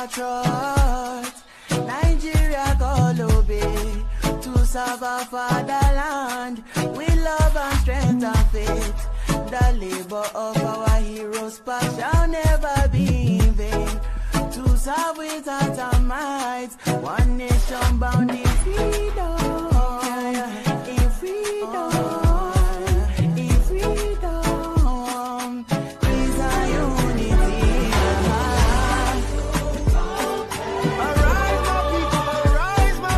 patriots. Nigeria call obey to serve our fatherland. We love and strength and faith. The labor of our heroes past shall never be in vain. To serve with heart and might, one nation bound in freedom. In freedom. In freedom. Peace and unity. Arise, my people. Arise, my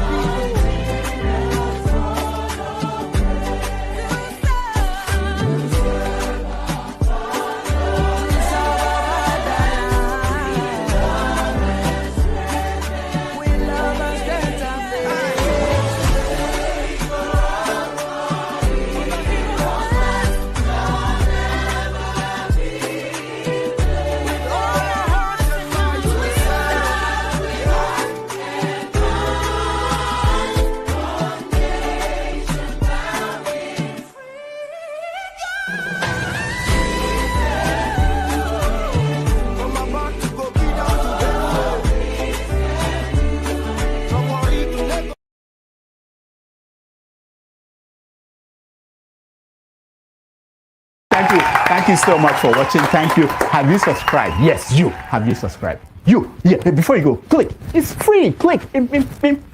Thank you so much for watching. Thank you. Have you subscribed? Yes, you. Have you subscribed? You. Yeah, before you go, click. It's free. Click.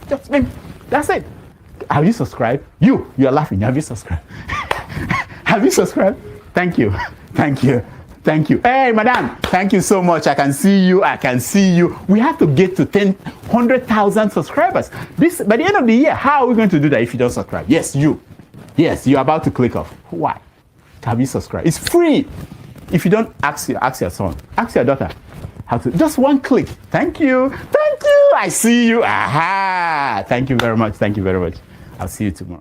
Just that's it. Have you subscribed? You are laughing. Have you subscribed? Have you subscribed? Thank you. Thank you. Thank you. Hey, madam. Thank you so much. I can see you. I can see you. We have to get to 100,000 subscribers. This by the end of the year. How are we going to do that if you don't subscribe? Yes, you. Yes, you're about to click off. Why? Have you subscribed? It's free. If you don't, ask your son, ask your daughter how to. Just one click. Thank you. Thank you. I see you. Aha. Thank you very much. Thank you very much. I'll see you tomorrow.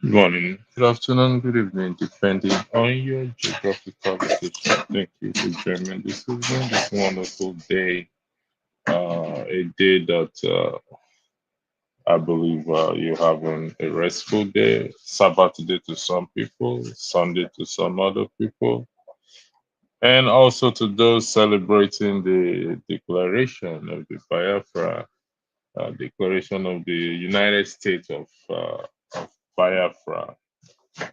Good morning, good afternoon, good evening, depending on your geographical location. Thank you for joining this evening, this wonderful day. A day that I believe you're having a restful day, Sabbath day to some people, Sunday to some other people, and also to those celebrating the declaration of the Biafra, declaration of the United States of Biafra.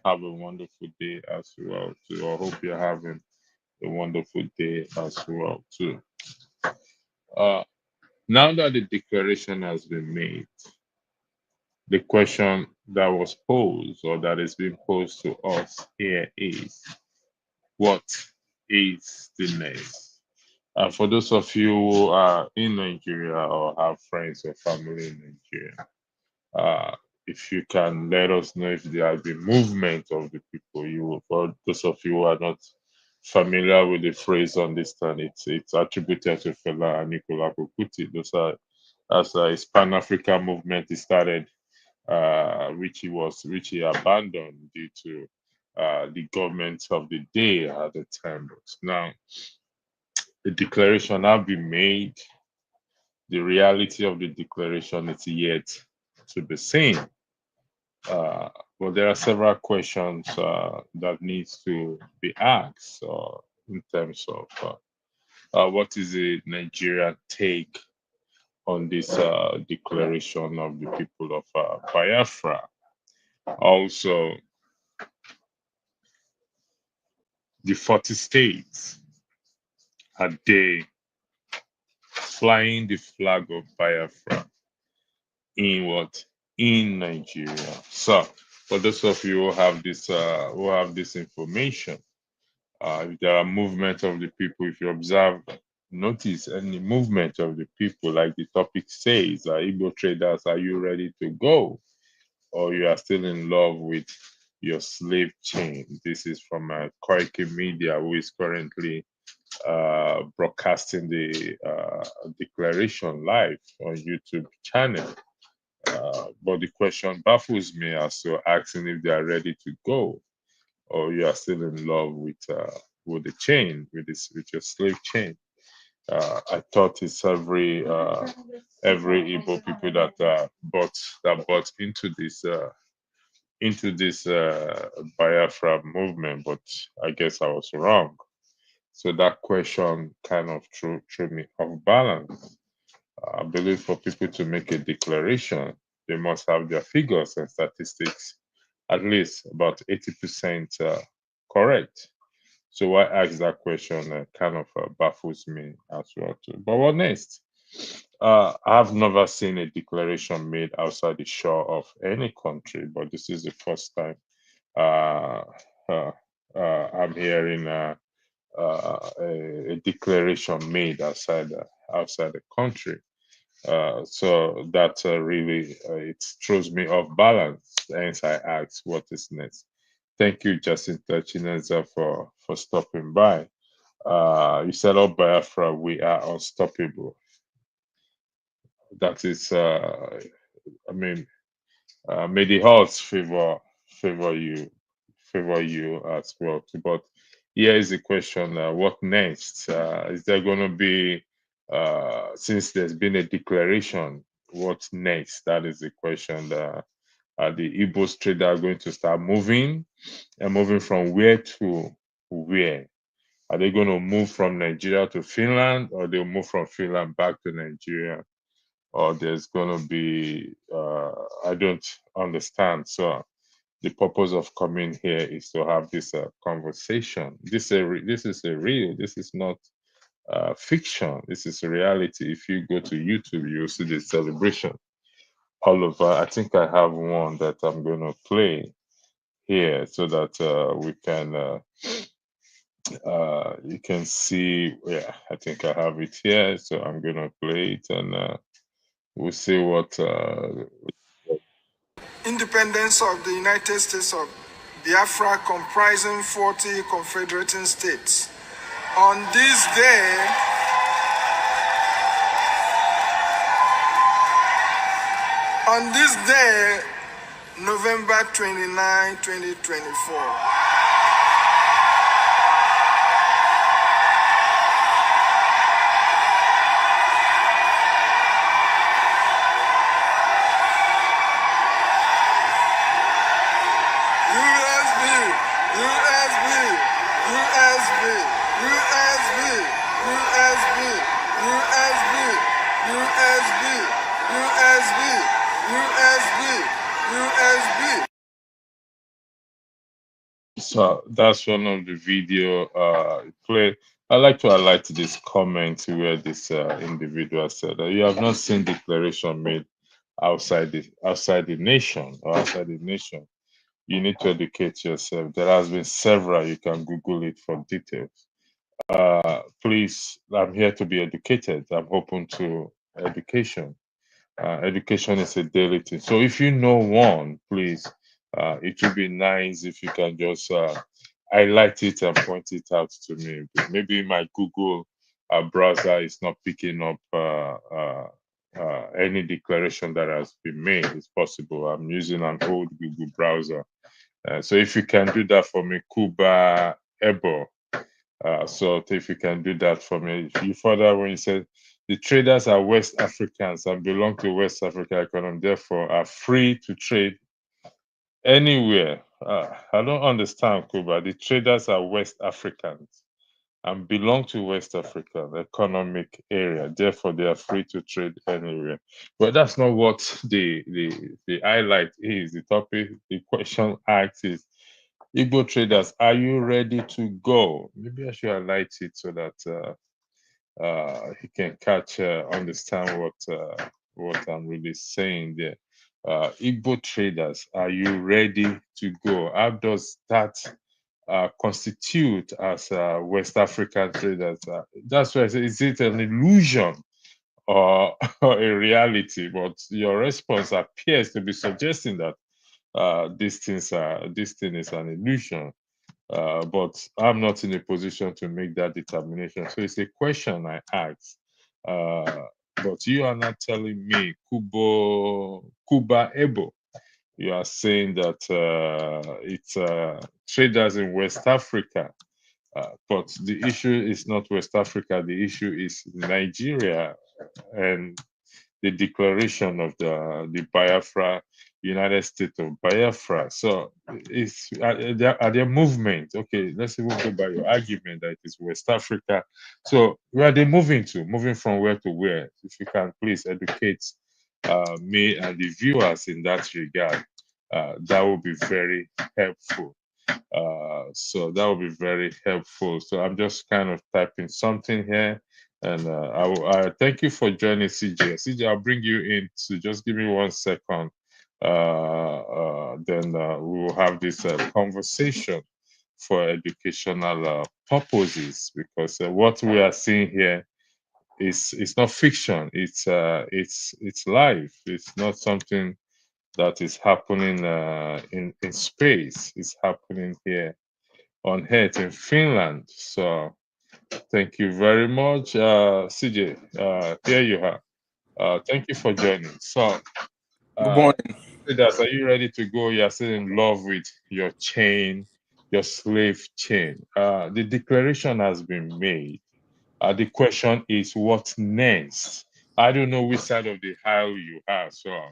Have a wonderful day as well too. I hope you're having a wonderful day as well too. Now that the declaration has been made, the question that was posed or that is being posed to us here is, what is the next? For those of you who are in Nigeria or have friends or family in Nigeria, if you can let us know if there has been movement of the people. For those of you who are not familiar with the phrase understand, it's attributed to Fela and Nicola Kuti. That's a Pan-African movement he started, which he abandoned due to the government of the day at the time. Now, the declaration has been made. The reality of the declaration is yet to be seen. But there are several questions that needs to be asked in terms of what is the Nigerian take on this declaration of the people of Biafra. Also, the 40 states, are they flying the flag of Biafra in Nigeria? So, for those of you who have this information, if there are movement of the people, if you observe notice any movement of the people, like the topic says. Igbo traders, are you ready to go? Or you are still in love with your slave chain? This is from Koiki Media, who is currently broadcasting the declaration live on YouTube channel. But the question baffles me as to asking if they are ready to go, or you are still in love with the chain, with your slave chain. I thought it's every Igbo people that bought into this Biafra movement, but I guess I was wrong. So that question kind of threw me off balance. I believe for people to make a declaration, they must have their figures and statistics at least about 80% correct. So why ask that question kind of baffles me as well too. But what next? I've never seen a declaration made outside the shore of any country, but this is the first time uh, uh, I'm hearing a declaration made outside the country. So that really it throws me off balance. Hence, I ask, what is next? Thank you, Jacinta Chineza, for stopping by. You said, "Oh, Biafra, we are unstoppable." That is, I mean, may the odds favor you favor you as well. But here is the question: what next? Is there going to be, since there's been a declaration, what next? That is the question. The Igbo trader are going to start moving, and moving from where to where? Are they going to move from Nigeria to Finland, or they'll move from Finland back to Nigeria? Or there's going to be, I don't understand. So the purpose of coming here is to have this conversation. This is a real. This is not fiction. This is a reality. If you go to YouTube, you'll see the celebration all over. I think I have one that I'm going to play here so that we can you can see. Yeah, I think I have it here, so I'm going to play it, and we'll see what independence of the United States of Biafra, comprising 40 confederating states. On this day, November 29, 2024. So that's one of the video play. I like to highlight this comment where this individual said that you have not seen declaration made outside the nation or outside the nation. You need to educate yourself. There has been several. You can Google it for details. Please, I'm here to be educated. I'm open to education. Education is a daily thing. So if you know one, please, it would be nice if you can just highlight it and point it out to me. Maybe my Google browser is not picking up any declaration that has been made. It's possible. I'm using an old Google browser. So if you can do that for me, Kuba Ebo. So if you can do that for me, you further when you said the traders are West Africans and belong to West Africa economy, therefore are free to trade anywhere. I don't understand, Kuba. The traders are West Africans and belong to West African economic area, therefore they are free to trade anywhere. But that's not what the highlight is. The topic, the question asked is, Igbo traders, are you ready to go? Maybe I should highlight it so that he can understand what I'm really saying there. Igbo traders, are you ready to go? How does that constitute as West African traders. That's why I say, is it an illusion or a reality? But your response appears to be suggesting that this thing is an illusion. But I'm not in a position to make that determination. So it's a question I ask. But you are not telling me, Kuba Ebo. You are saying that it's traders in West Africa. But the issue is not West Africa. The issue is Nigeria and the declaration of the Biafra, United States of Biafra. So are there movement? Okay, let's even go by your argument that it is West Africa. So where are they moving to? Moving from where to where? If you can please educate me and the viewers in that regard, that would be very helpful. So that would be very helpful. So I'm just kind of typing something here. And I thank you for joining, CJ. CJ, I'll bring you in. So just give me 1 second. Then we will have this conversation for educational purposes, because what we are seeing here is not fiction. It's live. It's not something that is happening in space. It's happening here on Earth in Finland. So thank you very much, CJ. Here you are. Thank you for joining. So, Good morning. are you ready to go? You're still in love with your chain, your slave chain. The declaration has been made. The question is, what next? I don't know which side of the aisle you are, so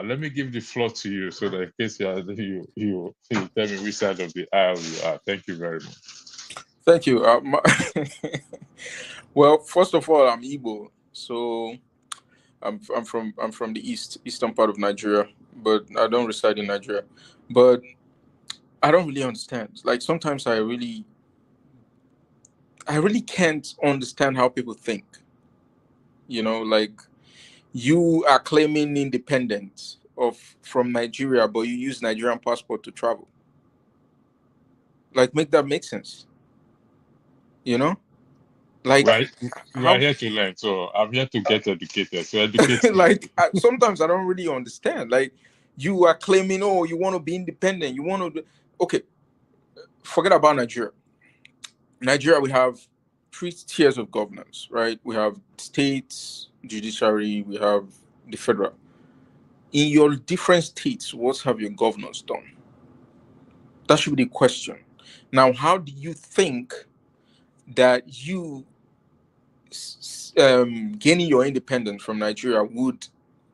let me give the floor to you, so that in case you tell me which side of the aisle you are. Thank you very much. Thank you. Well, first of all, I'm Igbo, so I'm from the eastern part of Nigeria, but I don't reside in Nigeria. But I don't really understand. Like, sometimes I really can't understand how people think. You know, like, you are claiming independence from Nigeria, but you use Nigerian passport to travel. Like, make that make sense. You know, like, we are here to learn, so I'm here to get educated. So educate me. like, sometimes I don't really understand. Like, you are claiming, oh, you want to be independent. You want to, okay, forget about Nigeria. Nigeria, we have 3 tiers of governance, right? We have states, judiciary, we have the federal. In your different states, what have your governors done? That should be the question. Now, how do you think that you gaining your independence from Nigeria would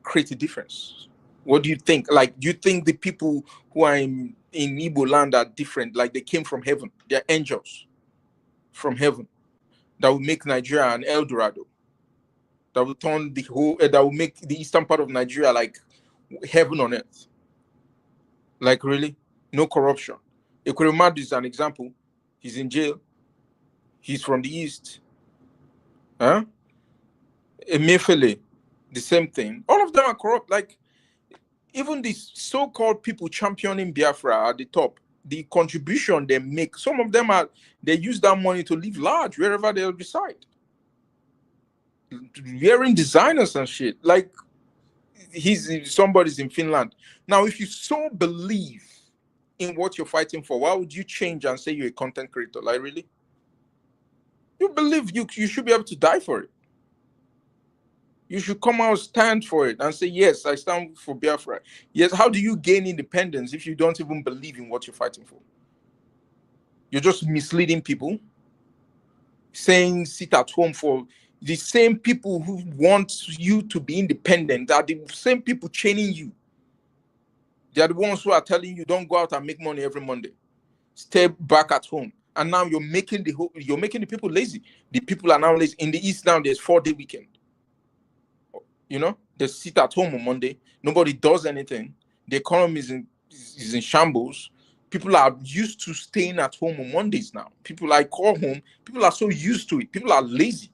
create a difference? What do you think? Like, do you think the people who are in Igbo land are different? Like, they came from heaven? They're angels from heaven that will make Nigeria an El Dorado, that will turn the whole, that will make the eastern part of Nigeria like heaven on earth. Like, really? No corruption. Ekweremadu is an example. He's in jail. He's from the east. Huh? Emefiele, the same thing. All of them are corrupt. Like, even these so-called people championing Biafra at the top, the contribution they make, some of them they use that money to live large wherever they reside. Wearing designers and shit. Like, somebody's in Finland. Now, if you so believe in what you're fighting for, why would you change and say you're a content creator? Like, really? You believe you should be able to die for it. You should come out, stand for it, and say, yes, I stand for Biafra. Yes, how do you gain independence if you don't even believe in what you're fighting for? You're just misleading people, saying sit at home. For the same people who want you to be independent are the same people chaining you. They are the ones who are telling you don't go out and make money every Monday. Stay back at home. And now you're making the people lazy. The people are now lazy. In the East now, there's 4-day weekend. You know, they sit at home on Monday. Nobody does anything. The economy is in shambles. People are used to staying at home on Mondays now. People like call home. People are so used to it. People are lazy.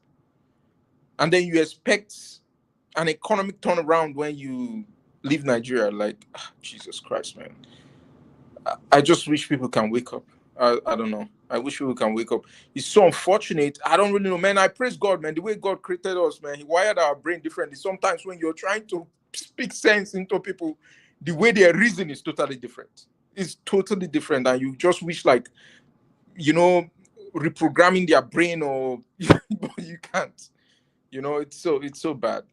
And then you expect an economic turnaround when you leave Nigeria. Like, Jesus Christ, man. I just wish people can wake up. I don't know. I wish we can wake up. It's so unfortunate. I don't really know, man. I praise God, man. The way God created us, man, He wired our brain differently. Sometimes when you're trying to speak sense into people, the way their reason is totally different. It's totally different, and you just wish, like, you know, reprogramming their brain, or but you can't. You know, it's so bad.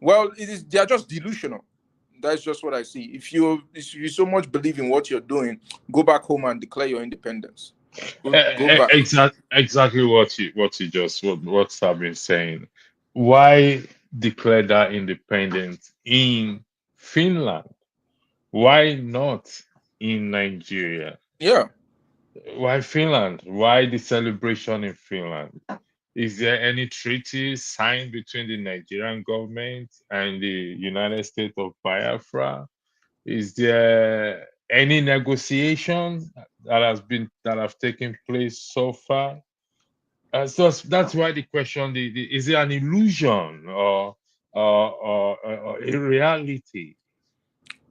Well, it is. They are just delusional. That's just what I see. If you so much believe in what you're doing, go back home and declare your independence. Go back. Exactly what I've been saying. Why declare that independence in Finland? Why not in Nigeria? Yeah. Why Finland? Why the celebration in Finland? Is there any treaty signed between the Nigerian government and the United States of Biafra? Is there any negotiation that have taken place so far? So that's why the question: is it an illusion or a reality?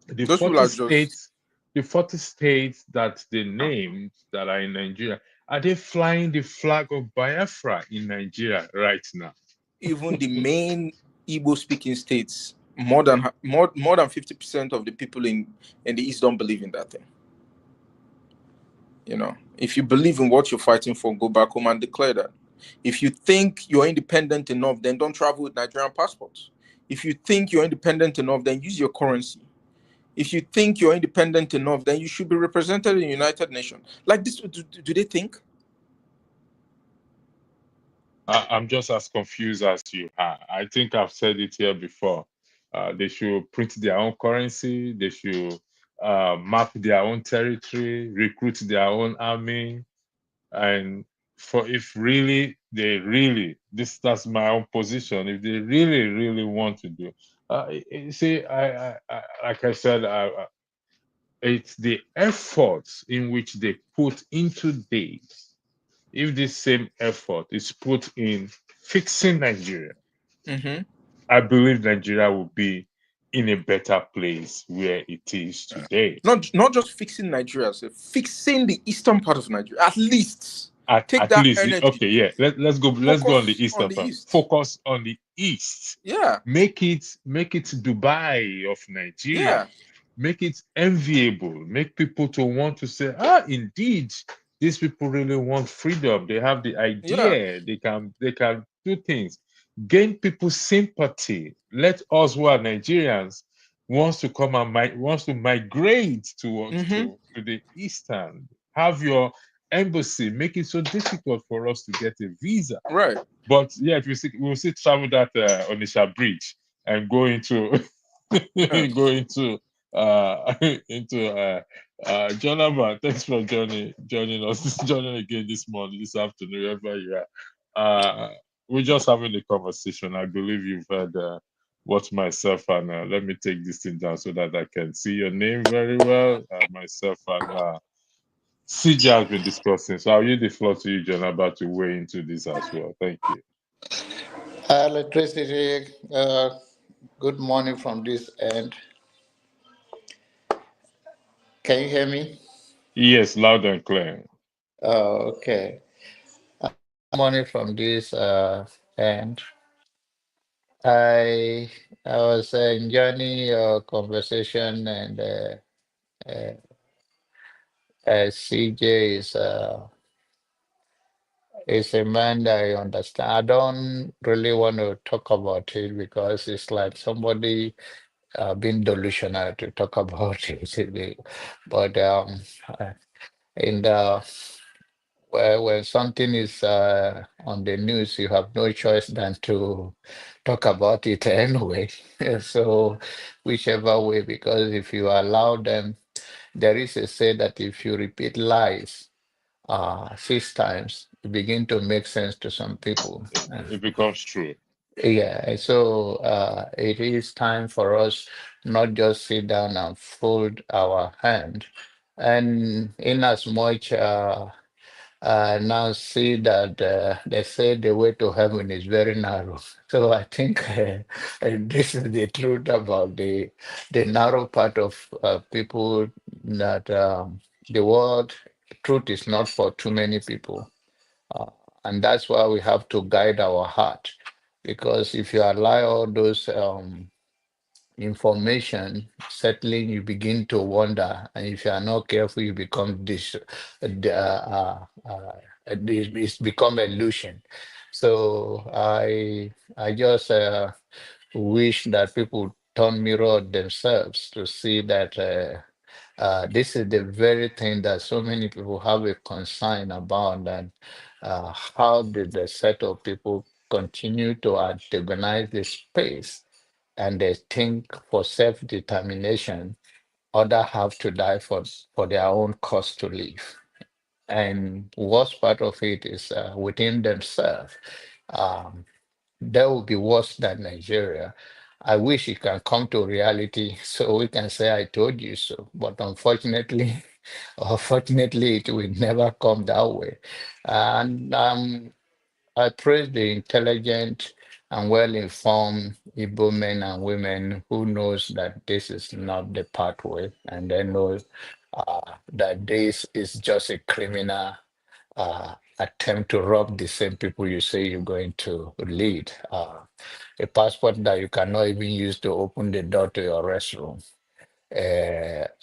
The Those people 40 are just, states, the 40 states that they named that are in Nigeria, are they flying the flag of Biafra in Nigeria right now? even the main Igbo speaking states, more than 50% of the people in the East don't believe in that thing. You know, if you believe in what you're fighting for, go back home and declare that. If you think you're independent enough, then don't travel with Nigerian passports. If you think you're independent enough, then use your currency. If you think you're independent enough, then you should be represented in the United Nations. Like this, do they think? I'm just as confused as you are. I think I've said it here before. They should print their own currency. They should map their own territory, recruit their own army, and for if really they really that's my own position. If they really want to do, you see, I like I said, it's the efforts in which they put into this. If this same effort is put in fixing Nigeria, Mm-hmm. I believe Nigeria will be in a better place where it is today. Not just fixing Nigeria, so fixing the eastern part of Nigeria. At least take At that least, energy, okay, yeah. Let's go on the focus on eastern the part. east. Focus on the east. Yeah, Make it Dubai of Nigeria. yeah, Make it enviable. Make people to want to say, indeed, these people really want freedom. They have the yeah. idea. They can do things. Gain people's sympathy. Let us who are Nigerians wants to come and wants to migrate towards Mm-hmm. to the eastern. Have your embassy. Make it so difficult for us to get a visa. Right. But yet we'll still travel that Onisha Bridge and go into Yeah. go into into Jonathan. Thanks for joining us joining again this morning, this afternoon, wherever you are. We're just having a conversation. I believe you've heard what myself and let me take this thing down so that I can see your name very well. Myself and CJ has been discussing. So I'll yield the floor to you, John, about to weigh into this as well. Thank you. Electricity, good morning from this end. Can you hear me? Yes, loud and clear. Okay. Morning from this end. I I was enjoying your conversation, and CJ is a man that I understand. I don't really want to talk about it because it's like somebody being delusional to talk about it. But uh, in the when something is on the news, you have no choice than to talk about it anyway. So, whichever way, because if you allow them, there is a say that if you repeat lies 6 times, it begin to make sense to some people. It becomes true. Yeah, so it is time for us not just sit down and fold our hand, and in as much now see that they say the way to heaven is very narrow. So I think this is the truth about the narrow part of people that the world truth is not for too many people. Uh, and that's why we have to guide our heart. Because if you allow all those information settling, you begin to wonder. And if you are not careful, you become it's become illusion. So I just wish that people turn mirror themselves to see that this is the very thing that so many people have a concern about, and how did the set of people continue to antagonize the space, and they think for self-determination, others have to die for their own cause to live. And worst part of it is within themselves. Um, that would be worse than Nigeria. I wish it can come to reality so we can say, I told you so. But unfortunately, or fortunately, it will never come that way. And I praise the intelligent and well-informed Igbo men and women who knows that this is not the pathway, and they know that this is just a criminal attempt to rob the same people you say you're going to lead. A passport that you cannot even use to open the door to your restroom.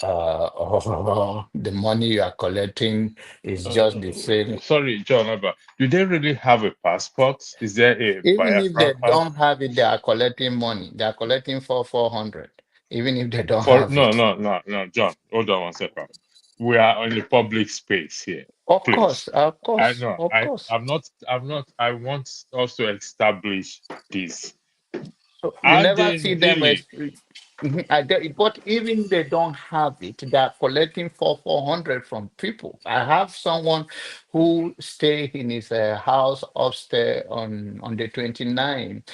Or the money you are collecting is just the same. Sorry, John, do they really have a passport? Is there a Even if Biafra they passport? don't have it, they are collecting money. They are collecting for 400, even if they don't For have no, it. no, no, no, John, hold on one second. We are in the public space here, Of please. course, of I course, know. of course. I'm not. I want us to establish this. So you Are never they see them really? as. Mhm. But even they don't have it, they are collecting for 400 from people. I have someone who stay in his house upstairs on the 29.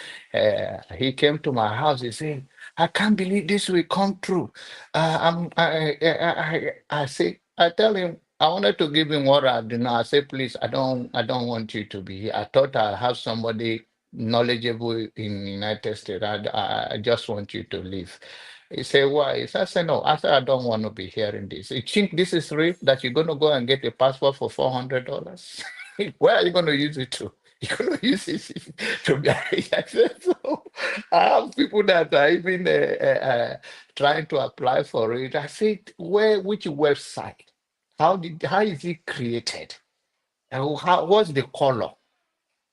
He came to my house. He said, "I can't believe this will come true." I say, I tell him. I wanted to give him what I do know. I say, please, I don't want you to be here. I thought I have somebody knowledgeable in United States. I just want you to leave. He said, why? I said, no. I said, I don't want to be hearing this. You think this is real that you're going to go and get a passport for $400? Where are you going to use it to? You're going to use it to be. I said, so I have people that are even trying to apply for it. I said, which website? How is it created? And what's the color?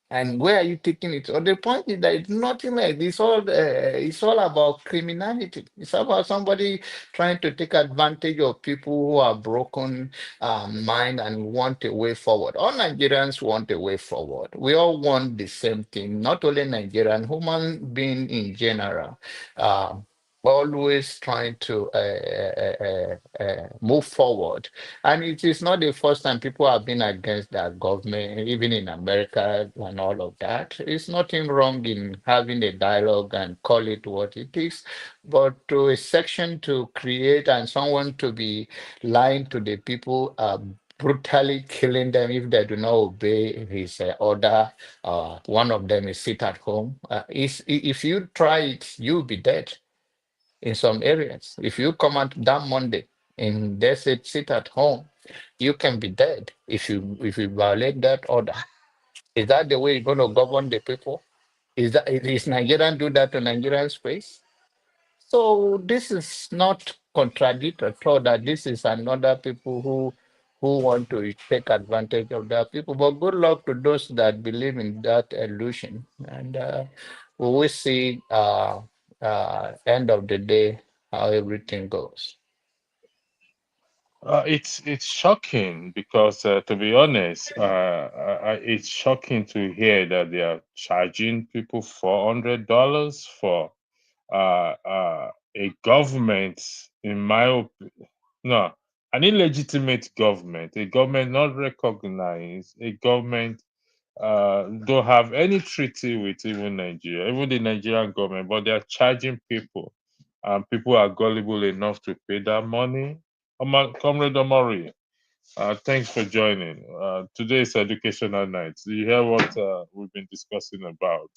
And where are you taking it? So the point is that it's nothing like this. It's all about criminality. It's about somebody trying to take advantage of people who are broken mind and want a way forward. All Nigerians want a way forward. We all want the same thing. Not only Nigerian, human being in general. Um, always trying to move forward. And it is not the first time people have been against their government, even in America and all of that. It's nothing wrong in having a dialogue and call it what it is, but to a section to create and someone to be lying to the people, brutally killing them if they do not obey his order. One of them is sit at home. If you try it, you'll be dead in some areas. If you come out that Monday and they say sit at home, you can be dead if you violate that order. Is that the way you're going to govern the people? Is Nigerian do that to Nigerian space? So this is not contradictory at all. That this is another people who want to take advantage of their people. But good luck to those that believe in that illusion. And we will see end of the day how everything goes. It's shocking because, to be honest, it's shocking to hear that they are charging people $400 for a government, in my opinion, no, an illegitimate government, a government not recognized, a government don't have any treaty with even Nigeria, even the Nigerian government, but they are charging people, and people are gullible enough to pay that money. Comrade Omori, thanks for joining. Today's educational night. Do you hear what we've been discussing about?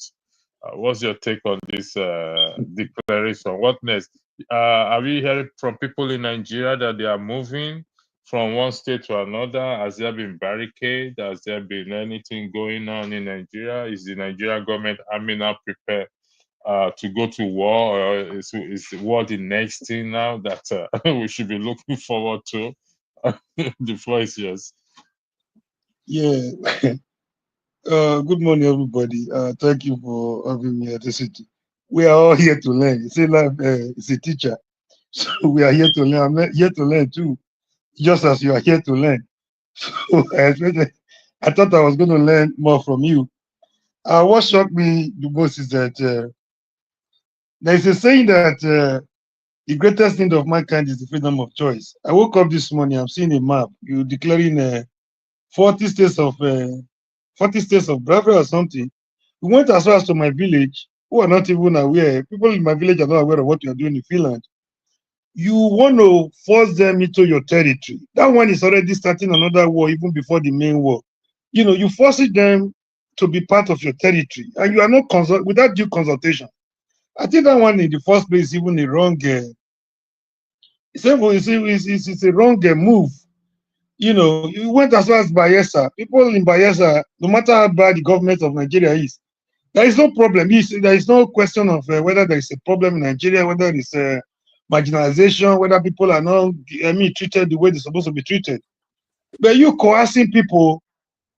What's your take on this declaration? What next? Are we hearing from people in Nigeria that they are moving from one state to another? Has there been barricade? Has there been anything going on in Nigeria? Is the Nigerian government army now prepared to go to war, or is war the next thing now that we should be looking forward to? The floor is yours. Yeah. Good morning, everybody. Thank you for having me at the city. We are all here to learn. You see, like, it's a teacher. So we are here to learn. I'm here to learn too, just as you are here to learn. So I thought I was going to learn more from you. What shocked me the most is that there is a saying that the greatest need of mankind is the freedom of choice. I woke up this morning, I'm seeing a map. You're declaring 40 states of 40 states of Biafra or something. We went as far as to my village, who are not even aware. People in my village are not aware of what you are doing in Finland. You want to force them into your territory. That one is already starting another war even before the main war. You know, you forcing them to be part of your territory, and you are not without due consultation. I think that one in the first place is even a wrong. It's a wrong move. You know, you went as far as Bayelsa. People in Bayelsa, no matter how bad the government of Nigeria is, there is no problem. There is no question of whether there is a problem in Nigeria, whether it's marginalization, whether people are not, treated the way they're supposed to be treated. But you coercing people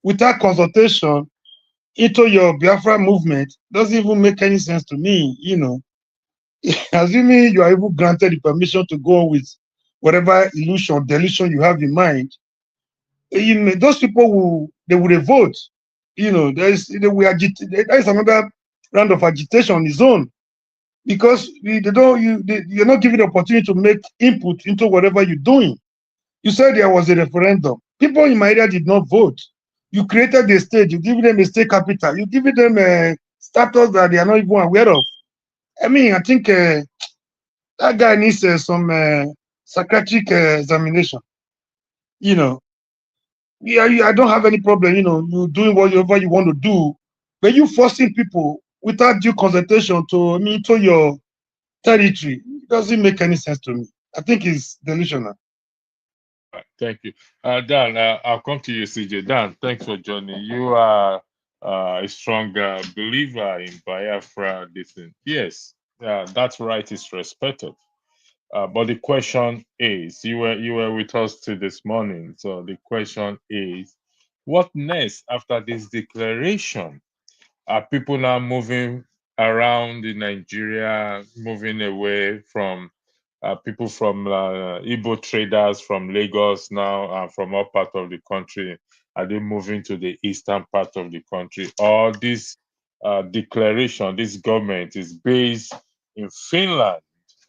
without consultation into your Biafra movement doesn't even make any sense to me, you know. Assuming you are even granted the permission to go with whatever illusion or delusion you have in mind, those people will revolt. You know, there is another round of agitation on its own, because you're not given the opportunity to make input into whatever you're doing. You said there was a referendum. People in my area did not vote. You created the state. You give them a state capital. You give them a status that they are not even aware of. I mean, I think that guy needs some psychiatric examination. You know, I don't have any problem, you know, you doing whatever you want to do, but you forcing people without due consultation to your territory, it doesn't make any sense to me. I think it's delusional. Thank you. Dan, I'll come to you, CJ. Dan, thanks for joining. You are a strong believer in Biafra. Yes, that right is respected. But the question is, you were with us till this morning. So the question is, what next after this declaration? Are people now moving around in Nigeria, moving away from people from Igbo traders from Lagos now and from all part of the country? Are they moving to the eastern part of the country? Or this declaration, this government is based in Finland?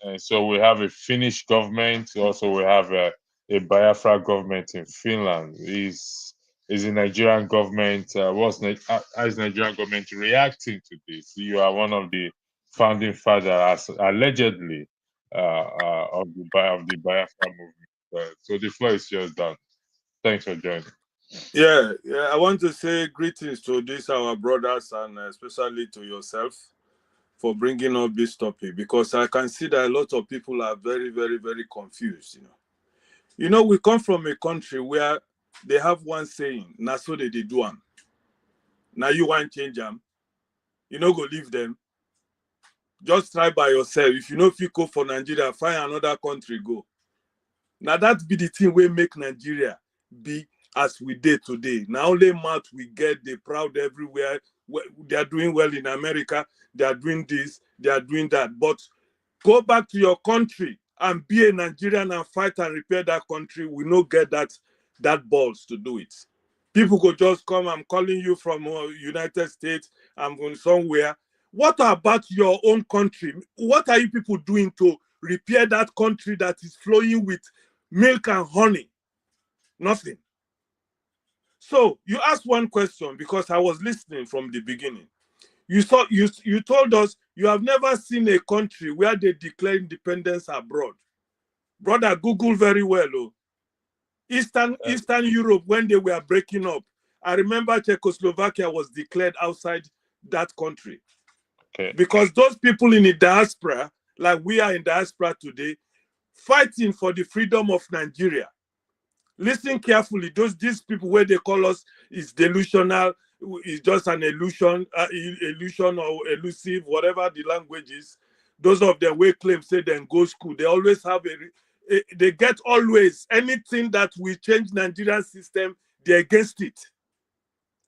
And so we have a Finnish government. Also, we have a Biafra government in Finland. Is the Nigerian government, how is the Nigerian government reacting to this? You are one of the founding fathers, allegedly, of the Biafra movement. So the floor is yours, Dan. Thanks for joining. Yeah, I want to say greetings to these our brothers, and especially to yourself for bringing up this topic, because I can see that a lot of people are very, very, very confused. You know, we come from a country where they have one saying, "Na so they do them." Now you want change them, you know, go leave them. Just try by yourself. If you know if you go for Nigeria, find another country, go. Now that be the thing we make Nigeria be as we did today. Now only mouth we get, they proud everywhere. They are doing well in America. They are doing this. They are doing that. But go back to your country and be a Nigerian and fight and repair that country. We no get that balls to do it. People could just come. I'm calling you from United States. I'm going somewhere. What about your own country? What are you people doing to repair that country that is flowing with milk and honey? Nothing. So you asked one question, because I was listening from the beginning. You told us you have never seen a country where they declare independence abroad. Brother, Google very well. Oh. Eastern Europe, when they were breaking up, I remember Czechoslovakia was declared outside that country. Okay. Because those people in the diaspora, like we are in diaspora today, fighting for the freedom of Nigeria. Listen carefully. These people where they call us is delusional, is just an illusion, illusion or elusive, whatever the language is. Those of them who claim say they go school, they always have they get always anything that will change Nigerian system, they're against it.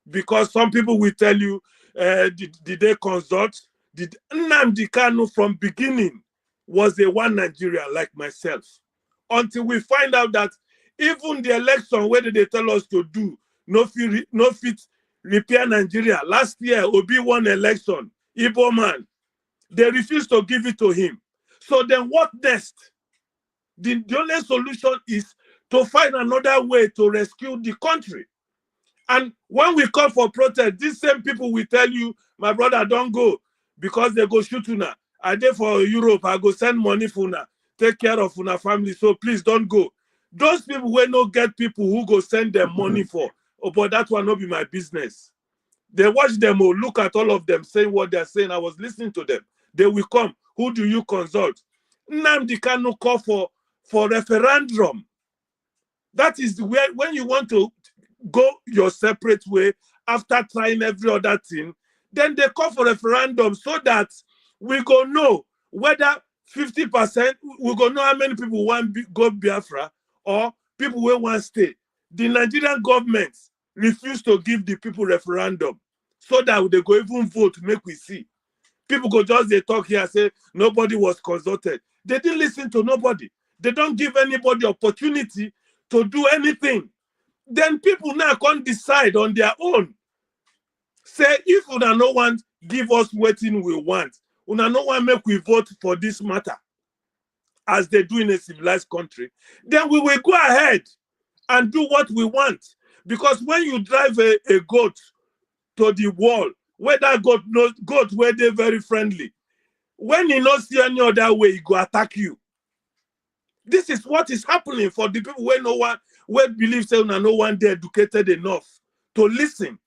Because some people will tell you, did they consult? Did Nnamdi Kanu from beginning was a one Nigeria like myself? Until we find out that even the election, where did they tell us to do, no fit repair Nigeria. Last year, Obi won election, Igbo man. They refused to give it to him. So then what next? The only solution is to find another way to rescue the country. And when we call for protest, these same people will tell you, my brother, don't go because they go shoot una. I dey for Europe, I go send money for una, take care of una family, so please don't go. Those people will not get people who go send them money for. Oh, but that will not be my business. They watch them or look at all of them saying what they're saying. I was listening to them. They will come. Who do you consult? Nnamdi Kanu call for referendum. That is where when you want to go your separate way after trying every other thing, then they call for referendum so that we go know whether 50%, we go know how many people want go Biafra or people will want stay. The Nigerian government refused to give the people referendum so that they go even vote, make we see. People go just they talk here, say nobody was consulted. They didn't listen to nobody. They don't give anybody opportunity to do anything. Then people now can't decide on their own. Say, if una no one give us what we want, una no one make we vote for this matter, as they do in a civilized country, then we will go ahead and do what we want. Because when you drive a goat to the wall, where that goat where they're very friendly, when you not see any other way, he go attack you. This is what is happening for the people where no one believes say no one they educated enough to listen.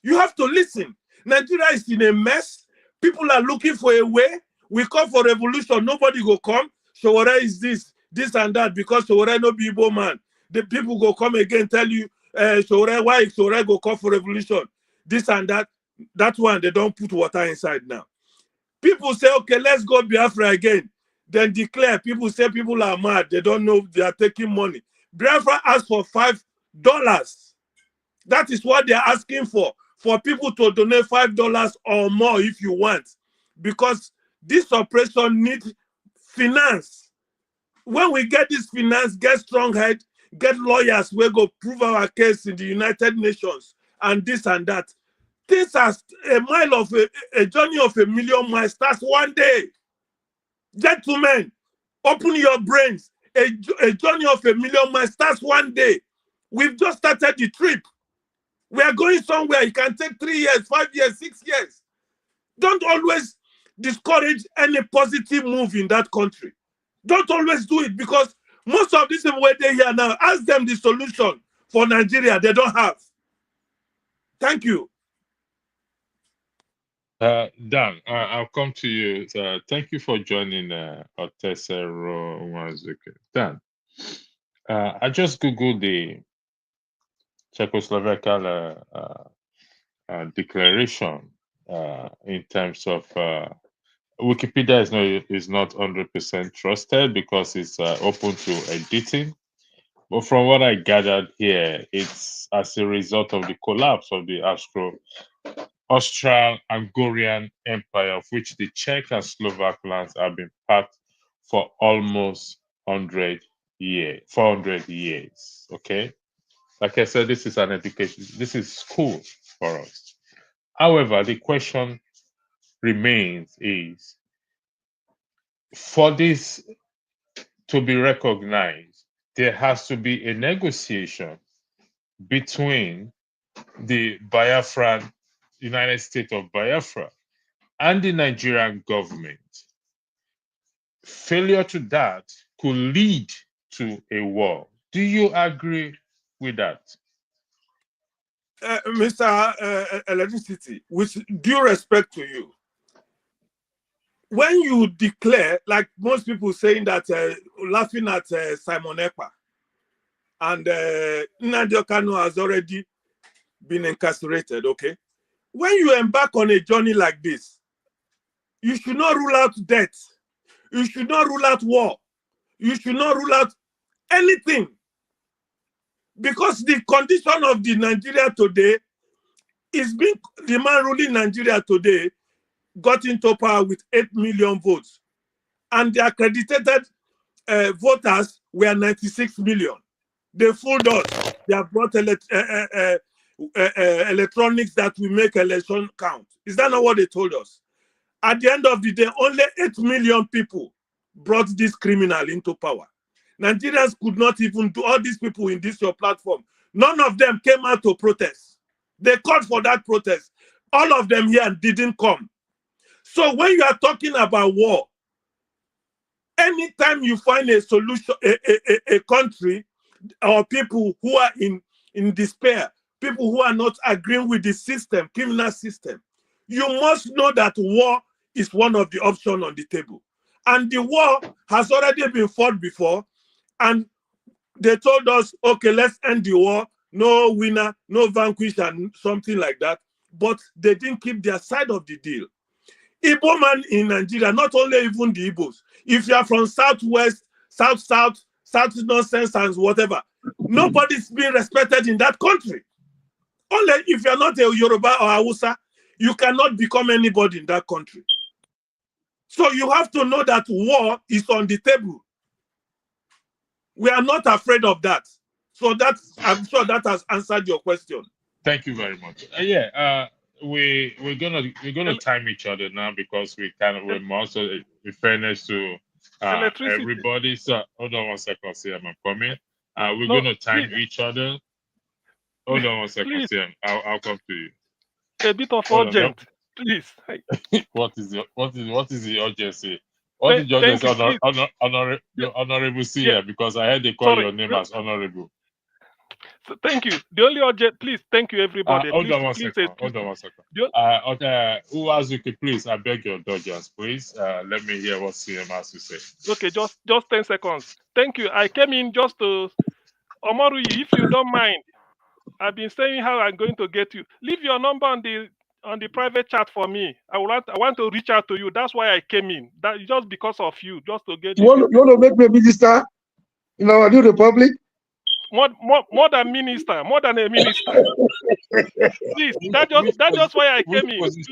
You have to listen. Nigeria is in a mess. People are looking for a way. We call for revolution. Nobody go come. Showore is this and that because Showore no be Igbo man. The people go come again tell you, Showore, why Showore go call for revolution? This and that. That one, they don't put water inside now. People say, okay, let's go Biafra again. Then declare. People say people are mad. They don't know they are taking money. Biafra asked for $5. That is what they're asking for people to donate $5 or more if you want. Because this operation needs finance. When we get this finance, get strong head, get lawyers, we go prove our case in the United Nations and this and that. This has a mile of a journey of 1,000,000 miles starts one day. Gentlemen, open your brains. A journey of 1,000,000 miles starts one day. We've just started the trip. We are going somewhere. It can take 3 years, 5 years, 6 years. Don't always discourage any positive move in that country. Don't always do it because most of these people where they here now, ask them the solution for Nigeria. They don't have. Thank you. Dan, I'll come to you. Thank you for joining Otesero Nwazuke. Dan, I just Googled the Czechoslovakian declaration in terms of Wikipedia is not 100% trusted because it's open to editing. But from what I gathered here, it's as a result of the collapse of the Austro-Hungarian Empire, of which the Czech and Slovak lands have been part for almost 400 years. Okay, like I said, this is an education. This is school for us. However, the question remains is, for this to be recognized, there has to be a negotiation between the Biafran United States of Biafra and the Nigerian government. Failure to that could lead to a war. Do you agree with that? Mr. Electricity, with due respect to you, when you declare, like most people saying that, laughing at Simon Ekpa, and Nnamdi Kanu has already been incarcerated, okay? When you embark on a journey like this, you should not rule out death. You should not rule out war. You should not rule out anything. Because the condition of the Nigeria today is being, the man ruling Nigeria today got into power with 8 million votes. And the accredited voters were 96 million. They fooled us. They have brought electronics that will make election count. Is that not what they told us? At the end of the day, only 8 million people brought this criminal into power. Nigerians could not even do, all these people in this your platform, none of them came out to protest. They called for that protest. All of them here didn't come. So when you are talking about war, anytime you find a solution, a country or people who are in despair, people who are not agreeing with the system, criminal system, you must know that war is one of the options on the table. And the war has already been fought before, and they told us, okay, let's end the war, no winner, no vanquish, and something like that. But they didn't keep their side of the deal. Igbo man in Nigeria, not only even the Igbos, if you are from Southwest, South, nonsense and whatever, nobody's being respected in that country. Only if you're not a Yoruba or Hausa, you cannot become anybody in that country. So you have to know that war is on the table. We are not afraid of that. So that's, I'm sure that has answered your question. Thank you very much. We're gonna time each other now because we're also in fairness to everybody. So hold on one second, see I'm coming. We're gonna time each other. Hold on one second, see I'll come to you. A bit of urgent, please. What is the urgency? What is the urgency, honorable CM? Because I heard they call your name as honorable. So thank you. The only urgent, please, thank you, everybody. Hold on one second. Who has you? Please, I beg your indulgence, please. Let me hear what CM has to say. Okay, just 10 seconds. Thank you. I came in just to, Omoru, if you don't mind, I've been saying how I'm going to get you. Leave your number on the private chat for me. I want to reach out to you. That's why I came in. That just because of you, just to get you want to make me a minister in our new republic? More than minister, more than a minister. Please, that's just why I came in. Please.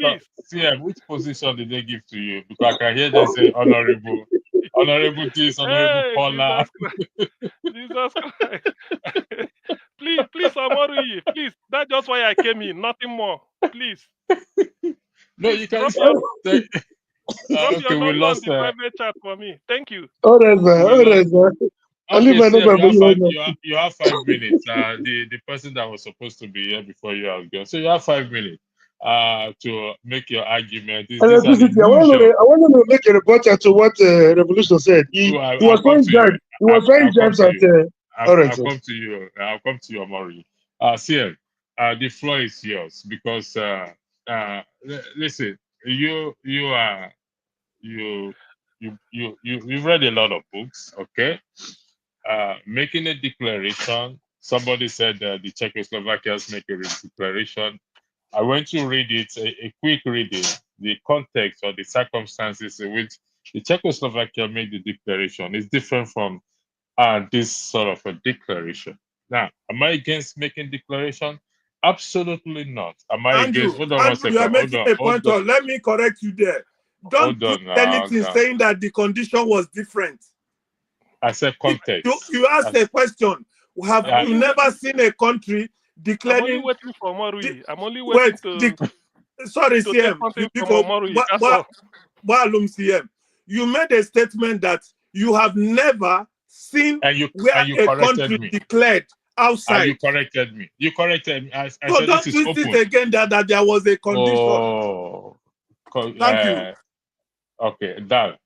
CM, which position did they give to you? Because I can hear them say honorable this, honorable Paula. Jesus Christ. please, Amoru, please. That's just why I came in. Nothing more. Please. No, you can drop your number on the private chat for me. Thank you. All right, sir. Okay, you have 5 minutes. The person that was supposed to be here before you have gone. So you have 5 minutes to make your argument. I want to make a rebuttal to what Revolution said. He was trying jabs at. I'll come to you. I'll come to you, Amori. CM, the floor is yours because listen, you've read a lot of books, okay? Making a declaration. Somebody said the Czechoslovakians make a declaration. I went to read it, a quick reading, the context or the circumstances in which the Czechoslovakia made the declaration is different from this sort of a declaration. Now, am I against making declaration? Absolutely not. Am I against? Hold on one second. You are making a point. Let me correct you there. Don't do anything saying that the condition was different. I said context. You asked a question. Have you never seen a country declaring? I'm only waiting for Morui. I'm only waiting sorry, CM. CM. You made a statement that you have never seen where a country declared outside. And you corrected me. I so said don't this is twist open. it again that there was a condition. Oh, thank you. Okay, Dad.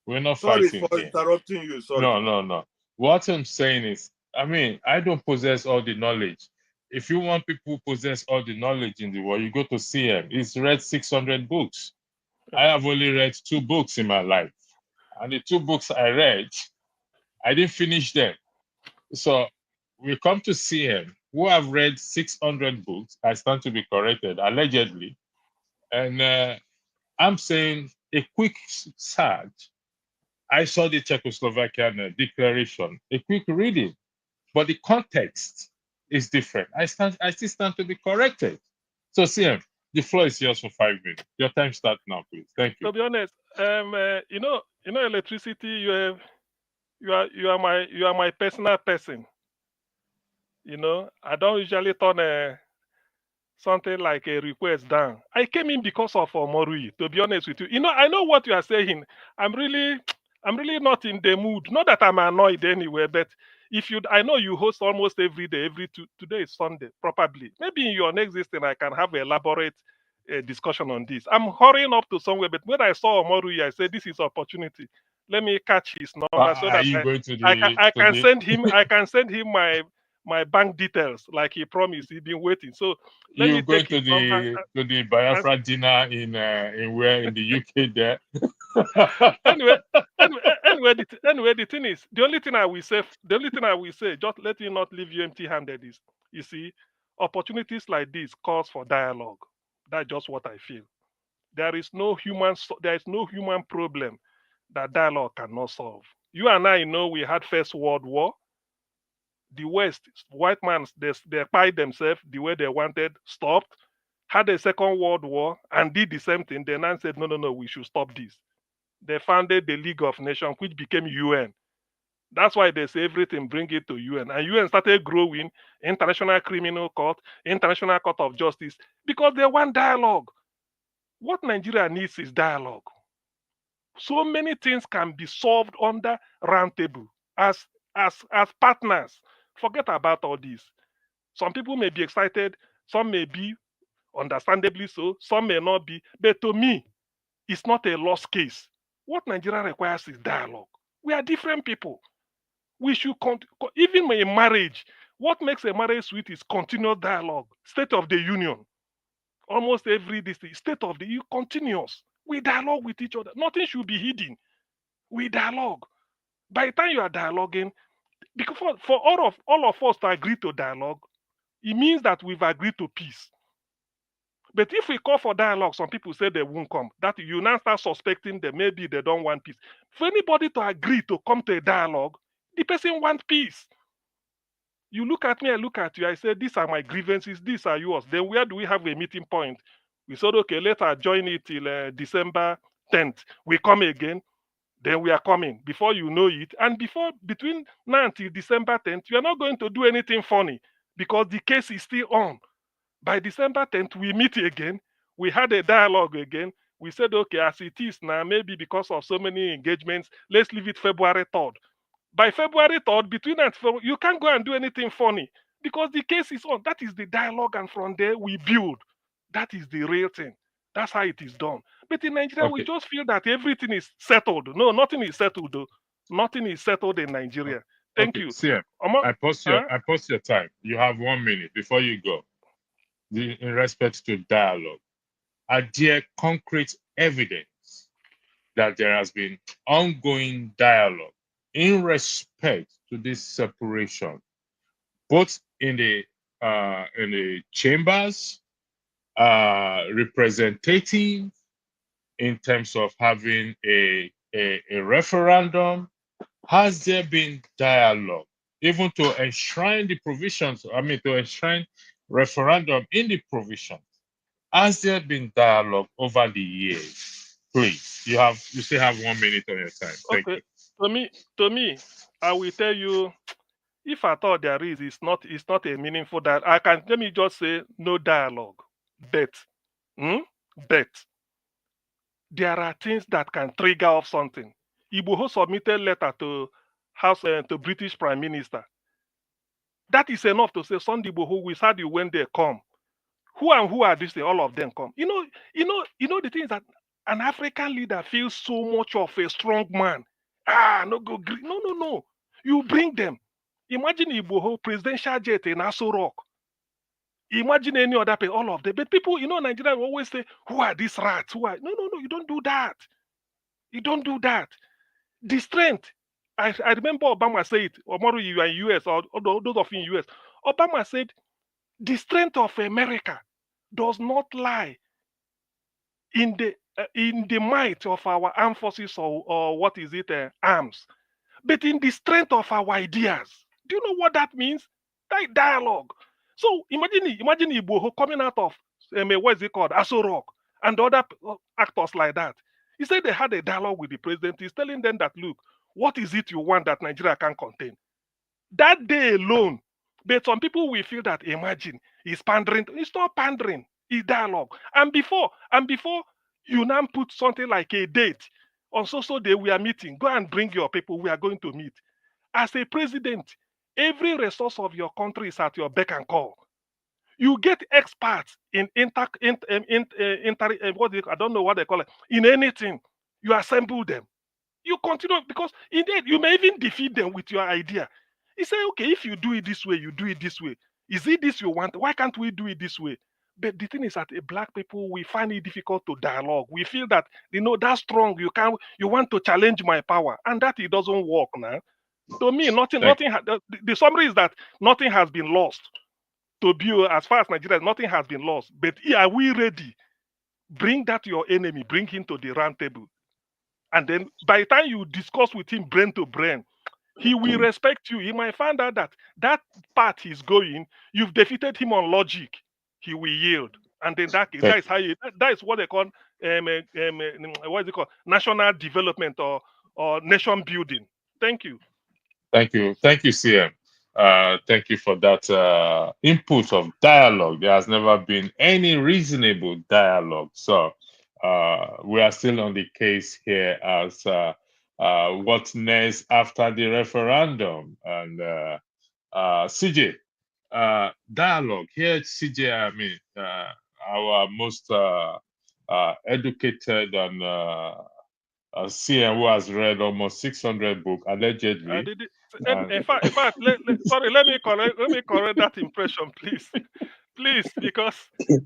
We're not sorry fighting for here. Interrupting you. Sorry. No. What I'm saying is, I don't possess all the knowledge. If you want people who possess all the knowledge in the world, you go to CM. He's read 600 books. I have only read 2 books in my life. And the 2 books I read, I didn't finish them. So we come to CM, who have read 600 books. I stand to be corrected, allegedly. And I'm saying a quick search. I saw the Czechoslovakian declaration, a quick reading, but the context is different. I still stand to be corrected. So, CM, the floor is yours for 5 minutes. Your time starts now, please. Thank you. To be honest, electricity. You are my personal person. I don't usually turn something like a request down. I came in because of Omorui, to be honest with you. I know what you are saying. I'm really not in the mood. Not that I'm annoyed anyway, but I know you host almost every day. Today is Sunday, probably. Maybe in your next thing, I can have an elaborate discussion on this. I'm hurrying up to somewhere, but when I saw Omorui, I said, this is opportunity. Let me catch his number so Are that you going to I can the send him. I can send him my bank details like he promised. He's been waiting. So let me you going take his number. to the Biafra dinner in where in the UK there? Anyway, anyway, the thing is, the only thing I will say, just let you not leave you empty-handed is, you see, opportunities like this calls for dialogue. That's just what I feel. There is no human problem that dialogue cannot solve. You and I know we had First World War. The West, white man, they fight themselves the way they wanted, stopped, had a Second World War, and did the same thing. They now said, no, we should stop this. They founded the League of Nations, which became UN. That's why they say everything, bring it to UN. And UN started growing, International Criminal Court, International Court of Justice, because they want dialogue. What Nigeria needs is dialogue. So many things can be solved under round table as partners. Forget about all this. Some people may be excited, some may be understandably so, some may not be. But to me, it's not a lost case. What Nigeria requires is dialogue. We are different people. We should even in marriage. What makes a marriage sweet is continuous dialogue. State of the Union. Almost every district, State of the Union, continuous. We dialogue with each other. Nothing should be hidden. We dialogue. By the time you are dialoguing, because for all of us to agree to dialogue, it means that we've agreed to peace. But if we call for dialogue, some people say they won't come. That you now start suspecting that maybe they don't want peace. For anybody to agree to come to a dialogue, the person wants peace. You look at me, I look at you, I say, these are my grievances, these are yours. Then where do we have a meeting point? We said, okay, let us join it till December 10th. We come again, then we are coming. Before you know it, and between now until December 10th, you are not going to do anything funny because the case is still on. By December 10th, we meet again. We had a dialogue again. We said, okay, as it is now, maybe because of so many engagements, let's leave it February 3rd. By February 3rd, between that, you can't go and do anything funny because the case is on. That is the dialogue, and from there we build. That is the real thing. That's how it is done. But in Nigeria, we just feel that everything is settled. No, nothing is settled, though. Nothing is settled in Nigeria. Thank you. CM, I post your time. You have 1 minute before you go. In respect to dialogue, are there concrete evidence that there has been ongoing dialogue in respect to this separation, both in the chambers, representative, in terms of having a referendum? Has there been dialogue, even to enshrine the provisions? To enshrine referendum in the provisions. Has there been dialogue over the years? Please, you still have 1 minute on your time. Thank you. To me, I will tell you, if I thought there is, it's not a meaningful dialogue. Let me just say no dialogue. But there are things that can trigger off something. Igbo submitted letter to to British Prime Minister. That is enough to say Sunday Igbo, we said you when they come. Who are these? All of them come. You know the thing is that an African leader feels so much of a strong man. No go green. No. You bring them. Imagine Igbo presidential jet in Aso Rock. Imagine any other place, all of them. But people, Nigeria will always say, who are these rats? No, you don't do that. You don't do that. The strength, I remember Obama said, Omoru, you are in US, or those of you in US. Obama said, the strength of America does not lie in the might of our armed forces or what is it, arms, but in the strength of our ideas. Do you know what that means? That dialogue. So imagine Igbo coming out of what is it called, Aso Rock, and other actors like that. He said they had a dialogue with the president. He's telling them that, look, what is it you want that Nigeria can contain? That day alone, but some people will feel that, imagine, he's pandering. It's not pandering, it's dialogue. And before you now put something like a date on so day we are meeting, go and bring your people, we are going to meet. As a president, every resource of your country is at your beck and call. You get experts in I don't know what they call it, in anything. You assemble them. You continue, because indeed you may even defeat them with your idea. You say, okay, if you do it this way, you do it this way. Is it this you want? Why can't we do it this way? But the thing is that black people, we find it difficult to dialogue. We feel that, that's strong. You want to challenge my power, and that it doesn't work now. To me, the summary is that nothing has been lost. To build, as far as Nigeria, nothing has been lost. But are we ready? Bring that your enemy, bring him to the round table. And then by the time you discuss with him brain to brain, he will respect you. He might find out that path he's going, you've defeated him on logic. He will yield. And then that is how that is what they call what is it called? National development or nation building. Thank you. Thank you, CM. Thank you for that input of dialogue. There has never been any reasonable dialogue. So we are still on the case here as what's next after the referendum. And CJ, dialogue here at CJ, I mean, our most educated and CM who has read almost 600 books allegedly. I did it. In fact, let me correct that impression, please. Please, because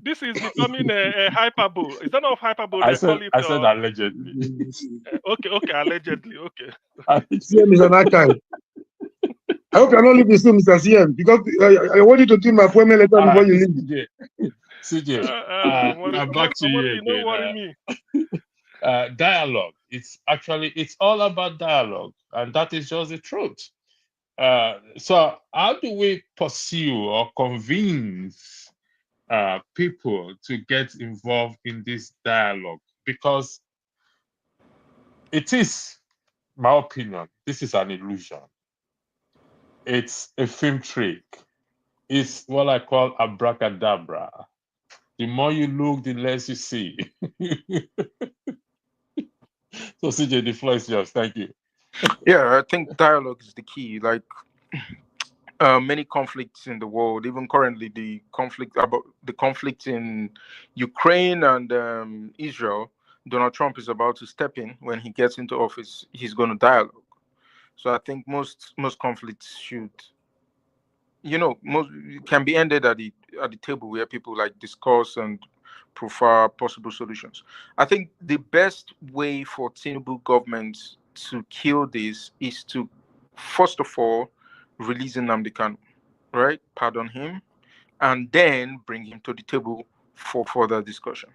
this is becoming a hyperbole. Is that not hyperbole? I They said call it. allegedly. Okay, allegedly. Okay. CM is an archive. I hope you're not leaving soon, Mr. CM, because I want you to do my appointment letter before you leave. CJ, I'm back to you again. Don't worry me. Dialogue. It's all about dialogue, and that is just the truth. So how do we pursue or convince people to get involved in this dialogue? Because it is, my opinion, this is an illusion. It's a film trick. It's what I call abracadabra. The more you look, the less you see. So CJ, the floor is yours. Thank you. Yeah, I think dialogue is the key. Like many conflicts in the world, even currently the conflict in Ukraine and Israel, Donald Trump is about to step in. When he gets into office, he's going to dialogue. So I think most conflicts should, most can be ended at the table where people like discuss and prefer possible solutions. I think the best way for Tinubu government to kill this is to, first of all, release Nnamdi Kanu, right? Pardon him, and then bring him to the table for further discussion.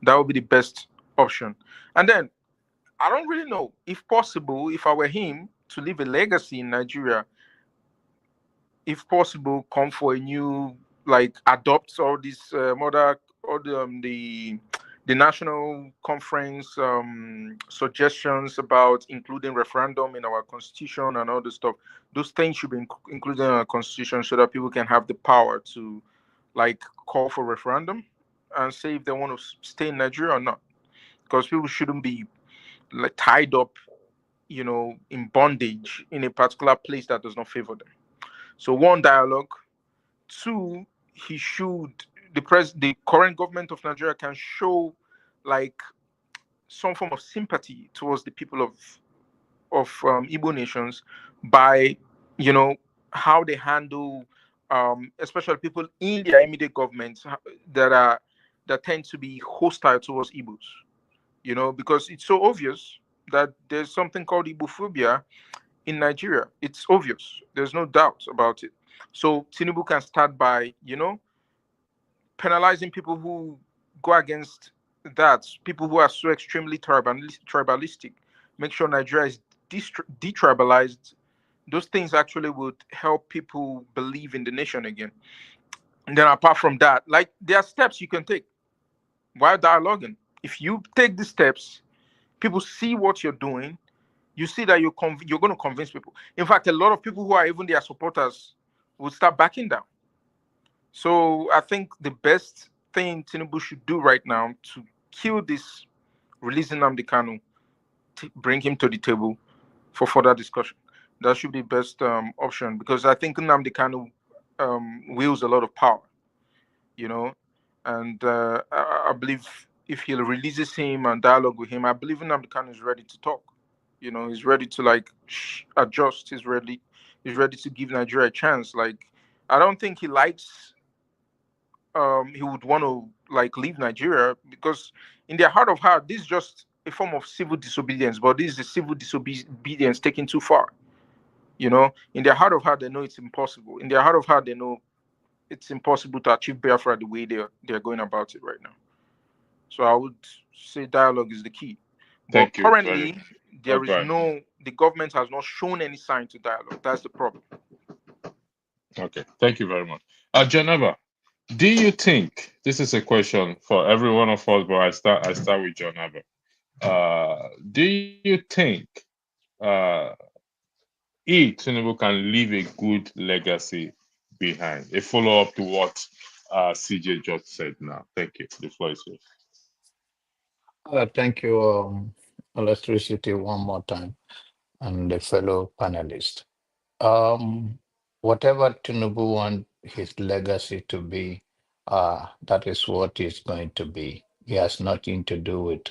That would be the best option. And then, I don't really know, if possible, if I were him, to leave a legacy in Nigeria, if possible, come for a new, adopt all these the national conference suggestions about including referendum in our constitution and all this stuff. Those things should be included in our constitution so that people can have the power to call for referendum and say if they want to stay in Nigeria or not. Because people shouldn't be tied up, in bondage in a particular place that does not favor them. So one, dialogue. Two, the current government of Nigeria can show some form of sympathy towards the people of Igbo nations by how they handle especially people in their immediate governments that tend to be hostile towards Igbos, because it's so obvious that there's something called Igbophobia in Nigeria. It's obvious. There's no doubt about it. So Tinubu can start by, penalizing people who go against that, people who are so extremely tribalistic. Make sure Nigeria is detribalized. Those things actually would help people believe in the nation again. And then apart from that, like, there are steps you can take while dialoguing. If you take these steps, people see what you're doing. You see that you're going to convince people. In fact, a lot of people who are even their supporters will start backing down. So I think the best thing Tinubu should do right now to kill this, releasing Nnamdi Kanu, bring him to the table for further discussion. That should be the best option, because I think Nnamdi Kanu wields a lot of power, and I believe if he releases him and dialogue with him, I believe Nnamdi Kanu is ready to talk. He's ready to adjust. He's ready to give Nigeria a chance. Like, I don't think he likes. He would want to leave Nigeria, because in their heart of heart, this is just a form of civil disobedience. But this is a civil disobedience taken too far. In their heart of heart, they know it's impossible. In their heart of heart, they know it's impossible to achieve Biafra the way they're going about it right now. So I would say dialogue is the key. But Thank you. currently, there is Okay. the government has not shown any sign to dialogue. That's the problem. Okay. Thank you very much. Geneva, do you think this is a question for every one of us? But I start with Geneva. Do you think Tinubu can leave a good legacy behind? A follow up to what CJ just said now. Thank you. The floor is yours. Thank you, Electricity, one more time, and the fellow panelist. Um, Whatever Tinubu want his legacy to be, that is what it's going to be. He has nothing to do with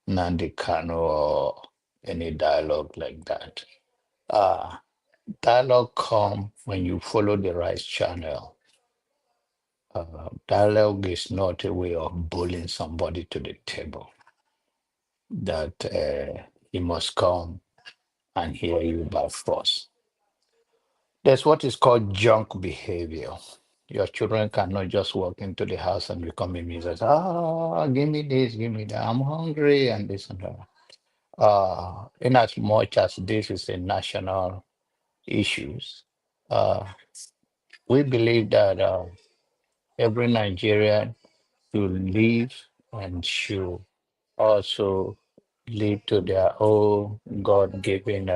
Nandi Kano or any dialogue like that. Uh, Dialogue come when you follow the right channel. Dialogue is not a way of bullying somebody to the table. That he must come and hear you by force. There's what is called junk behavior. Your children cannot just walk into the house and become a musician. Give me this, give me that. I'm hungry and this and that. In as much as this is a national issues, uh, we believe that every Nigerian should live and should also lead to their own God-given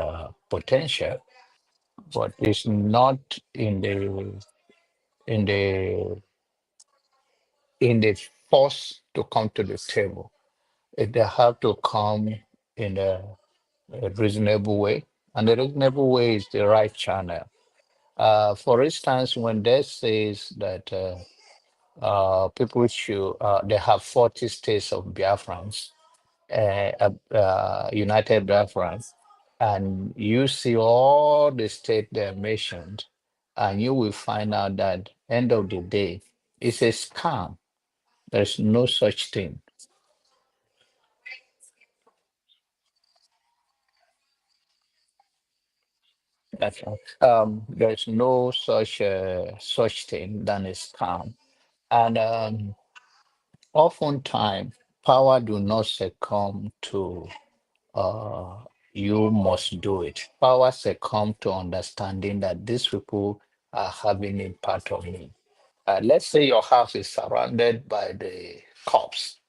potential, but it's not in the in the force to come to the table. They have to come in a reasonable way, and the reasonable way is the right channel. For instance, when they says that people should, they have 40 states of Biafrans, United Biafrans, and you see all the states they mentioned, and you will find out that end of the day, it's a scam. There's no such thing. That's right. There's no such thing than a scam, and oftentimes power do not succumb to uh, you must do it. Power succumb to understanding that these people are having impact on me. Let's say your house is surrounded by the cops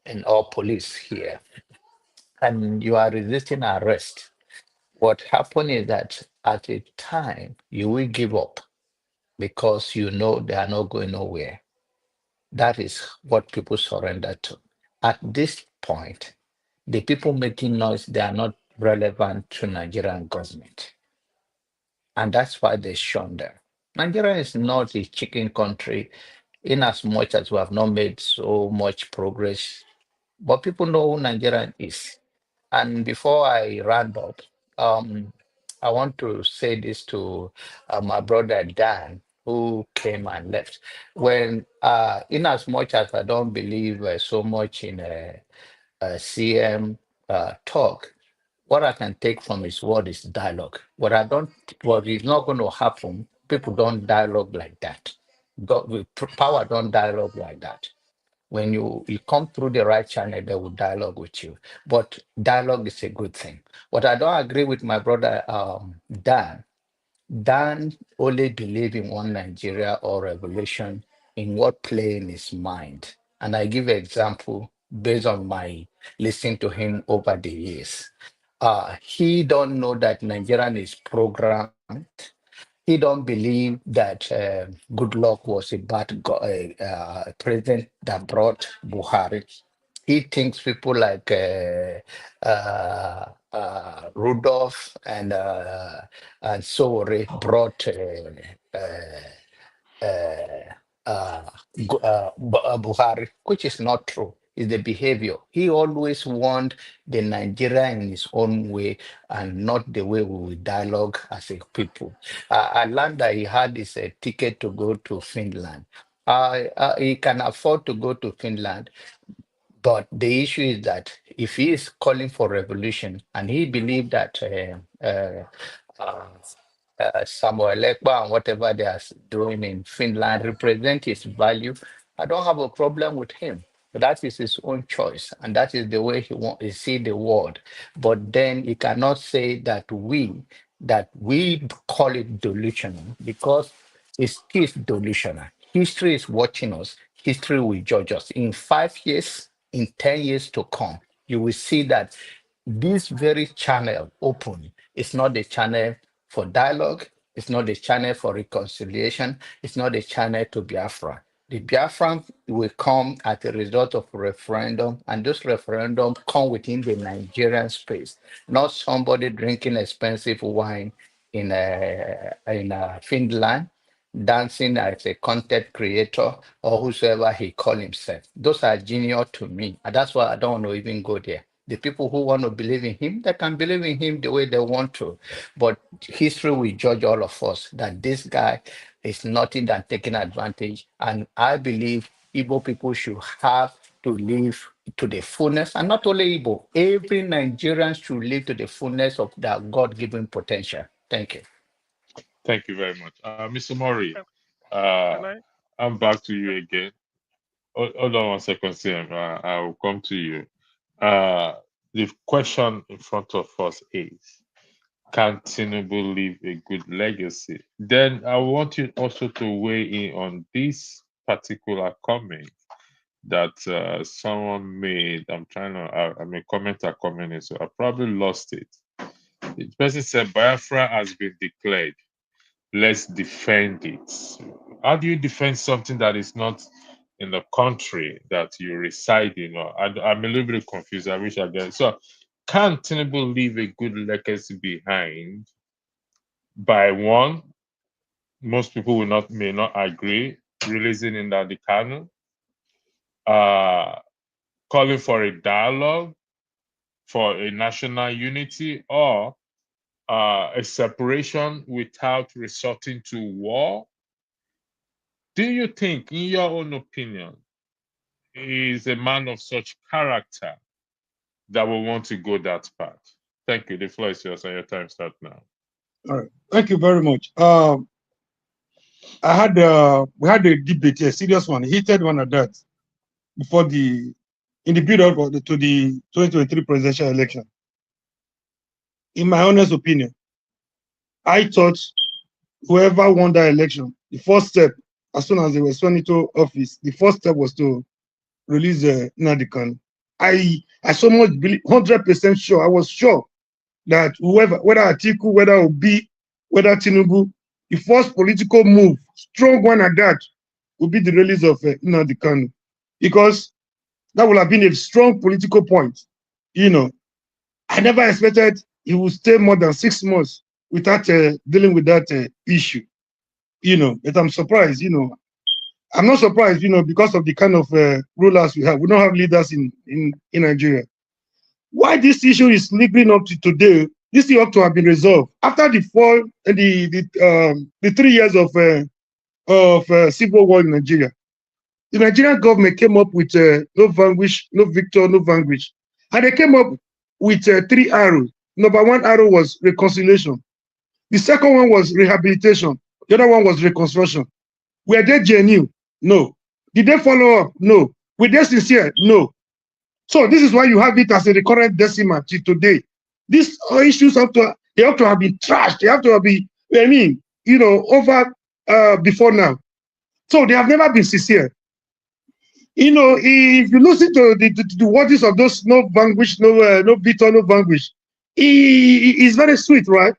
and or police here, and you are resisting arrest. What happened is that at a time you will give up because you know they are not going nowhere. That is what people surrender to. At this point, the people making noise, they are not relevant to Nigerian government. And that's why they shun them. Nigeria is not a chicken country in as much as we have not made so much progress. But people know who Nigerian is. And before I round up, um, I want to say this to my brother Dan, who came and left. When, in as much as I don't believe so much in CM talk, What I can take from his word is dialogue. What is not going to happen, people don't dialogue like that. Power don't dialogue like that. When you come through the right channel, they will dialogue with you. But dialogue is a good thing. What I don't agree with my brother Dan only believe in one Nigeria or revolution in what play in his mind. And I give an example based on my listening to him over the years. He don't know that Nigerian is programmed. He don't believe that Goodluck was a president that brought Buhari. He thinks people like Rudolph and Sowore brought Buhari, which is not true. Is the behavior. He always want the Nigeria in his own way and not the way we will dialogue as a people. I learned that he had this ticket to go to Finland. He can afford to go to Finland, but the issue is that if he is calling for revolution and he believed that uh, Samuel Ekpa and whatever they are doing in Finland represent his value, I don't have a problem with him. That is his own choice, and that is the way he see the world. But then he cannot say that we call it delusional because it's still delusional. History is watching us. History will judge us. In 5 years, in 10 years to come, you will see that this very channel open is not the channel for dialogue. It's not the channel for reconciliation. It's not the channel to Biafra. The Biafran will come as a result of referendum, and those referendum come within the Nigerian space, not somebody drinking expensive wine in Finland, dancing as a content creator or whosoever he call himself. Those are genius to me, and that's why I don't want to even go there. The people who want to believe in him, they can believe in him the way they want to. But history will judge all of us that this guy is nothing than taking advantage. And I believe Igbo people should have to live to the fullness, and not only Igbo, every Nigerian should live to the fullness of their God-given potential. Thank you. Thank you very much. Mr. Mori, Can, uh, can I? I'm back to you again. Hold on 1 second, Sam. I will come to you. The question in front of us is, can Tinubu leave a good legacy? Then I want you also to weigh in on this particular comment that someone made. I'm a commenter commenting, so I probably lost it. The person said, Biafra has been declared. Let's defend it. How do you defend something that is not in the country that you reside in? Or I'm a little bit confused. I wish I get it. So, can Tinubu leave a good legacy behind by one? Most people may not agree, releasing in the canon, calling for a dialogue for a national unity, or a separation without resorting to war. Do you think, in your own opinion, he is a man of such character that will want to go that path? Thank you. The floor is yours, and your time starts now. All right. Thank you very much. We had a debate, a serious one, a heated one at that, in the build-up to the 2023 presidential election. In my honest opinion, I thought whoever won that election, the first step, as soon as they were sworn into office, the first step was to release Nnamdi Kanu. I so much believe, 100% sure, I was sure that whoever, whether Atiku, whether Obi, whether Tinubu, the first political move, strong one at that, would be the release of Nnamdi Kanu, because that would have been a strong political point. You know, I never expected he would stay more than 6 months without dealing with that issue. You know, but I'm surprised. You know, I'm not surprised. You know, because of the kind of rulers we have. We don't have leaders in Nigeria. Why this issue is lingering up to today? This thing ought to have been resolved after the fall, the 3 years of civil war in Nigeria. The Nigerian government came up with no vanquish, no victor, no vanquish, and they came up with 3 arrows. Number one arrow was reconciliation. The second one was rehabilitation. The other one was reconstruction. Were they genuine? No. Did they follow up? No. Were they sincere? No. So this is why you have it as a recurrent decimal till today. These issues have to have been trashed. They have to have been, over before now. So they have never been sincere. If you listen to the words of those no vanquish, no bitter, no vanquish, it's very sweet, right?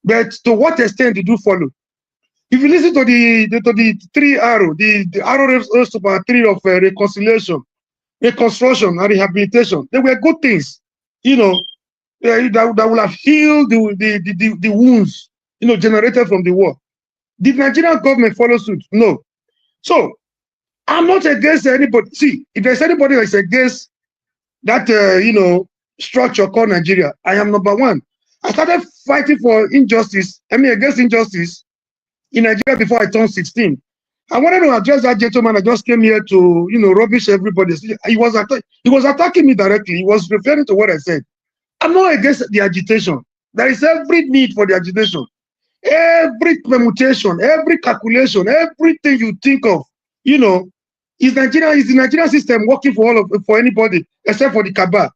But to what extent did you follow? If you listen to the three arrow, the arrow raised to power three of reconciliation, reconstruction, and rehabilitation, they were good things, that will have healed the wounds, generated from the war. Did Nigerian government follow suit? No. So I'm not against anybody. See, if there's anybody that's against that, structure called Nigeria, I am number one. I started fighting for injustice, against injustice in Nigeria before I turned 16. I wanted to address that gentleman that just came here to, rubbish everybody. He was attacking me directly. He was referring to what I said. I'm not against the agitation. There is every need for the agitation. Every permutation, every calculation, everything you think of, is the Nigerian system working for anybody except for the cabal?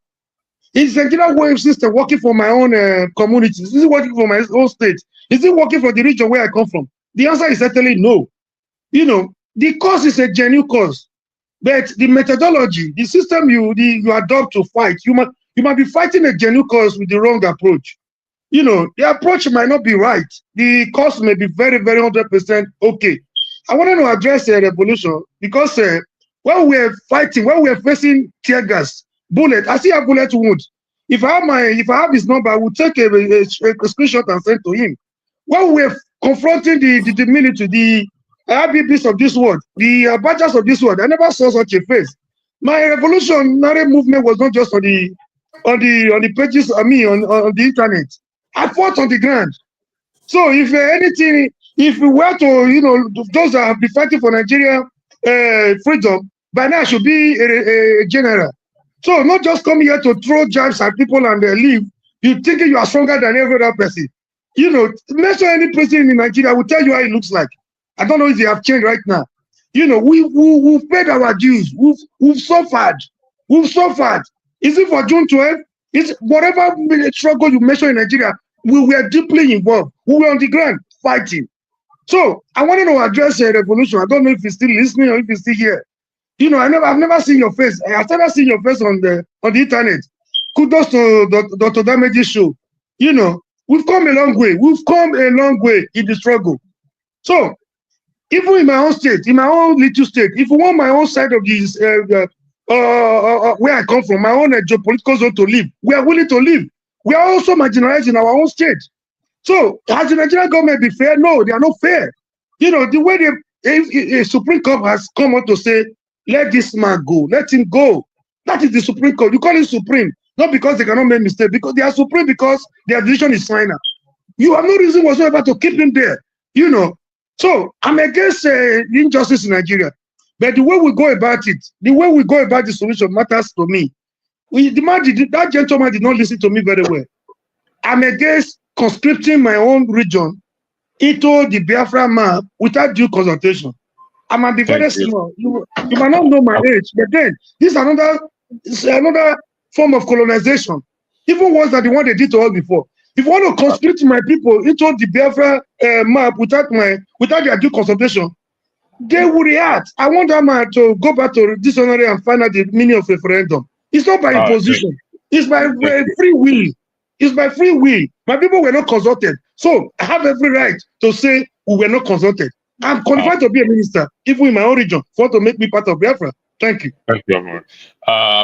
Is the Nigerian wave system working for my own community? Is it working for my own state? Is it working for the region where I come from? The answer is certainly no. The cause is a genuine cause, but the methodology, the system you adopt to fight, you might be fighting a genuine cause with the wrong approach. The approach might not be right. The cause may be very, very 100% okay. I wanted to address the revolution because when we are fighting, when we are facing tear gas, bullet, I see a bullet wound. If I have his number, I will take a screenshot and send to him. When we are confronting the military, the IBBs of this world, the Abajas of this world, I never saw such a face. My revolutionary movement was not just on the pages, on the internet. I fought on the ground. So if we were to, those that have been fighting for Nigeria freedom, by now I should be a general. So not just come here to throw jabs at people and leave. You thinking you are stronger than every other person. Mention any president in Nigeria, I will tell you how it looks like. I don't know if they have changed right now. We've paid our dues. We've suffered. We've suffered. Is it for June 12th? It's whatever struggle you mention in Nigeria, we were deeply involved. We were on the ground fighting. So I wanted to address a revolution. I don't know if you're still listening or if you're still here. I've never seen your face. I've never seen your face on the internet. Kudos to Dr. Damage's show. We've come a long way. We've come a long way in the struggle. So even in my own state, in my own little state, if you want my own side of this, where I come from, my own geopolitical zone to live, we are willing to live. We are also marginalized in our own state. So has the Nigerian government be fair? No, they are not fair. The way the Supreme Court has come out to say, let this man go, let him go. That is the Supreme Court. You call it Supreme, not because they cannot make mistakes, because they are Supreme because their decision is final. You have no reason whatsoever to keep him there. So I'm against injustice in Nigeria. But the way we go about it, the way we go about the solution matters to me. That gentleman did not listen to me very well. I'm against conscripting my own region into the Biafra map without due consultation. I might be very small. You might not know my age, but then this is another form of colonization, even worse than the one they did to us before. If you want to conscript my people into the Biafra map without their due consultation, they will react. I want that man to go back to dictionary and find out the meaning of referendum. It's not by imposition. It's by free will. It's by free will. My people were not consulted. So I have every right to say we were not consulted. I'm qualified to be a minister, even in my own region, for to make me part of Biafra. Thank you. Thank you, Amor.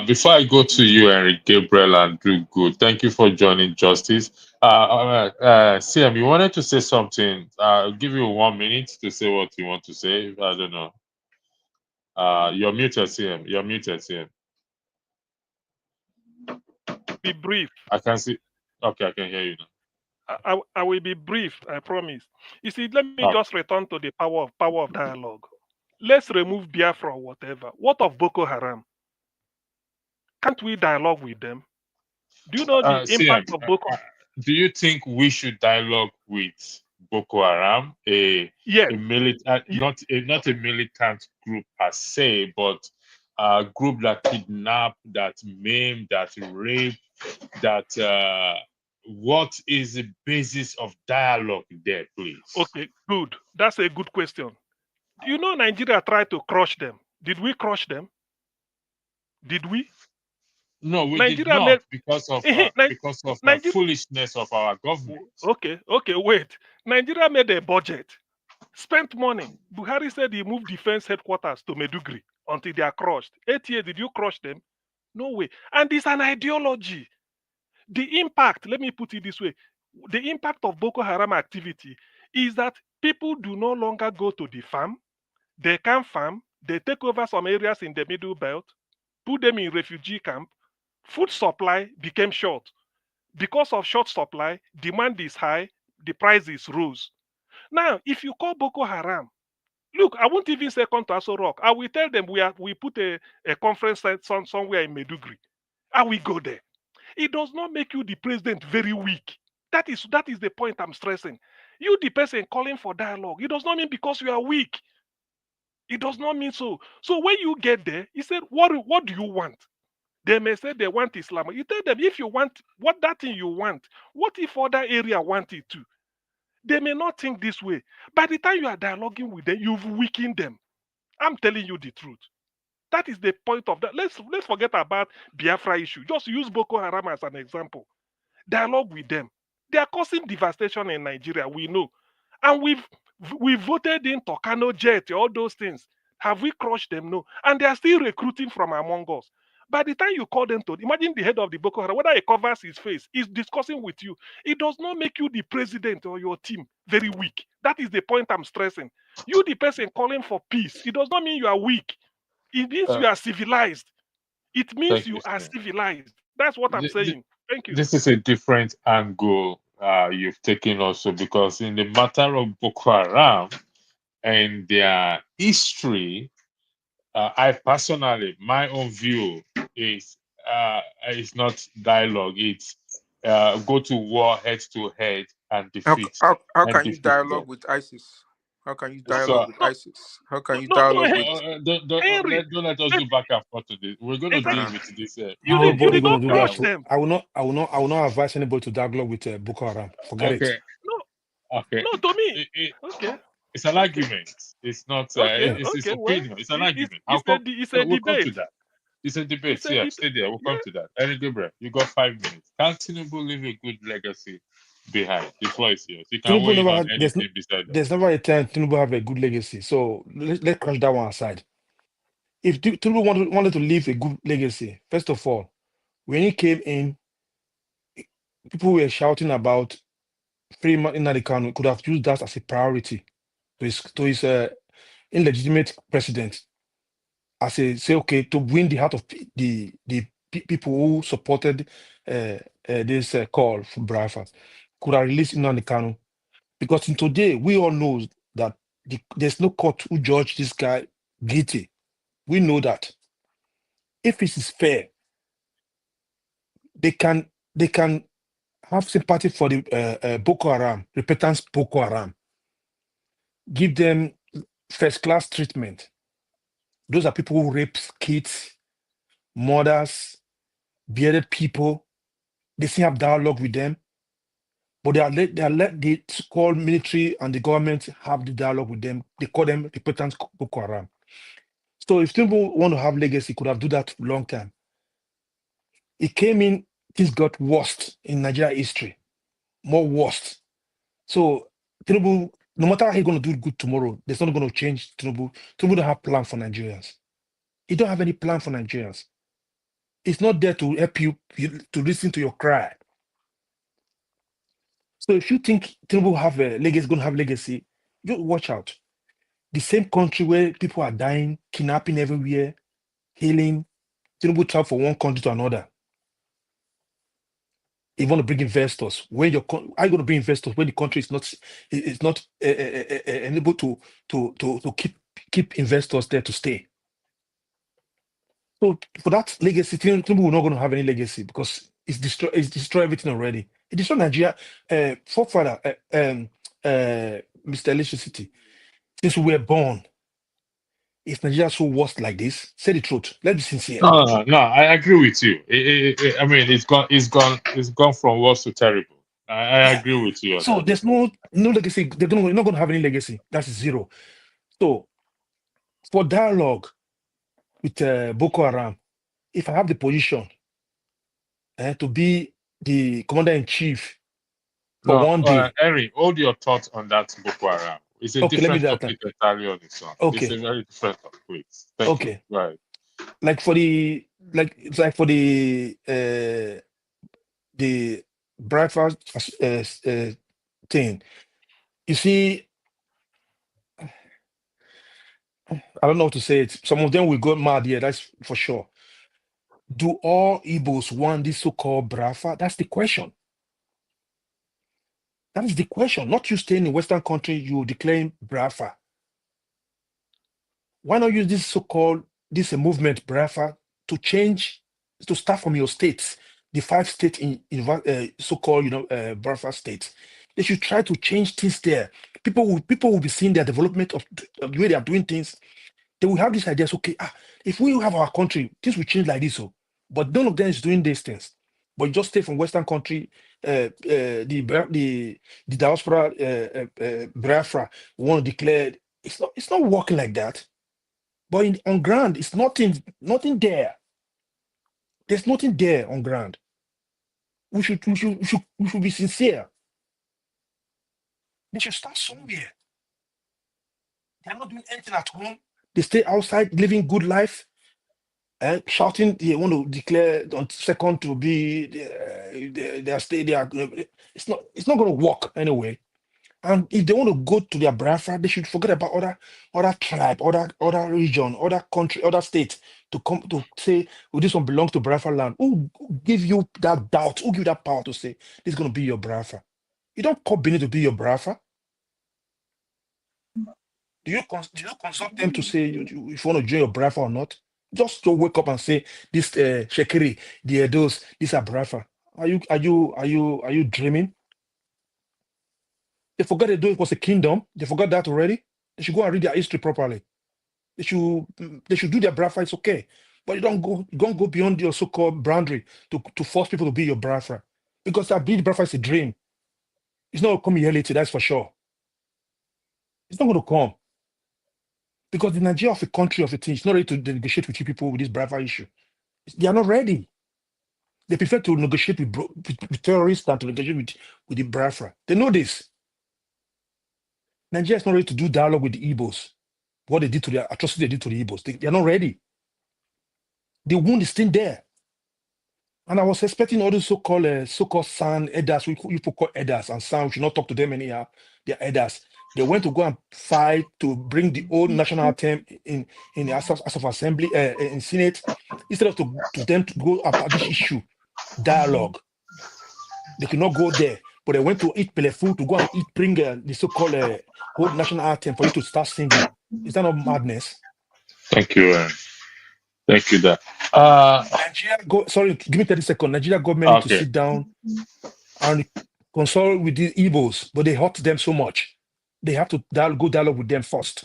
Before I go to you, Henry Gabriel and Do Good, thank you for joining Justice. CM, you wanted to say something. I'll give you 1 minute to say what you want to say. I don't know. You're muted, CM. You're muted, CM. Be brief. I can see. Okay, I can hear you now. I will be brief, I promise. You see, let me just return to the power of dialogue. Let's remove Biafra or whatever. What of Boko Haram? Can't we dialogue with them? Do you know the impact of Boko? Do you think we should dialogue with Boko Haram, Yes. not a militant group per se, but a group that kidnap, that maim, that rape, that what is the basis of dialogue there, please? Okay, good. That's a good question. You know, Nigeria tried to crush them. Did we crush them? Did we? No, we did Nigeria not, made because of Nigeria. foolishness of our government. Okay, wait. Nigeria made a budget, spent money. Buhari said he moved defense headquarters to Meduguri until they are crushed. 8 years, did you crush them? No way. And it's an ideology. The impact, let me put it this way, the impact of Boko Haram activity is that people do no longer go to the farm. They can farm. They take over some areas in the middle belt, put them in refugee camp. Food supply became short. Because of short supply, demand is high, the prices rose. Now, if you call Boko Haram, look, I won't even say come to Aso Rock. I will tell them we put a conference somewhere in Meduguri. I will go there. It does not make you the president very weak. That is the point I'm stressing. You, the person calling for dialogue, it does not mean because you are weak. It does not mean so. So when you get there, he said, what do you want? They may say they want Islam. You tell them, if you want what that thing you want, what if other area want it too? They may not think this way. By the time you are dialoguing with them, you've weakened them. I'm telling you the truth. That is the point of that. Let's forget about Biafra issue. Just use Boko Haram as an example. Dialogue with them. They are causing devastation in Nigeria, we know. And we voted in Tokano Jet, all those things. Have we crushed them? No. And they are still recruiting from among us. By the time you call them to, imagine the head of the Boko Haram, whether he covers his face, is discussing with you. It does not make you the president or your team very weak. That is the point I'm stressing. You, the person calling for peace, it does not mean you are weak. It means you are civilized. It means you are civilized. That's what I'm saying. Thank you. This is a different angle you've taken also, because in the matter of Boko Haram and their history, I personally, my own view is not dialogue. It's go to war head to head and defeat. How can you dialogue with ISIS? How can you dialogue with ISIS? How can you dialogue with? Don't let us do back and forth to this. We're going to deal with this. You did not crush them. I will not advise anybody to dialogue with Boko Haram. Forget it. No, to me. It's an argument. It's not. It's opinion. It's an argument. It's a debate. Come to that. It's a debate. Stay there. We'll come to that. Eric Gabriel, you got 5 minutes. Can Tinubu leave a good legacy behind? The floor is yours. You can weigh in on anything beside that. There's never a time Tinubu have a good legacy. So let's crush that one aside. If Tinubu wanted to leave a good legacy, first of all, when he came in, people were shouting about Freeman in Kanu could have used that as a priority to his illegitimate president. As a say, okay, to win the heart of the people who supported this call for Biafra, could have released Nnamdi Kanu. Because in today, we all know that there's no court who judge this guy guilty. We know that. If it is fair, they can have sympathy for the Boko Haram, repentance Boko Haram. Give them first-class treatment. Those are people who rape kids, mothers, bearded people. They still have dialogue with them, but they call military and the government have the dialogue with them. They call them repentant Boko Haram. So if people want to have legacy, could have do that long time. It came in, things got worse in Nigeria history, more worse. So Tinubu, no matter how he's going to do good tomorrow, there's not going to change Tinubu. Tinubu don't have plan for Nigerians. He don't have any plan for Nigerians. It's not there to help you to listen to your cry. So if you think Tinubu have a legacy, going to have legacy, just watch out. The same country where people are dying, kidnapping everywhere, killing, Tinubu travel from one country to another. You want to bring investors. Are you going to bring investors when the country is not able to keep investors there to stay? So for that legacy, Tinubu is not going to have any legacy because It's destroy everything already. It destroyed Nigeria. Forefather, Mr. Electricity. Since we were born, is Nigeria so worst like this? Say the truth. Let's be sincere. No, I agree with you. I mean, it's gone from worse to terrible. I Yeah. agree with you on So that. there's no legacy. We're not going to have any legacy. That's zero. So for dialogue with Boko Haram, if I have the position to be the commander in chief for No, one day, Henry, hold your thoughts on that Boko Haram. It's a okay, let me different do that. topic entirely on its own. It's a Okay, very different topic. Thank you. okay. Right. Like for the it's like for the breakfast thing. You see, I don't know how to say it. Some of them will go mad here. That's for sure. Do all Igbos want this so-called Brafa? That's the question. That is the question. Not you staying in Western country, you declaring Brafa. Why not use this so-called movement Brafa to change, to start from your states, the 5 states in so-called Brafa states. They should try to change things there. People will be seeing their development of the way they are doing things. They will have these ideas. Okay, if we have our country, things will change like this. So, but none of them is doing these things. But you just stay from Western country, the diaspora, Biafra want to declare. It's not working like that. But on ground, it's nothing there. There's nothing there on ground. We should be sincere. They should start somewhere. They're not doing anything at home. They stay outside, living good life, shouting. They want to declare on second to be. They are stay. They are. It's not going to work anyway. And if they want to go to their Biafra, they should forget about other tribe, other region, other country, other state to come to say, "Oh, this one belongs to Biafra land." Who give you that doubt? Who give you that power to say this is going to be your Biafra? You don't call Benin to be your Biafra. Do you consult them to say if you want to join your Biafra or not? Just to wake up and say this Shekiri, the Edos, these are Biafra. Are you dreaming? They forgot it was a kingdom. They forgot that already. They should go and read their history properly. They should do their Biafra. It's okay, but you don't go beyond your so-called boundary to force people to be your Biafra, because that being Biafra is a dream. It's not coming here later. That's for sure. It's not going to come because the Nigeria of a country of a thing is not ready to negotiate with you people with this Biafra issue. They are not ready. They prefer to negotiate with terrorists than to negotiate with the Biafra. They know this. Nigeria is not ready to do dialogue with the Igbos. What they did to the atrocity they did to the Igbos. They are not ready. The wound is still there. And I was expecting all those so-called sound elders, you people call elders and sound, we should not talk to them anyhow. They're elders. They went to go and fight to bring the old national anthem in the House of Assembly, in Senate, instead of to them to go about this issue, dialogue. They could not go there, but they went to eat pelefu to go and bring the so-called old national anthem for you to start singing. Is that not madness? Thank you. Thank you, Dan. Sorry, give me 30 seconds. Nigeria government need to Okay. sit down and consult with the Igbos, but they hurt them so much. They have to go dialogue with them first.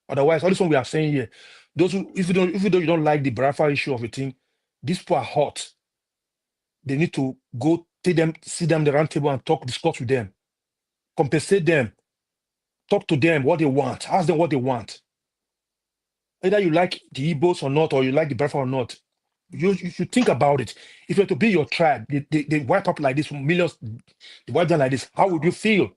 Otherwise, all this one we are saying here, those who, if you don't like the Biafra issue of a thing, these people are hot. They need to go take them, sit them at the round table and discuss with them, compensate them, talk to them what they want, ask them what they want. Either you like the Igbos or not, or you like the Biafra or not, you should think about it. If you were to be your tribe, they wipe up like this, millions, they wipe down like this, how would you feel?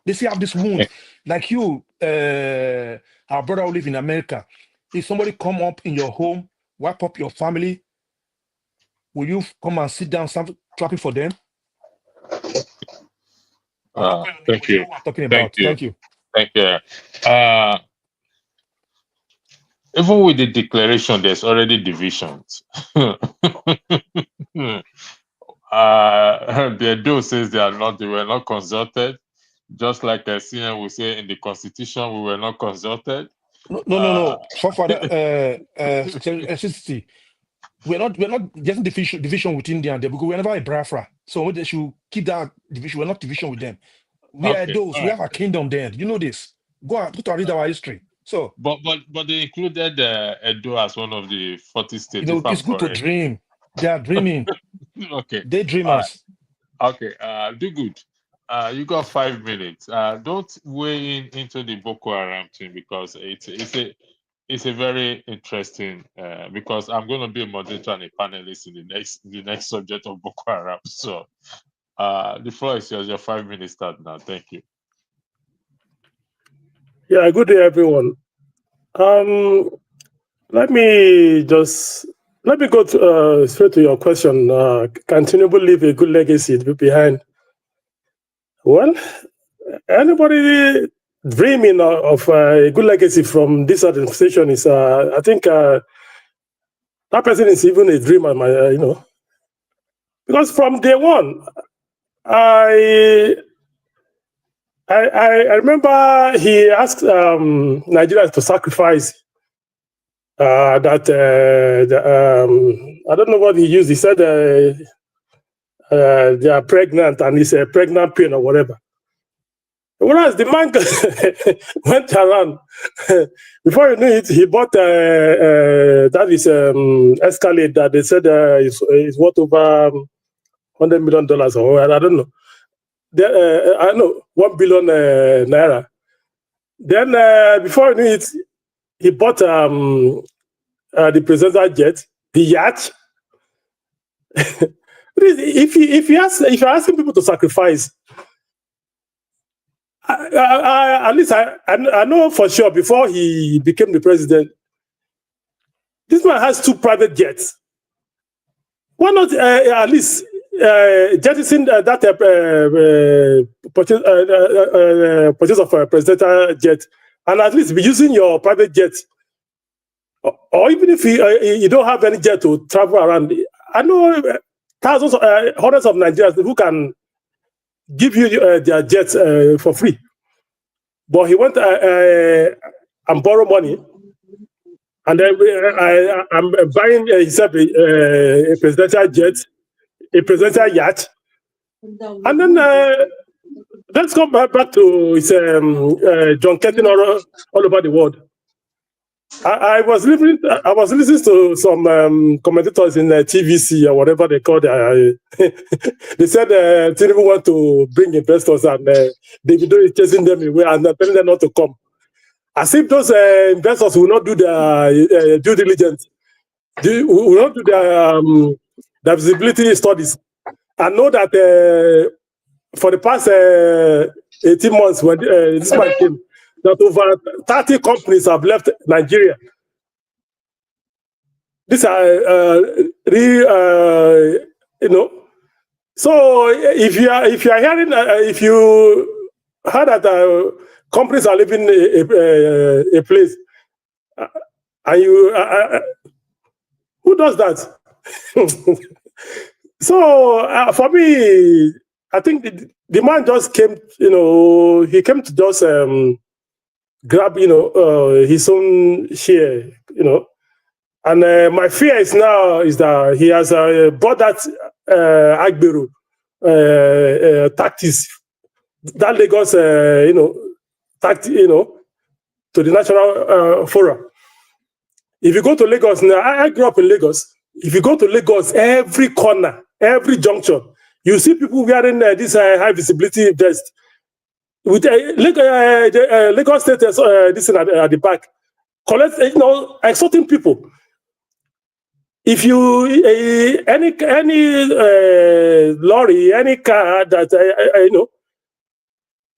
They still have this wound. Like you, our brother who live in America, if somebody come up in your home, wipe up your family, will you come and sit down, clapping for them? Thank you. I'm talking about. Thank you. Thank you. Even with the declaration, there's already divisions. The do says they were not consulted. Just like CN will say in the constitution, we were not consulted. No. For the electricity, we're not getting division with India and them because we're never a Biafra. So they should keep that division. We're not division with them. We are Okay, those. all We right. have a kingdom there. You know this. Go to read our history. So, But they included Edo as one of the 40 states, you know, if I'm it's good to correct. dream. They are dreaming. Okay. They All right. dreamers. Okay. Do good. You got 5 minutes. Don't weigh into the Boko Haram thing because it's a very interesting because I'm going to be a moderator and a panelist in the next subject of Boko Haram. So the floor is yours. Your 5 minutes start now. Thank you. Yeah, good day, everyone. Let me go straight to your question. Can Tinubu leave a good legacy behind? Well, anybody dreaming of a good legacy from this administration is, I think, that person is even a dreamer, because from day one, I remember he asked Nigerians to sacrifice I don't know what he used. He said they are pregnant and it's a pregnant pain or whatever. Whereas the man went around, before you knew it, he bought that is Escalade that they said is worth over $100 million or I don't know. I know 1 billion naira. Then before you knew it, he bought the presidential jet, the yacht. if you're asking people to sacrifice, at least I know for sure before he became the president, this man has 2 private jets. Why not at least jettison that purchase of a presidential jet, and at least be using your private jet, or even if you don't have any jet to travel around. I know thousands, hundreds of Nigerians who can give you their jets for free. But he went and borrow money, and then I'm buying himself a presidential jet, a presidential yacht, and then let's go back to his John Kenton all over the world. I was listening to some commentators in TVC or whatever they call it. They said Tinubu want to bring investors and Davido is chasing them away and telling them not to come. As if those investors will not do their due diligence, will not do their visibility studies, and know that for the past 18 months when this man came, that over 30 companies have left Nigeria. These are So if you are hearing, if you heard that companies are leaving a place, and you who does that? So for me, I think the man just came. He came to just grab, his own share, And my fear is that he has bought that Agberu tactics, that Lagos, to the national forum. If you go to Lagos now, I grew up in Lagos. If you go to Lagos, every corner, every junction, you see people wearing this high visibility vest with Lagos State this at the back, exhorting people. If you any lorry, any car that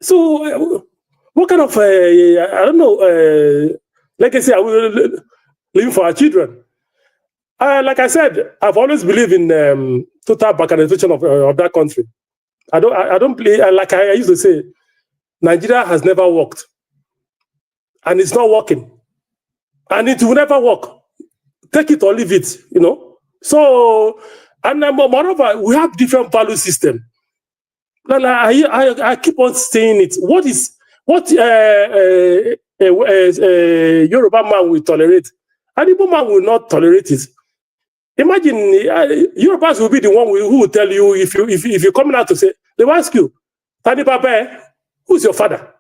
so what kind of legacy are we leaving for our children? Like I said, I've always believed in total balkanization of that country. I don't believe, like I used to say, Nigeria has never worked, and it's not working, and it will never work. Take it or leave it, So, and moreover, we have different value system. I keep on saying it. What a Yoruba man will tolerate, an Igbo man will not tolerate it. Imagine Yorubas will be the one who will tell you if you're coming out to say, they will ask you, Tani Papa, who's your father?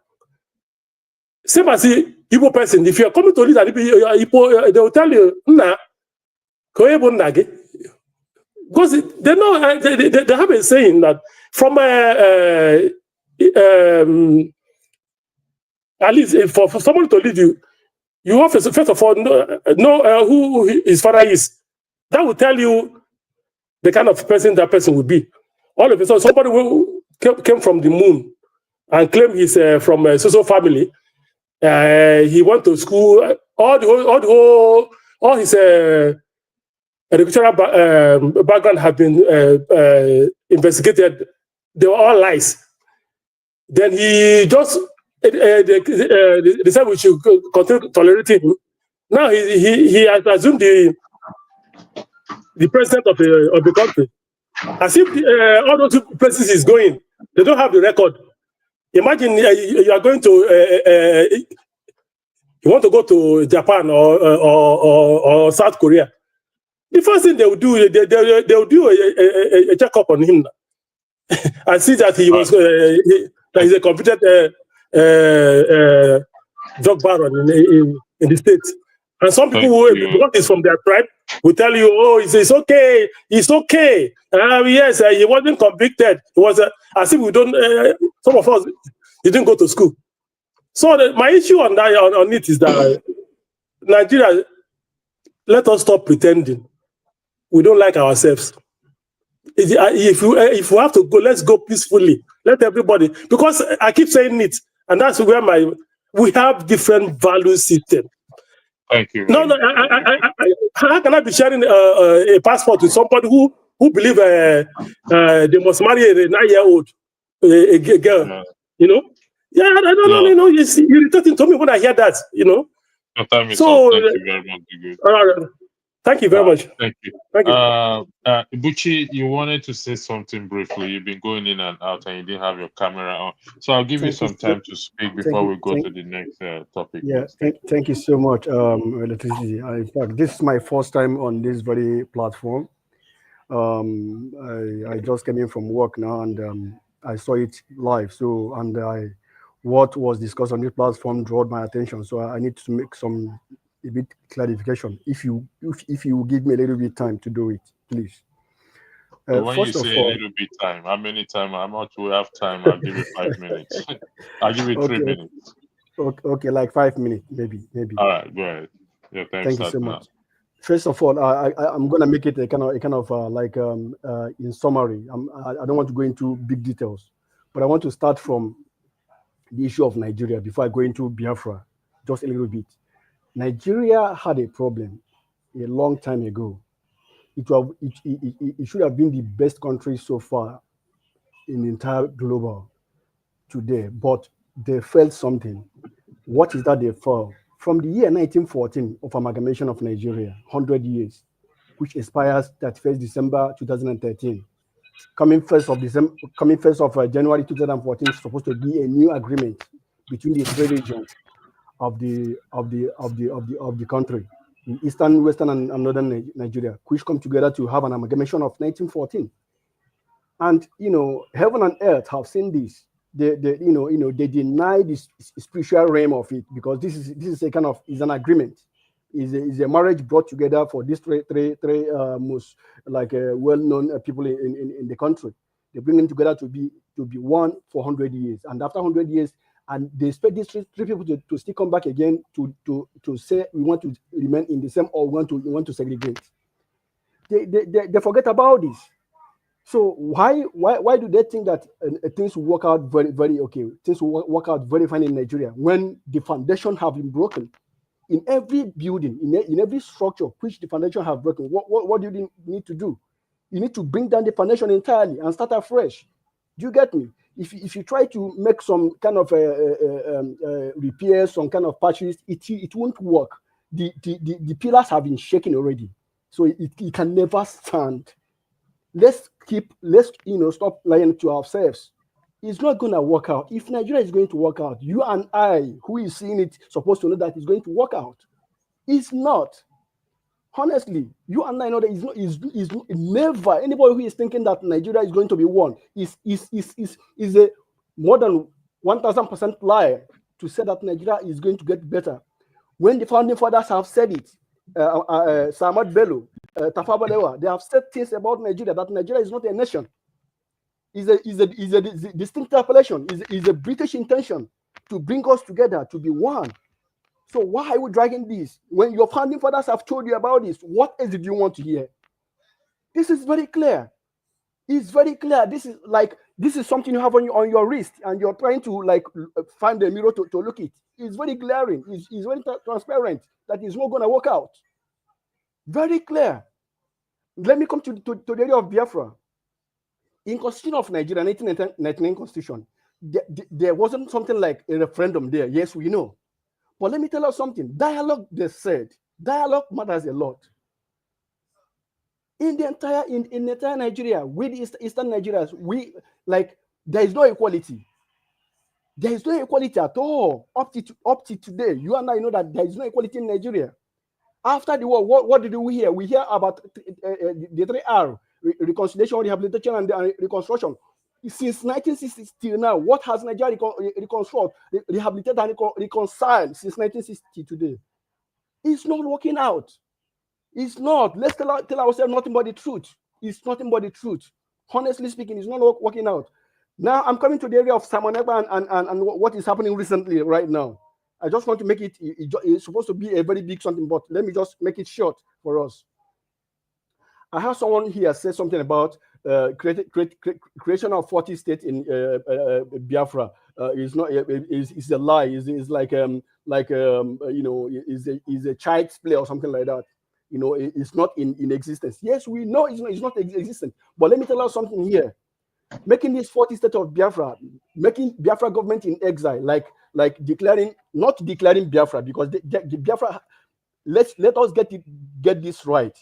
Same as the Igbo person, if you're coming to lead an Igbo, they will tell you, nah, because they know they have a saying that from at least for someone to lead you, you have to first of all know who his father is. That will tell you the kind of person that person will be. All of a sudden, somebody who came from the moon and claimed he's from a social family. He went to school. All his educational background have been investigated. They were all lies. Then he just decided we should continue tolerating him. Now he has assumed the president of the country. As if all those places he's going, they don't have the record. Imagine you are going to you want to go to Japan or South Korea. The first thing they will do, they will do a checkup on him and see that he was that he's a competent drug baron in the States. And some people who, because he's from their tribe, will tell you, oh, it's okay, it's okay. Yes, he wasn't convicted. It was as if we don't. Some of us didn't go to school. So my issue on that on it is that Nigeria, let us stop pretending we don't like ourselves. If we have to go, let's go peacefully. Let everybody, because I keep saying it, and that's where we have different value system. Thank you. No, how can I be sharing a passport with somebody who believe they must marry a 9-year-old a girl? You know? Yeah, I don't know. You know, you're irritating to me when I hear that. You know. So thank you very much. Thank you very much. Thank you. Thank you. Buchi, you wanted to say something briefly. You've been going in and out, and you didn't have your camera on. So I'll give you some time to speak before we go to the next topic. Yeah, thank you so much, Electricity. In fact, this is my first time on this very platform. I just came in from work now, and I saw it live. So, and what was discussed on this platform drew my attention. So I need to make a bit clarification. If you give me a little bit time to do it, please. So when you say a little bit time, how many time? How much we have time? I'll give you 5 minutes. I'll give you 3 minutes. Okay, like 5 minutes, maybe. All right, go ahead. Your time Thank you so now. much. First of all, I'm gonna make it a kind of like in summary. I don't want to go into big details, but I want to start from the issue of Nigeria before I go into Biafra, just a little bit. Nigeria had a problem a long time ago. It should have been the best country so far in the entire global today, but they felt something. What is that they felt? From the year 1914 of amalgamation of Nigeria, 100 years, which expires 31st December 2013. Coming 1st of January 2014 is supposed to be a new agreement between the three regions of the country, in eastern, western, and northern Nigeria, which come together to have an amalgamation of 1914. And heaven and earth have seen this. They deny this spiritual realm of it, because this is a kind of an agreement, is a marriage brought together for these three most well-known people in the country. They bring them together to be one for 100 years, and after 100 years, and they expect these three people to still come back again to say we want to remain in the same, or we want to segregate. They forget about this. So why do they think that things will work out very, very okay? Things will work out very fine in Nigeria when the foundation have been broken in every building, in every structure which the foundation have broken? What do you need to do? You need to bring down the foundation entirely and start afresh. Do you get me? If you try to make some kind of repairs, some kind of patches, it won't work. The pillars have been shaken already, so it can never stand. Let's stop lying to ourselves. It's not going to work out. If Nigeria is going to work out, you and I, who is seeing it, supposed to know that it's going to work out. It's not. Honestly, you and I know that is never anybody who is thinking that Nigeria is going to be one is a more than 1,000% lie to say that Nigeria is going to get better. When the founding fathers have said it, Samad Bello, Tafawa Balewa, they have said things about Nigeria that Nigeria is not a nation. Is a distinct appellation. Is a British intention to bring us together to be one. So why are we dragging this? When your founding fathers have told you about this, what else did you want to hear? This is very clear. It's very clear. This is something you have on your wrist, and you're trying to find a mirror to look at. It's very glaring. It's very transparent that it's not going to work out. Very clear. Let me come to the area of Biafra. In Constitution of Nigeria, 1999 Constitution, there wasn't something like a referendum there. Yes, we know. But let me tell you something. Dialogue, they said, dialogue matters a lot. In the entire Nigeria, with Eastern Nigerians, there is no equality. There is no equality at all. Up to today, you and I know that there is no equality in Nigeria. After the war, what did we hear? We hear about the 3R, reconciliation, rehabilitation, and reconstruction. Since 1960 till now, what has Nigeria reconstructed, rehabilitated, and reconciled since 1960 today? It's not working out. It's not. Let's tell ourselves nothing but the truth. It's nothing but the truth. Honestly speaking, it's not working out. Now I'm coming to the area of Simon Ekpa and what is happening recently right now. I just want to make it. It's supposed to be a very big something, but let me just make it short for us. I have someone here say something about creation of 40 states in Biafra. Is not. Is a lie. Is like is a child's play or something like that. It's not in existence. Yes, we know it's not existent. But let me tell you something here. Making this 40 states of Biafra, making Biafra government in exile, not declaring Biafra, because the Biafra. Let us get this right.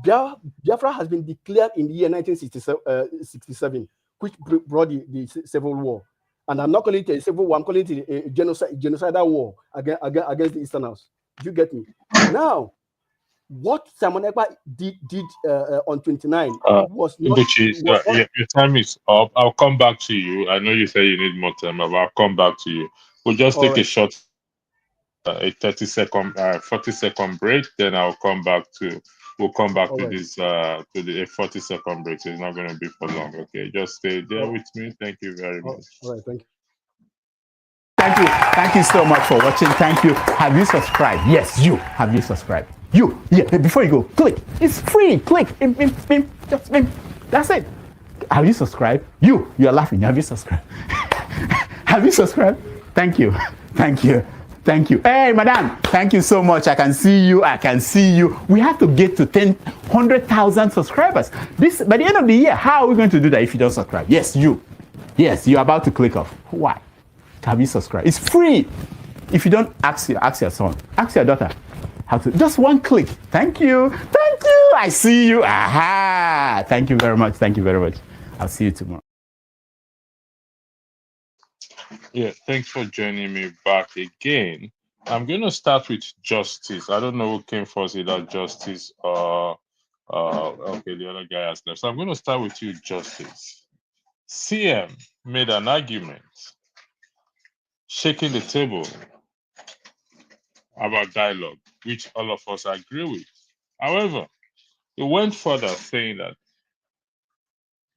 Biafra has been declared in the year 1967, which brought the Civil War. And I'm not calling it a civil war, I'm calling it a genocidal war against the Easterners. Do you get me? Now, what Simon Ekpa did on 29 was not... Your time is up. I'll come back to you. I know you say you need more time, but I'll come back to you. We'll just take a short, a 30-second, 40-second break. Then I'll come back to... We'll come back to this to the 40-second break. So it's not going to be for long. Okay, just stay there with me. Thank you very much. All right, thank you. Thank you so much for watching. Thank you. Have you subscribed? Yes, you. Have you subscribed? You. Yeah. Before you go, click. It's free. Click. Just that's it. Have you subscribed? You are laughing. Have you subscribed? Have you subscribed? Thank you. Thank you. Thank you. Hey, madam. Thank you so much. I can see you. I can see you. We have to get to 100,000 subscribers. By the end of the year, how are we going to do that if you don't subscribe? Yes, you. Yes, you're about to click off. Why? Have you subscribed? It's free. If you don't, ask your son, ask your daughter how to. Just one click. Thank you. Thank you. I see you. Aha. Thank you very much. Thank you very much. I'll see you tomorrow. Yeah, thanks for joining me back again. I'm going to start with justice. I don't know who came first, either justice or okay, the other guy has left. So I'm going to start with you, justice. CM made an argument, shaking the table about dialogue, which all of us agree with. However, he went further, saying that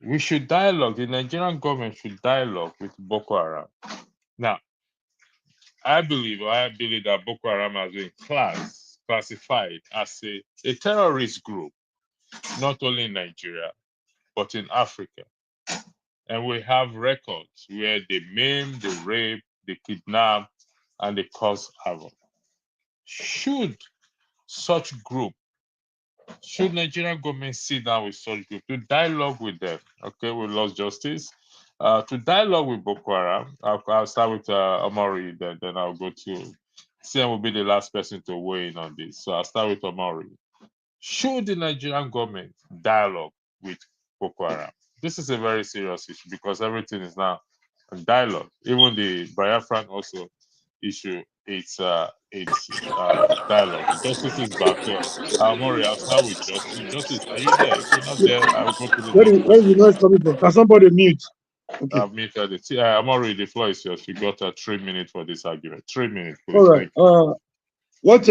we should dialogue, the Nigerian government should dialogue with Boko Haram. Now, I believe that Boko Haram has been classified as a terrorist group, not only in Nigeria, but in Africa. And we have records where they maim, they rape, they kidnap, and they cause havoc. Should Nigerian government sit down with such group to dialogue with them? Okay, we lost justice. To dialogue with Boko Haram, I'll start with Omori, then I'll go to CM will be the last person to weigh in on this. So I'll start with Omori. Should the Nigerian government dialogue with Boko Haram? This is a very serious issue because everything is now a dialogue. Even the Biafran also issue dialogue. Justice is back. Maury, I'll start with Justice. Justice, are you there? If you're not there, I'll go to the next Where is the person. noise coming from? Can somebody mute? Okay. I've muted it. Maury, the floor is yours. You got 3 minutes for this argument. 3 minutes, please. All right. Thank you. What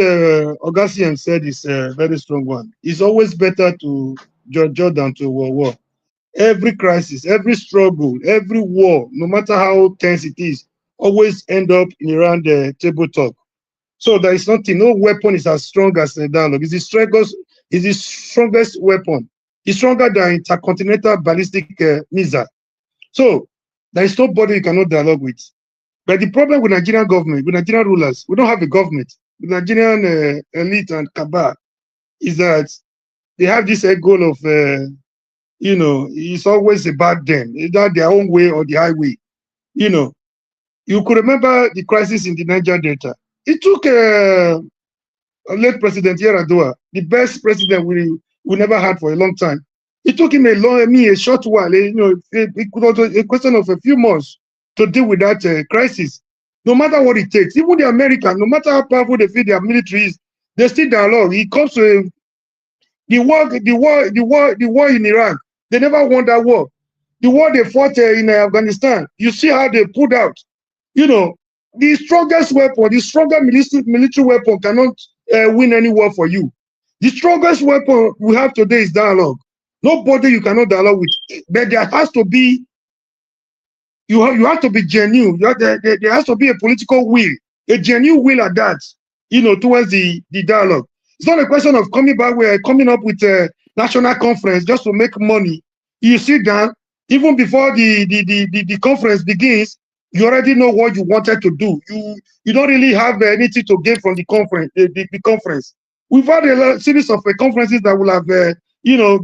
Augustine said is a very strong one. It's always better to judge than to war. Every crisis, every struggle, every war, no matter how tense it is, always end up in around the table talk. So there is nothing, no weapon is as strong as the dialogue. It's the strongest weapon. It's stronger than intercontinental ballistic missile. So there is nobody you cannot dialogue with. But the problem with Nigerian government, with Nigerian rulers, we don't have a government. The Nigerian elite and cabal is that they have this goal of, it's always about them, either their own way or the highway. You could remember the crisis in the Niger Delta. It took a late President Yaradua, the best president we never had for a long time. It took him a short while, a question of a few months to deal with that crisis. No matter what it takes, even the Americans, no matter how powerful they feel their military is, they still dialogue. It comes to the war in Iraq. They never won that war. The war they fought in Afghanistan, you see how they pulled out. The strongest weapon, the stronger military weapon cannot win any war for you. The strongest weapon we have today is dialogue. Nobody you cannot dialogue with. But there has to be, you have to be genuine. There has to be a political will, a genuine will at that, towards the dialogue. It's not a question of coming up with a national conference just to make money. You sit down, even before the conference begins, you already know what you wanted to do. You don't really have anything to gain from the conference. The conference. We've had a series of conferences that will have,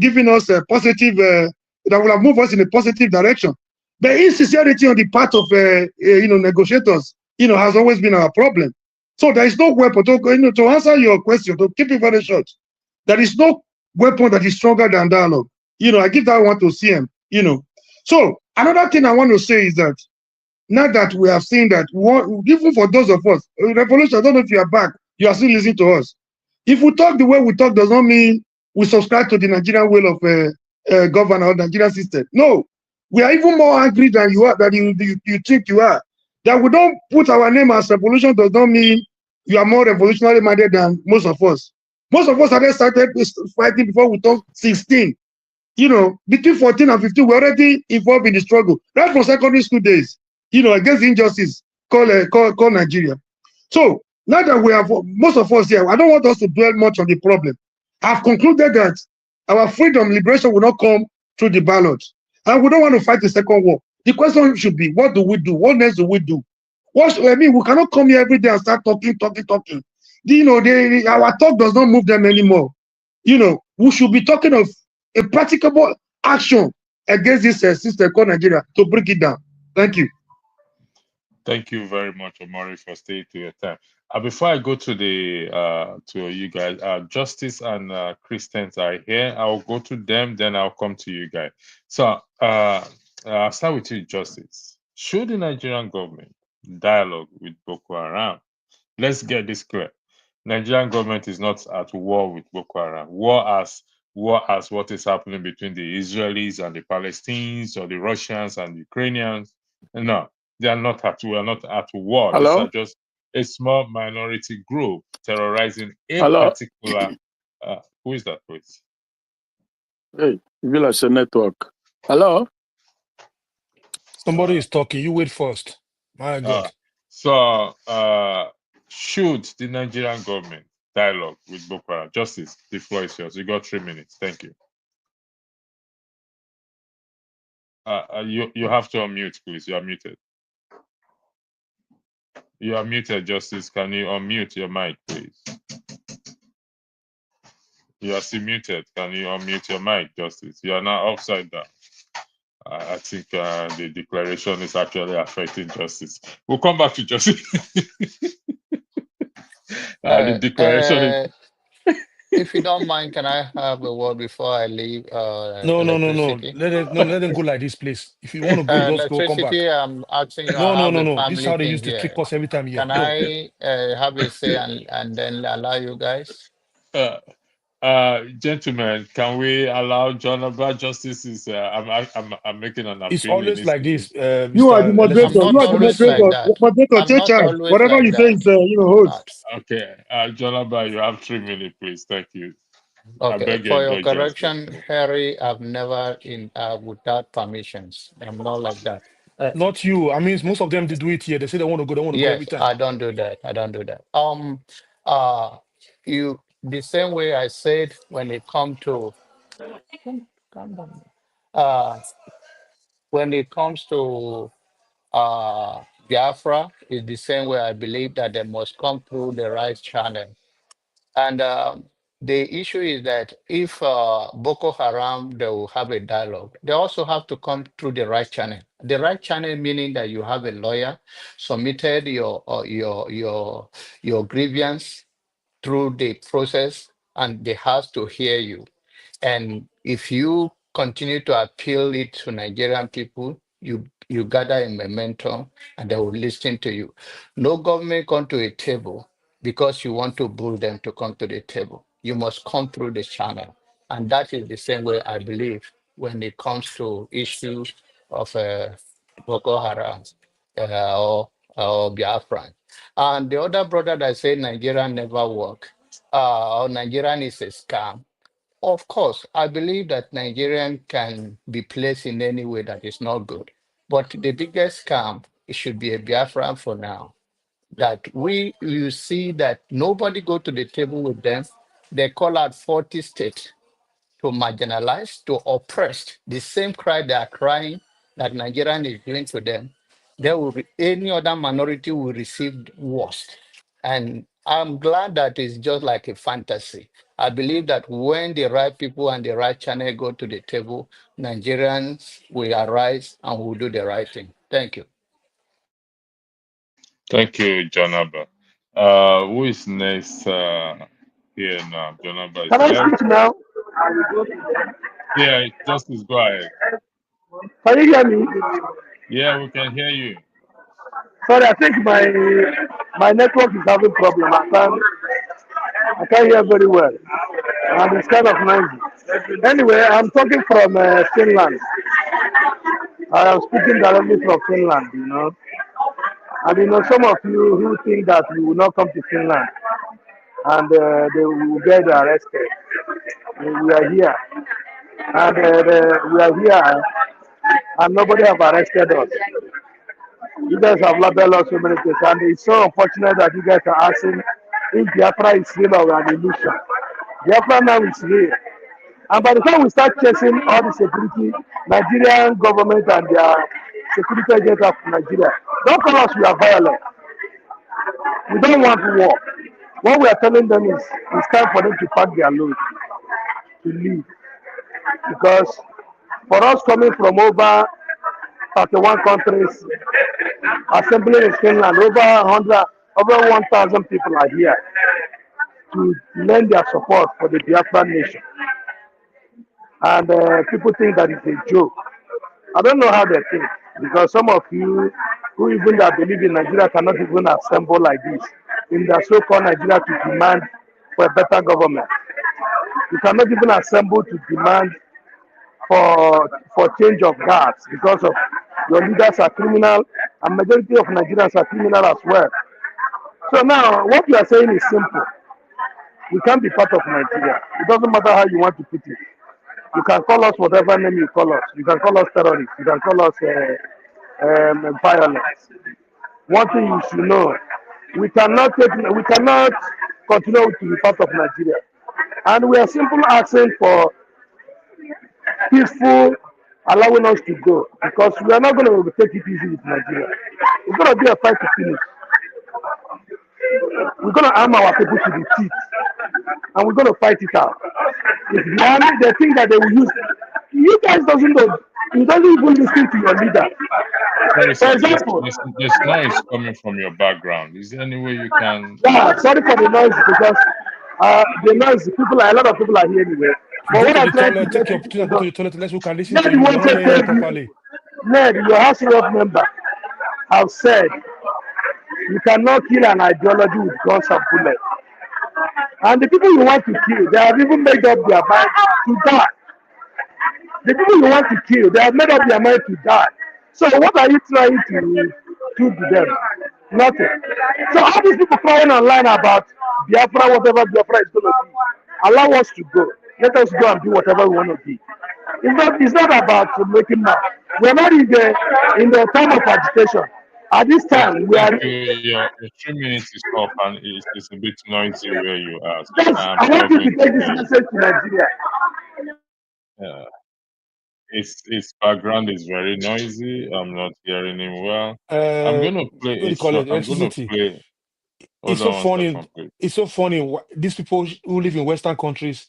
given us a positive, that will have moved us in a positive direction. The insincerity on the part of, negotiators, has always been our problem. So there is no weapon to answer your question. To keep it very short, there is no weapon that is stronger than dialogue. I give that one to CM. So another thing I want to say is that now that we have seen that, even for those of us, revolution, I don't know if you are back, you are still listening to us. If we talk the way we talk, does not mean we subscribe to the Nigerian way of governor or Nigerian system. No, we are even more angry than you are, than you think you are. That we don't put our name as revolution does not mean you are more revolutionary minded than most of us. Most of us had started fighting before we turned 16. Between 14 and 15, we're already involved in the struggle, right from secondary school days, against the injustice called Nigeria. So now that we have, most of us here, I don't want us to dwell much on the problem. I've concluded that our freedom, liberation will not come through the ballot. And we don't want to fight the second war. The question should be, what do we do? What next do we do? We cannot come here every day and start talking. Our talk does not move them anymore. We should be talking of a practicable action against this system called Nigeria to break it down. Thank you. Thank you very much, Omari, for staying to your time. Before I go to to you guys, Justice and Christians are here. I'll go to them, then I'll come to you guys. So I'll start with you, Justice. Should the Nigerian government dialogue with Boko Haram? Let's get this clear. Nigerian government is not at war with Boko Haram. War as what is happening between the Israelis and the Palestinians, or the Russians and the Ukrainians. No, they are not at war. Not at war. Hello? These are just a small minority group terrorizing a Hello? particular. Who is that, please? Hey, Village Network. Hello? Somebody is talking. You wait first. My God. So, should the Nigerian government dialogue with Boko Haram? Justice, the floor is yours. You got 3 minutes. Thank you. You have to unmute, please. You are muted. You are muted, Justice. Can you unmute your mic, please? You are still muted. Can you unmute your mic, Justice? You are now upside down. I think the declaration is actually affecting Justice. We'll come back to Justice. The declaration is. If you don't mind, can I have a word before I leave? No, no, no, no. Electricity. Let them go like this, please. If you want to go, just go. Come back. Electricity. I'm asking you. No, I no, have no, a no. This is family how they thing used to trick here. us every time here. Can No. I have a say and then allow you guys? Uh, Gentlemen, can we allow John about justice? Is I'm making an It's appeal in always this like case. this, You are the Mr. I'm moderator. Electricity. You not are It's the always always like like moderator. that. Moderator, I'm take not charge. always Whatever like you say that. is, I'm host. not. Okay, Jonaba, you have 3 minutes, please. Thank you. I Okay. beg your For your indulgence. correction, Harry, I've never without permissions. I'm not like that. not you. I mean, most of them they do it here. They say they want to go every Yes, time. I don't do that. I don't do that. Uh, you the same way I said when it come to calm down. Uh, when it comes to Biafra, is the same way I believe that they must come through the right channel. And the issue is that if Boko Haram, they will have a dialogue, they also have to come through the right channel. The right channel meaning that you have a lawyer submitted your grievance through the process, and they have to hear you. And if you continue to appeal it to Nigerian people, you gather a momentum and they will listen to you. No government come to a table because you want to bully them to come to the table. You must come through the channel. And that is the same way I believe when it comes to issues of Boko Haram or Biafran. And the other brother that said Nigeria never work, or Nigerian is a scam. Of course, I believe that Nigerian can be placed in any way that is not good. But the biggest scam, it should be a Biafran for now. That you see that nobody go to the table with them. They call out 40 states to marginalize, to oppress. The same cry they are crying that Nigerian is doing to them, any other minority will receive worse. And I'm glad that it's just like a fantasy. I believe that when the right people and the right channel go to the table, Nigerians will arise and will do the right thing. Thank you. Thank you, Jonaba. Who is next here now? Jonaba is Can I left. speak now? Yeah, Justice, go ahead. Can you hear me? Yeah, we can hear you. Sorry, I think my network is having problem. I can't hear very well, and it's kind of noisy. Anyway, I'm talking from Finland. I am speaking directly from Finland. And some of you who think that we will not come to Finland and they will get arrested. We are here, and we are here, and nobody have arrested us. You guys have labeled us so many things, and it's so unfortunate that you guys are asking if Biafra is real or an illusion. Biafra now is real. And by the time we start chasing all the security, Nigerian government and their security agents of Nigeria, don't call us we are violent. We don't want war. What we are telling them is it's time for them to pack their load, to leave. Because for us coming from over 31 countries, assembling in Finland, over 1,000 people are here to lend their support for the Biafran nation. And people think that it's a joke. I don't know how they think, because some of you who even that believe in Nigeria cannot even assemble like this in the so-called Nigeria to demand for a better government. You cannot even assemble to demand for change of guards because of your leaders are criminal and majority of Nigerians are criminal as well. So now what you are saying is simple. We can't be part of Nigeria. It doesn't matter how you want to put it. You can call us whatever name you call us. You can call us terrorists. You can call us violence. One thing you should know: we cannot continue to be part of Nigeria, and we are simply asking for peaceful allowing us to go, because we are not going to take it easy with Nigeria. It's going to be a fight to finish. We're going to arm our people to the teeth, and we're going to fight it out. If the army, they think that they will use, you guys doesn't know. You doesn't even listen to your leader. Sorry, For sir, example, there's noise coming from your background. Is there any way you can? yeah, sorry for the noise, because The noise, a lot of people are here anyway. But Go what to I'm the trying to toilet, let take your people opportunity, go to know, the toilet, let's who can listen Ned to you. We don't wanted hear you to tell you, properly. Ned, your House Rep member, have said you cannot kill an ideology with guns and bullets. And the people you want to kill, they have even made up their mind to die. The people you want to kill, they have made up their mind to die. So what are you trying to do to them? Nothing. So all these people crying online about Biafra, whatever Biafra is going to be, allow us to go. Let us go and do whatever we want to be. It's not about making money. We're not in the time of agitation. At this time, we Thank are. you. Your 3 minutes is off, and it's a bit noisy where you are. So Yes, I'm I want you to struggling to take this hear you. message to Nigeria. Its background is very noisy. I'm not hearing him well. I'm What gonna play do a you call song. it? I'm gonna Electricity. play. It's Hold so on one funny. second, please. It's so funny. These people who live in Western countries,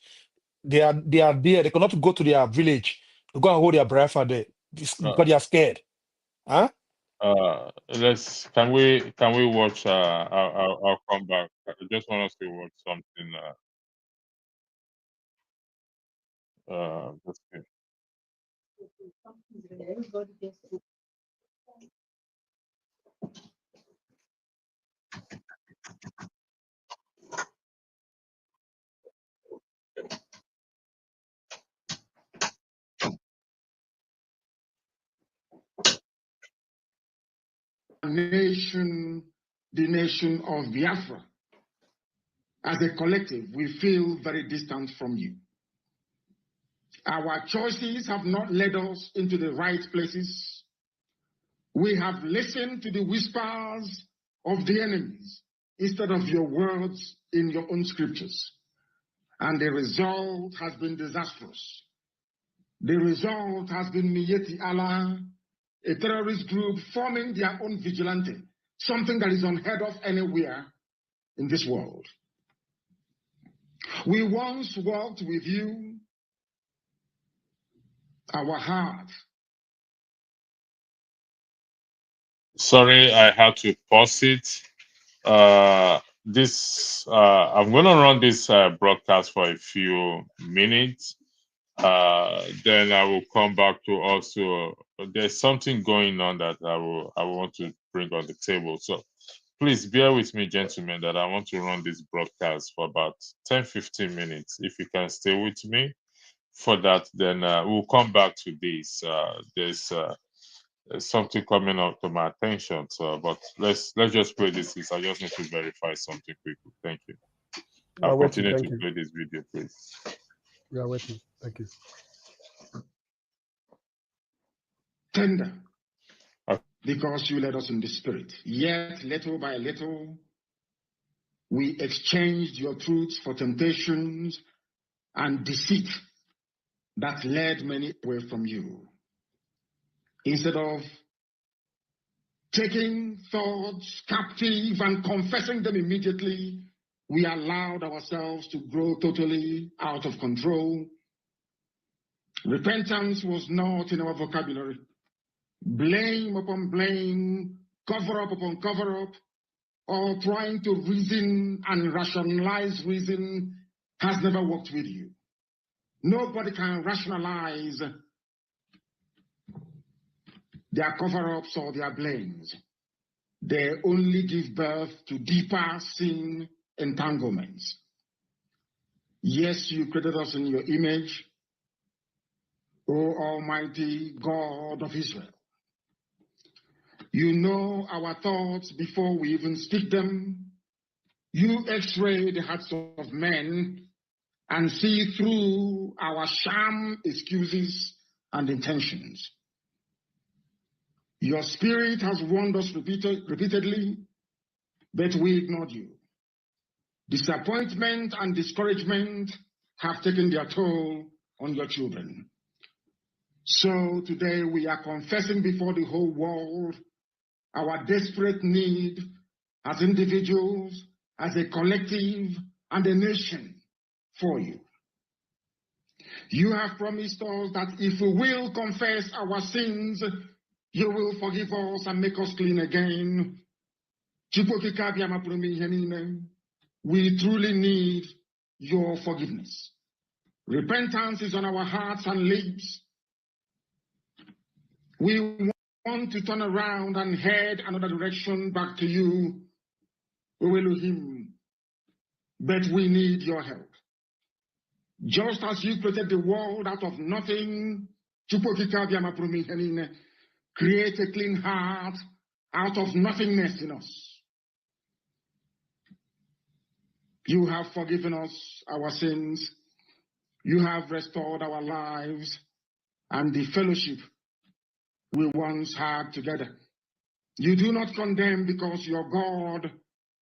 they are there. They cannot go to their village to go and hold their Biafra there because they are scared. Huh? Can we watch? I'll come back. I just want us to watch something. Let's see. Nation, the nation of Biafra. As a collective, we feel very distant from you. Our choices have not led us into the right places. We have listened to the whispers of the enemies instead of your words in your own scriptures. And the result has been disastrous. The result has been Miyeti Allah, a terrorist group forming their own vigilante, something that is unheard of anywhere in this world. We once walked with you, our heart. Sorry, I had to pause it. I'm gonna run this broadcast for a few minutes. Then I will come back to also. There's something going on that I want to bring on the table. So please bear with me, gentlemen, that I want to run this broadcast for about 10-15 minutes. If you can stay with me for that, then we'll come back to this. There's something coming up to my attention. So, but let's just play this. I just need to verify something quickly. Thank you. We I'll are waiting. continue Thank to you. play this video, please. We are waiting. Thank you. Tender, because you led us in the spirit. Yet, little by little, we exchanged your truths for temptations and deceit that led many away from you. Instead of taking thoughts captive and confessing them immediately, we allowed ourselves to grow totally out of control. Repentance was not in our vocabulary. Blame upon blame, cover up upon cover up, or trying to reason and rationalize reason has never worked with you. Nobody can rationalize their cover-ups or their blames. They only give birth to deeper sin entanglements. Yes, you created us in your image, O Almighty God of Israel. You know our thoughts before we even speak them. You x-ray the hearts of men and see through our sham excuses and intentions. Your spirit has warned us repeatedly, but we ignored you. Disappointment and discouragement have taken their toll on your children. So today we are confessing before the whole world our desperate need as individuals, as a collective, and a nation for you. You have promised us that if we will confess our sins, you will forgive us and make us clean again. We truly need your forgiveness. Repentance is on our hearts and lips. We want to turn around and head another direction back to you, Elohim. But we need your help. Just as you created the world out of nothing, create a clean heart out of nothingness in us. You have forgiven us our sins. You have restored our lives and the fellowship we once had together. You do not condemn because you're God,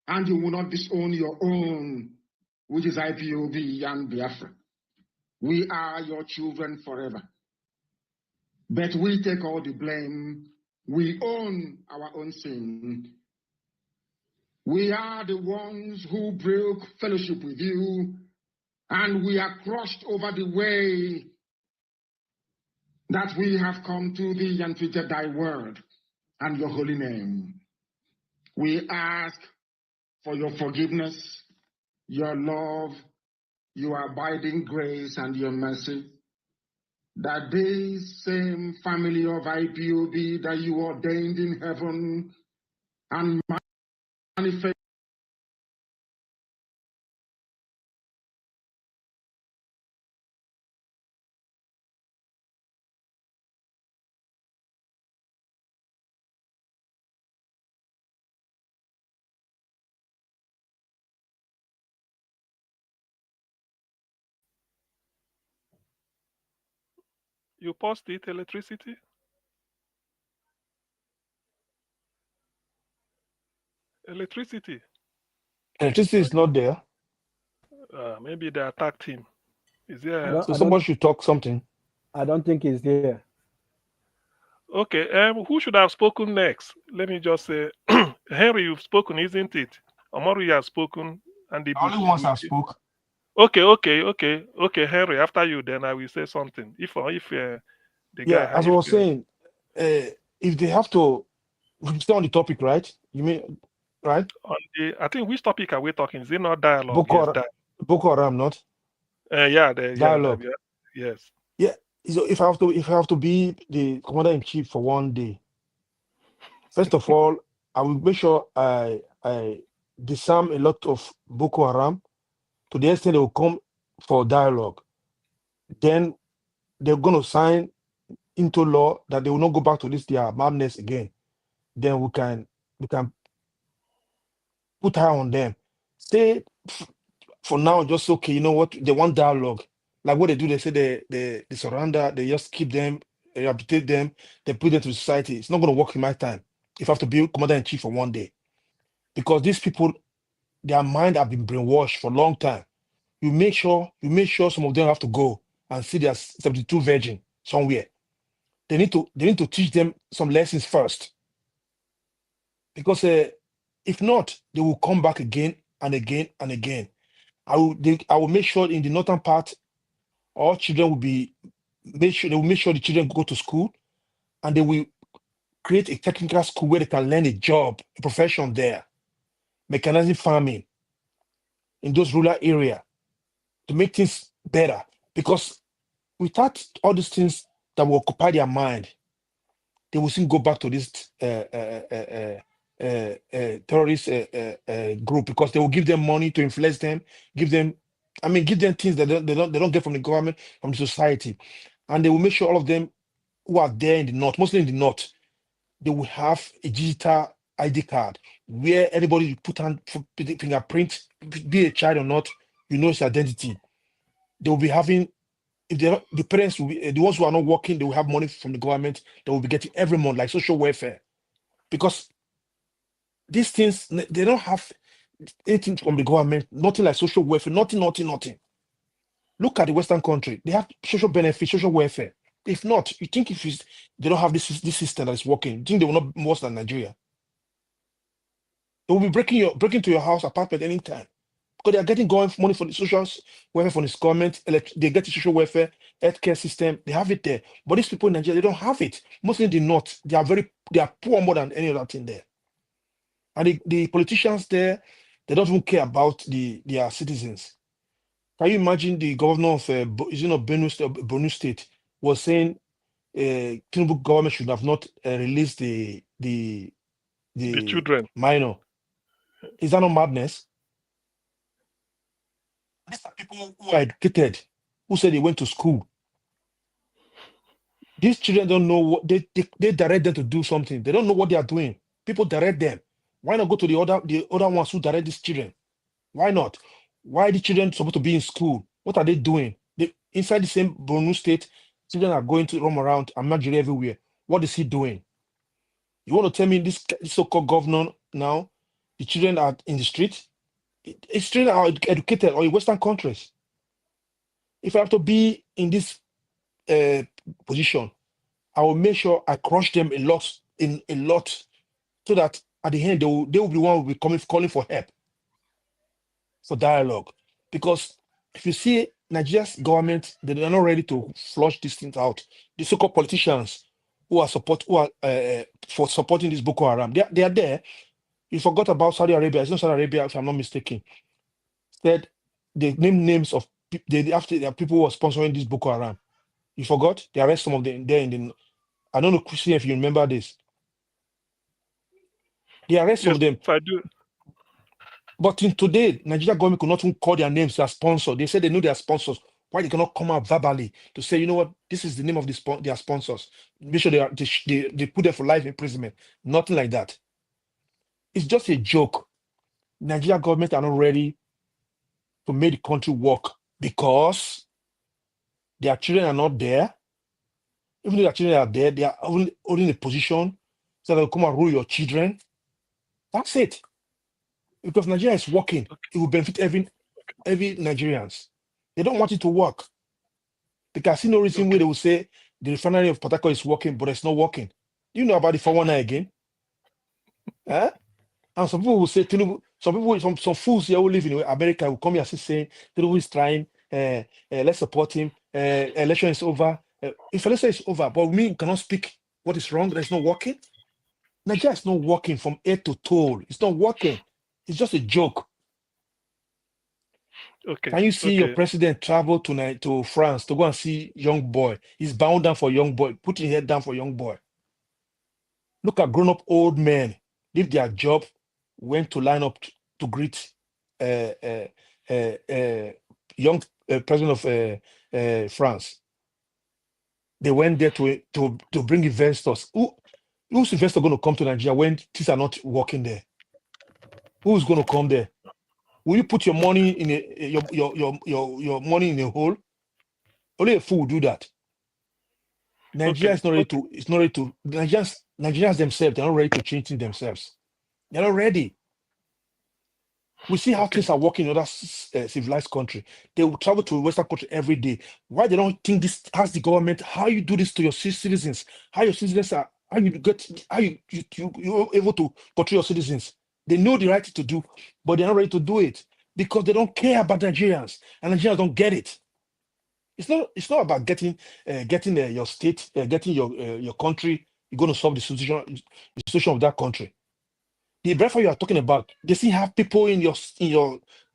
and you will not disown your own, which is IPOB and Biafra. We are your children forever. But we take all the blame. We own our own sin. We are the ones who broke fellowship with you, and we are crushed over the way that we have come to thee and treated thy word and your holy name. We ask for your forgiveness, your love, your abiding grace, and your mercy, that this same family of IPOB that you ordained in heaven and manifest You paused it, electricity? Electricity. Electricity is not there. Maybe they attacked him. Is I there? don't, So I someone don't, should talk something. I don't think he's there. Okay. Who should have spoken next? Let me just say, Henry, you've spoken, isn't it? Omoru, you have spoken, and the Only once I spoke. Okay. Henry, after you, then I will say something. If the Yeah, guy, as I was saying, if they have to stay on the topic, right? You mean, right? I think which topic are we talking? Is it not dialogue? Boko Yes, Haram, Boko Haram, not dialogue. yes. Yeah. So if I have to be the commander in chief for one day, first of all, I will make sure I disarm a lot of Boko Haram to the extent they will come for dialogue. Then they're going to sign into law that they will not go back to this their madness again. Then we can put her on them. Say for now, just okay. You know what? They want dialogue. Like what they do, they say they surrender. They just keep them, rehabilitate them. They put them to society. It's not going to work in my time. If I have to be commander in chief for one day, because these people, their mind have been brainwashed for a long time. You make sure some of them have to go and see their 72 virgin somewhere. They need to teach them some lessons first, because if not, they will come back again and again and again. I will make sure in the northern part, all children will be they will make sure the children go to school, and they will create a technical school where they can learn a job, a profession there, mechanizing farming in those rural area to make things better. Because without all these things that will occupy their mind, they will soon go back to this terrorist group, because they will give them money to influence them, give them things that they don't get from the government, from the society, and they will make sure all of them who are there in the north, mostly in the north, they will have a digital ID card where anybody you put on fingerprint, be a child or not, you know his identity. They will be having, if the parents will be the ones who are not working, they will have money from the government. They will be getting every month, like social welfare, because these things they don't have anything from the government, nothing like social welfare, nothing. Look at the Western country; they have social benefits, social welfare. If not, you think they don't have this system that is working, you think they will not be worse than Nigeria? They will be breaking to your house apartment anytime, because they are getting money for the social welfare from this government. They get the social welfare, healthcare system. They have it there. But these people in Nigeria, they don't have it. Mostly in the north, they are poor more than any other thing there. And the politicians there, they don't even care about their citizens. Can you imagine the governor of Borno State was saying Tinubu government should have not released the children. minor? Is that not madness? These are people who are educated, who said they went to school. These children don't know what they direct them to do something. They don't know what they are doing. People direct them. Why not go to the other ones who direct these children? Why not? Why are the children supposed to be in school? What are they doing? Inside the same Borno State, children are going to roam around and Nigeria everywhere. What is he doing? You want to tell me this so-called governor now, the children are in the street? It's children are educated or in Western countries. If I have to be in this position, I will make sure I crush them a lot, so that at the end they will be the one who will be calling for help, for dialogue. Because if you see Nigeria's government, they are not ready to flush these things out. The so-called politicians who are for supporting this Boko Haram, they are there. You forgot about Saudi Arabia. It's not Saudi Arabia, if I'm not mistaken. Said they name names of after there are people who are sponsoring this Boko Haram. You forgot? They arrest some of them there in the. I don't know, Christian, if you remember this. They arrest some of them. I do. But in today, Nigeria government could not even call their names as sponsors. They said they know their sponsors. Why they cannot come out verbally to say, you know what, this is the name of their sponsors. Make sure they put them for life imprisonment. Nothing like that. It's just a joke. Nigeria government are not ready to make the country work because their children are not there. Even though their children are there, they are only holding a position so they'll come and rule your children. That's it. Because Nigeria is working, it will benefit every Nigerians. They don't want it to work. Because I see no reason why they will say the refinery of Port Harcourt is working, but it's not working. You know about the 419 again? Huh? And some people will say, some fools here who live in America will come here and say, Tinubu is trying, let's support him, election is over. If election is over, but we cannot speak what is wrong, that's not working. Nigeria is not working from head to toe. It's not working. It's just a joke. Okay. Can you see your president travel to France to go and see young boy? He's bound down for young boy, putting head down for young boy. Look at grown-up old men, leave their job, went to line up to greet young president of France. They went there to bring investors. Who's investor going to come to Nigeria when things are not working there? Who's going to come there? Will you put your money in your money in a hole? Only a fool will do that. Nigeria is not ready to. It's not ready to. Nigerians themselves, they're not ready to change themselves. They're not ready. We see how things are working in other civilized country. They will travel to a Western country every day. Why they don't think this as the government? How you do this to your citizens? How your citizens are? How you're able to control your citizens? They know the right to do, but they're not ready to do it because they don't care about Nigerians, and Nigerians don't get it. It's not about getting your state, getting your country. You're going to solve the situation of that country. The Biafra you are talking about, they still have people in your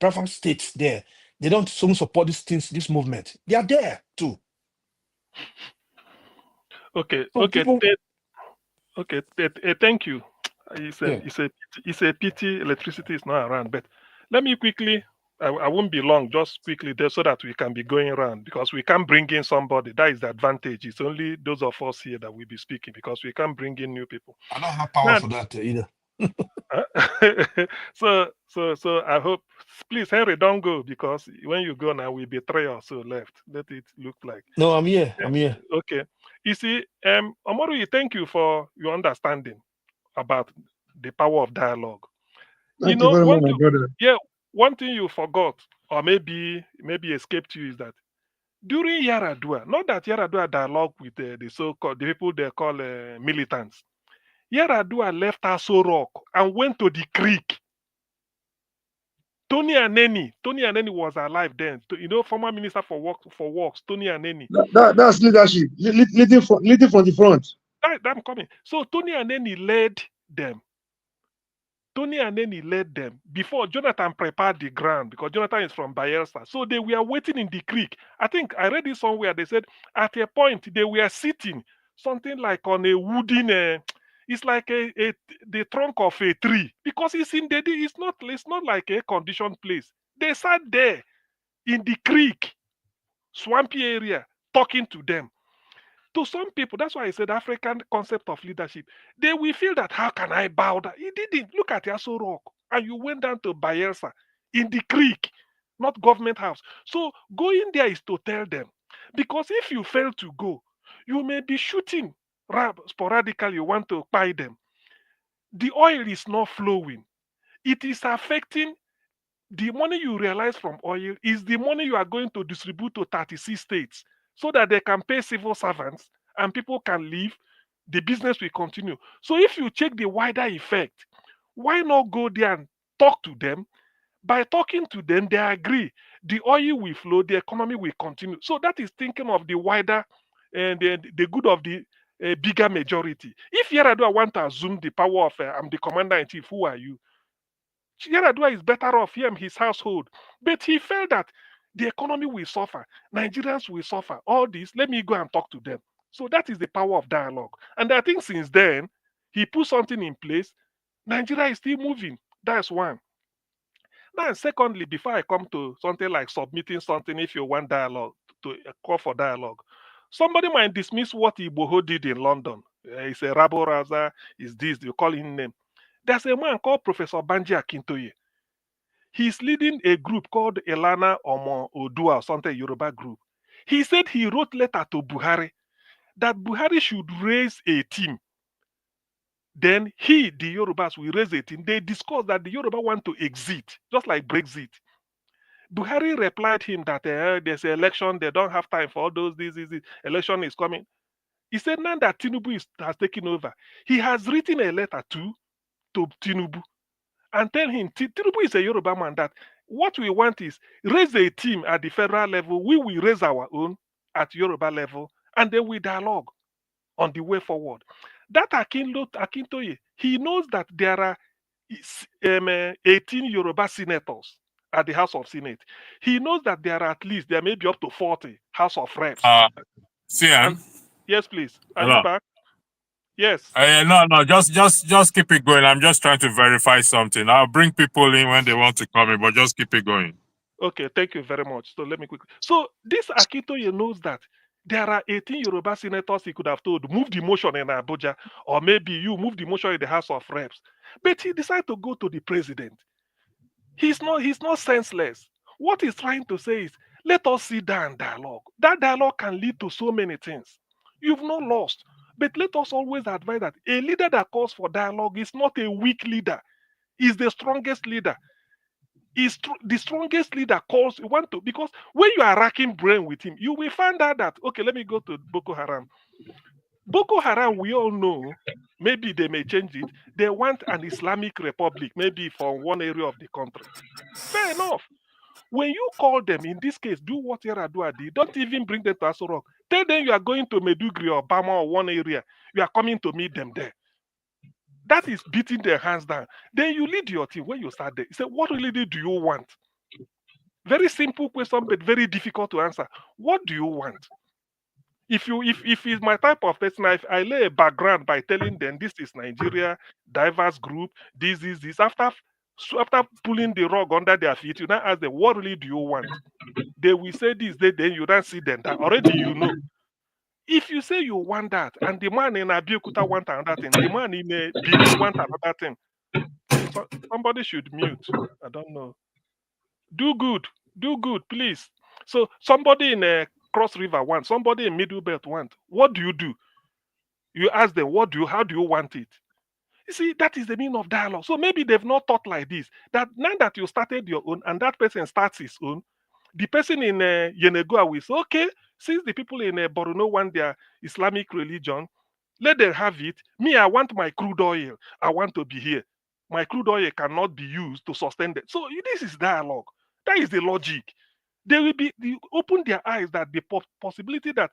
Biafra states there. They don't support these things, this movement. They are there too. Okay. So people, Thank you. It's a pity electricity is not around. But let me quickly. I won't be long. Just quickly there so that we can be going around because we can't bring in somebody. That is the advantage. It's only those of us here that will be speaking because we can't bring in new people. I don't have power for that either. So I hope, please, Henry, don't go because when you go now, we'll be 3 or so left. Let it look like. No, I'm here. Okay. You see, Omoru, thank you for your understanding about the power of dialogue. Thank you very much, my brother. Yeah, one thing you forgot or maybe escaped you is that during Yaradua, not that Yaradua dialogue with the so-called the people they call militants. Yaradua left Aso Rock and went to the creek. Tony Aneni was alive then. Former minister for works, Tony Aneni. That's leadership, leading from the front. I'm coming. So Tony Aneni led them Tony Aneni led them before Jonathan prepared the ground because Jonathan is from Bayelsa. So they were waiting in the creek. I think I read it somewhere. They said at a point they were sitting something like on a wooden, it's like the trunk of a tree because it's not like a conditioned place. They sat there in the creek, swampy area, talking to them. To some people, that's why I said African concept of leadership. They will feel that how can I bow down? He didn't. Look at Yaso Rock. And you went down to Bayelsa in the creek, not government house. So going there is to tell them. Because if you fail to go, you may be shooting sporadically, you want to buy them. The oil is not flowing. It is affecting the money you realize from oil is the money you are going to distribute to 36 states so that they can pay civil servants and people can live, the business will continue. So if you check the wider effect, why not go there and talk to them? By talking to them, they agree. The oil will flow, the economy will continue. So that is thinking of the wider and the good of the bigger majority. If Yaradua want to assume the power of I'm the commander in chief, who are you? Yaradua is better off him, his household. But he felt that the economy will suffer, Nigerians will suffer. All this, let me go and talk to them. So that is the power of dialogue. And I think since then, he put something in place. Nigeria is still moving. That's one. Now, secondly, before I come to something like submitting something, if you want dialogue, to call for dialogue, somebody might dismiss what Igbo did in London. He's a rabble rouser, is this, you call him name. There's a man called Professor Banji Akintoye. He's leading a group called Elana Omo Odua or something, Yoruba group. He said he wrote letter to Buhari that Buhari should raise a team. Then he, the Yorubas, will raise a team. They discussed that the Yoruba want to exit, just like Brexit. Buhari replied him that there's an election, they don't have time for all those, this, election is coming. He said now that Tinubu has taken over, he has written a letter to Tinubu and tell him, Tinubu is a Yoruba man, that what we want is raise a team at the federal level, we will raise our own at Yoruba level, and then we dialogue on the way forward. That Akintoye, he knows that there are 18 Yoruba senators at the House of Senate. He knows that there may be up to 40 House of Reps. CM? Yes, please. Are Hello. you back? Yes. No, just keep it going. I'm just trying to verify something. I'll bring people in when they want to come in, but just keep it going. Okay, thank you very much. So let me quickly. So this Akintoye knows that there are 18 Yoruba senators he could have told, move the motion in Abuja, or maybe you move the motion in the House of Reps. But he decided to go to the president. He's not senseless. What he's trying to say is, let us sit down and dialogue. That dialogue can lead to so many things. You've not lost. But let us always advise that a leader that calls for dialogue is not a weak leader. He's the strongest leader. The strongest leader calls because when you are racking brain with him, you will find out that, okay, let me go to Boko Haram. Boko Haram, we all know, maybe they may change it. They want an Islamic Republic, maybe from one area of the country. Fair enough. When you call them, in this case, do what Yaradua did. Don't even bring them to Aso Rock. Tell them you are going to Medugri or Bama or one area. You are coming to meet them there. That is beating their hands down. Then you lead your team. When you start there, you say, what really do you want? Very simple question, but very difficult to answer. What do you want? If it's my type of person, I lay a background by telling them this is Nigeria, diverse group, this is this. After pulling the rug under their feet, you now ask them, what really do you want? They will say this, then you don't see them. That already you know. If you say you want that, and the man in Abiyokuta want another thing, the man in Benin want another thing, so somebody should mute. I don't know. Do good, please. So somebody in Cross River want, somebody in Middle Belt want. What do? You ask them, how do you want it? You see, that is the meaning of dialogue. So maybe they've not thought like this. That now that you started your own and that person starts his own, the person in Yenegoa will say, okay, since the people in Borno want their Islamic religion, let them have it. Me, I want my crude oil. I want to be here. My crude oil cannot be used to sustain that. So this is dialogue. That is the logic. They open their eyes that the possibility that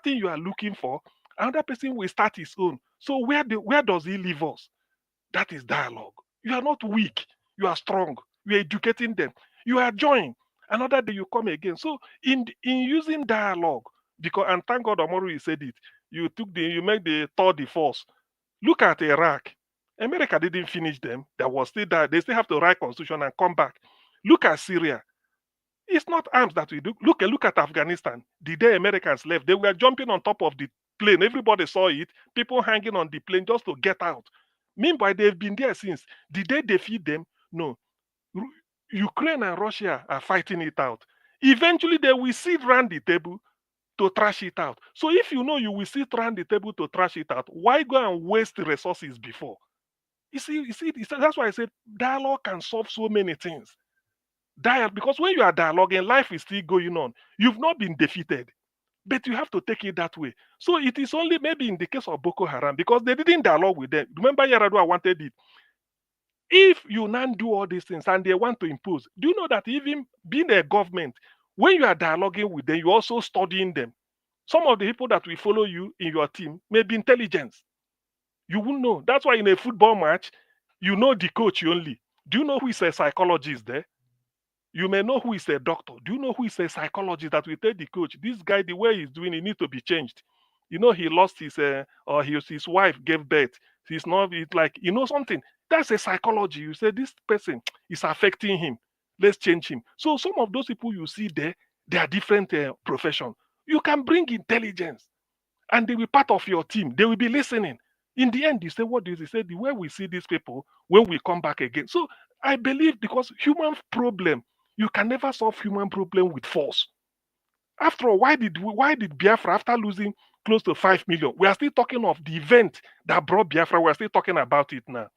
thing you are looking for, another person will start his own. So where does he leave us? That is dialogue. You are not weak. You are strong. You are educating them. You are joined. Another day you come again. So in using dialogue, because and thank God Omoru said it, you make the third the force. Look at Iraq. America didn't finish them. There was still that they still have to write constitution and come back. Look at Syria. It's not arms that we do. Look at Afghanistan. The day Americans left, they were jumping on top of the plane. Everybody saw it. People hanging on the plane just to get out. Meanwhile, they've been there since. The day they feed them, no. Ukraine and Russia are fighting it out. Eventually, they will sit around the table to trash it out. So if you know you will sit around the table to trash it out, why go and waste resources before? You see, that's why I said dialogue can solve so many things. Because when you are dialoguing, life is still going on. You've not been defeated, but you have to take it that way. So it is only maybe in the case of Boko Haram, because they didn't dialogue with them. Remember, Yaradua wanted it. If you now do all these things and they want to impose, do you know that even being a government, when you are dialoguing with them, you're also studying them. Some of the people that will follow you in your team may be intelligence. You won't know. That's why in a football match, you know the coach only. Do you know who is a psychologist there? You may know who is a doctor. Do you know who is a psychologist that will tell the coach, this guy, the way he's doing, he needs to be changed. You know, he lost his, his wife gave birth. He's not, it's like, you know something. That's a psychology. You say, this person is affecting him. Let's change him. So some of those people you see there, they are different professions. You can bring intelligence and they will be part of your team. They will be listening. In the end, you say, what do you say? The way we see these people when we come back again. So I believe because human problem, you can never solve human problem with force. After all, why did Biafra, after losing close to 5 million, we are still talking of the event that brought Biafra, we are still talking about it now.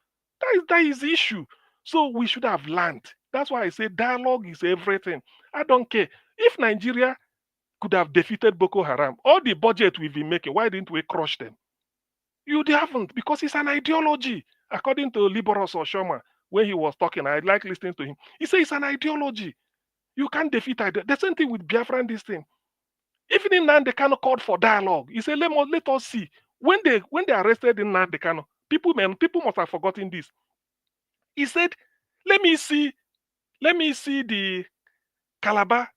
That is the issue. So we should have learned. That's why I say dialogue is everything. I don't care. If Nigeria could have defeated Boko Haram, all the budget we've been making, why didn't we crush them? They haven't, because it's an ideology. According to Liberos Oshoma, when he was talking, I like listening to him. He said it's an ideology. You can't defeat it. The same thing with Biafra and this thing. Even in Nnamdi Kanu called for dialogue. He said, let us see. When they arrested in Nnamdi Kanu, people must have forgotten this. He said, let me see the Calabar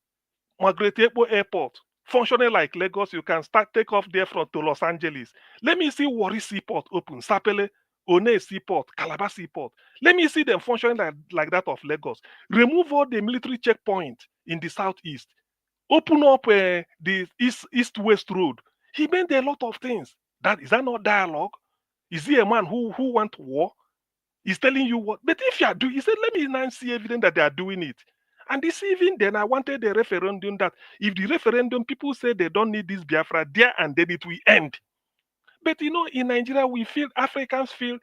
Margaret Ekpo Airport functioning like Lagos. You can take off there from to Los Angeles. Let me see Warri Seaport open, Sapele, One Seaport, Calabar Seaport. Let me see them functioning like that of Lagos. Remove all the military checkpoints in the southeast. Open up the east-west road. He meant a lot of things. Is that not dialogue? Is he a man who wants war? He's telling you what. But if you are doing, he said, let me now see evidence that they are doing it. And this evening, then I wanted a referendum that if the referendum, people say they don't need this Biafra there and then it will end. But you know, in Nigeria, Africans feel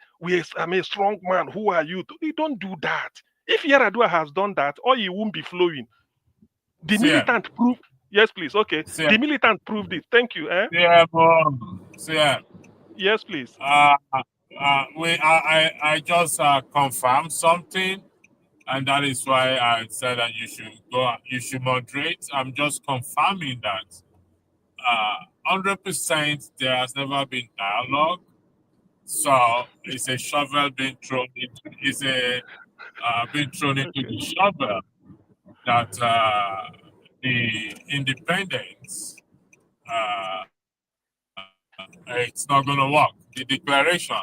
I'm a strong man. Who are you? They don't do that. If Yaradua has done that, or he won't be flowing. The militant proved. Yes, please. Okay. The militant proved it. Thank you. Yes, please. I just confirmed something, and that is why I said that you should moderate. I'm just confirming that 100% there has never been dialogue. So it's a shovel being thrown into the shovel that the independence it's not going to work. The declaration,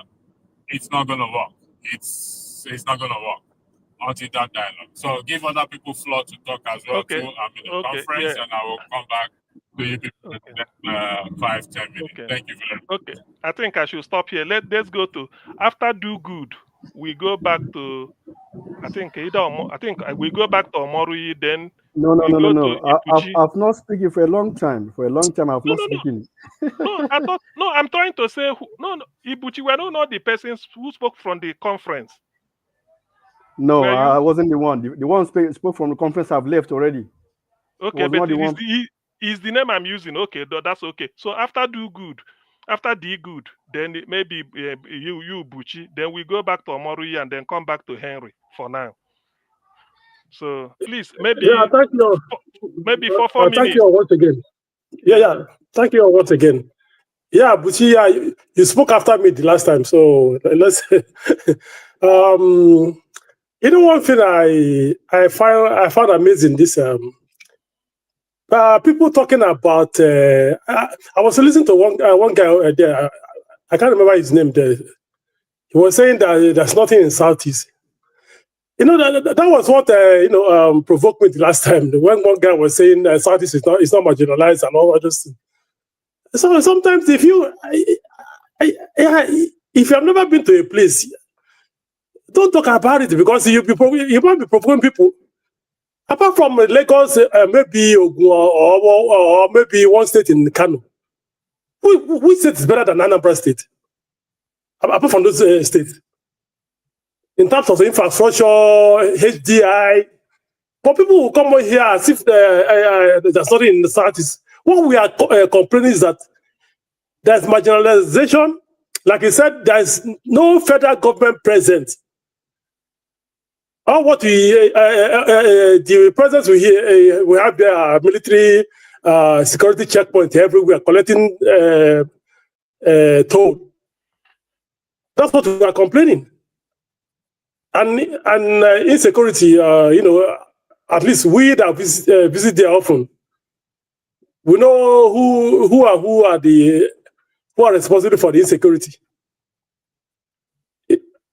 it's not going to work. It's not going to work until that dialogue. So give other people floor to talk as well too. I'm in the conference and I will come back to you people in the next 5-10 minutes. Thank you very much. Okay. I think I should stop here. Let's go to after do good. We go back to we go back to Omorui, then No. I've not speaking for a long time. For a long time, I've not speaking. I'm trying to say Ibuchi, we're not the persons who spoke from the conference. No, I wasn't the one. The one spoke from the conference. I've left already. Okay, but is the name I'm using. Okay, that's okay. So after do good, then maybe you Buchi, then we go back to Omorui and then come back to Henry for now. So please, maybe thank you. Maybe for 4 minutes. Thank you once again. Yeah. Thank you once again. Yeah, Buchi, you spoke after me the last time, so let's You know, one thing I found amazing this people talking about. I was listening to one guy there. I can't remember his name. There, he was saying that there's nothing in Southeast. You know, that was what provoked me the last time when one guy was saying Southeast is not marginalized and all those things. So sometimes if you have never been to a place, don't talk about it because you might be provoking people. Apart from Lagos, maybe Ogun or maybe one state in Kano, which state is better than Anambra State? Apart from those states, in terms of infrastructure, HDI, but people will come over here as if there's nothing in the Southeast. What we are complaining is that there's marginalization. Like I said, there's no federal government present. All what the presence we have there, military security checkpoint everywhere, collecting toll. That's what we are complaining. And insecurity, at least we that visit there often, we know who are responsible for the insecurity.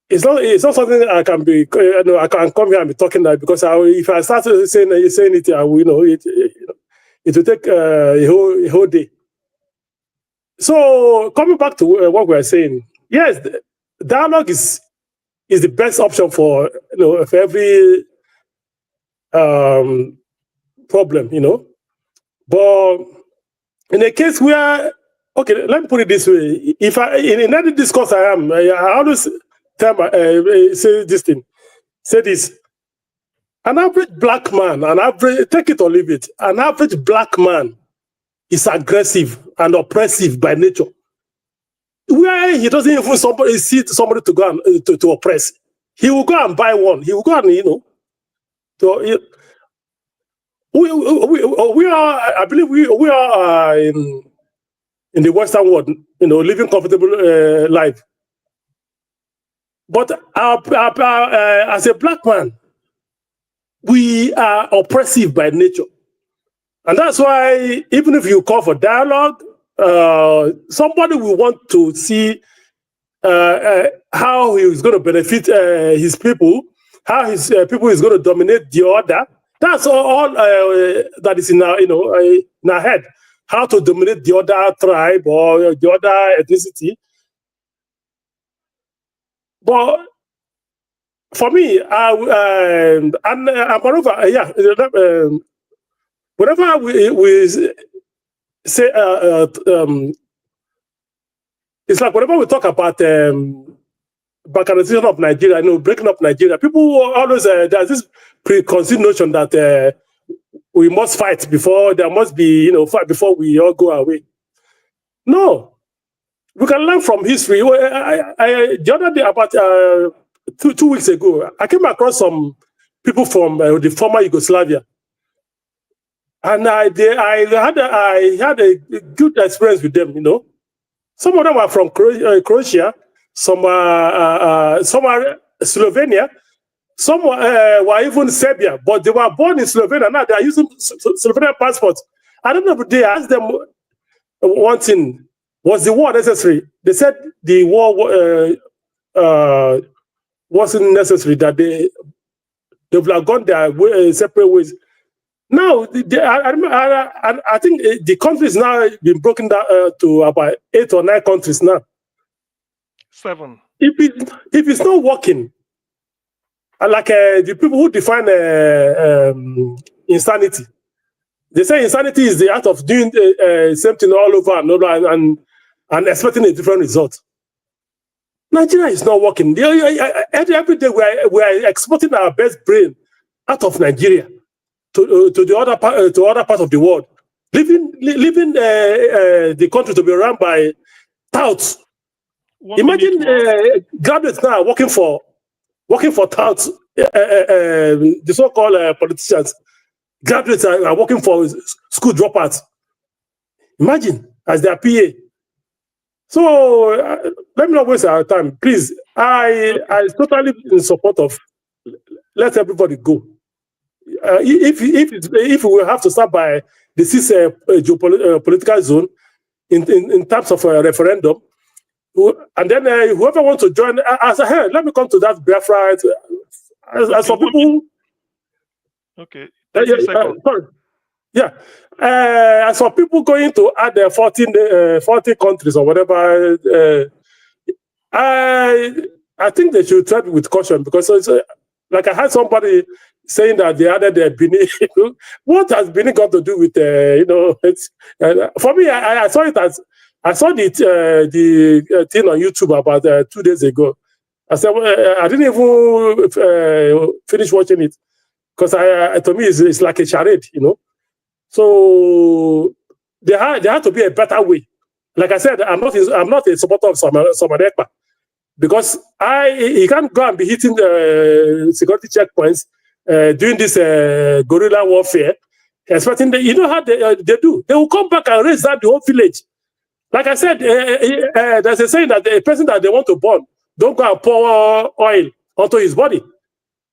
It's not something I can be. I can come here and be talking that because if I start saying it, I will, it will take a whole day. So coming back to what we are saying, yes, dialogue is the best option for every problem, But in a case where, okay, let me put it this way: if in any discourse I always say this thing. Say this: an average black man, take it or leave it. An average black man is aggressive and oppressive by nature. Where he doesn't even see somebody to go and to oppress, he will go and buy one. He will go and we are. I believe we are in the Western world, living comfortable life. But as a black man, we are oppressive by nature. And that's why even if you call for dialogue, somebody will want to see how he is going to benefit his people, how his people is going to dominate the other. That's all that is in our head. How to dominate the other tribe or the other ethnicity. But for me, whenever we say, it's like whenever we talk about balkanization of Nigeria, breaking up Nigeria, people always there's this preconceived notion that we must fight before there must be, fight before we all go away. No. We can learn from history. The other day, about 2 weeks ago, I came across some people from the former Yugoslavia, and I had a good experience with them. Some of them are from Croatia, some are Slovenia, some were even Serbia, but they were born in Slovenia. Now they are using Slovenian passports. I don't know if they asked them one thing. Was the war necessary? They said the war wasn't necessary, that they would have gone their separate ways. Now, I think the country is now been broken down to about 8 or 9 countries now. 7. If it's not working, like the people who define insanity, they say insanity is the art of doing the same thing all over and over and expecting a different result. Nigeria is not working. Every day we are exporting our best brain out of Nigeria to the other part of the world, leaving the country to be run by touts. Imagine graduates now working for touts, the so-called politicians. Graduates are working for school dropouts. Imagine as their PA. So let me not waste our time, please. I totally in support of let everybody go. If we have to start by this is a geopolitical zone in terms of a referendum, and then whoever wants to join, as I heard, let me come to that Biafra. As for people, okay, 30 seconds. Sorry. Yeah, as for people going to add 40 countries or whatever, I think they should tread with caution because it's, like I had somebody saying that they added Benin. What has Benin got to do with It's for me. I saw it as I saw the thing on YouTube about 2 days ago. I said I didn't even finish watching it because to me it's like a charade, So there had to be a better way. Like I said, I'm not a supporter of Somadekpa because he can't go and be hitting the security checkpoints doing this guerrilla warfare, expecting you know how they do. They will come back and raise that the whole village. Like I said, there's a saying that the person that they want to burn, don't go and pour oil onto his body.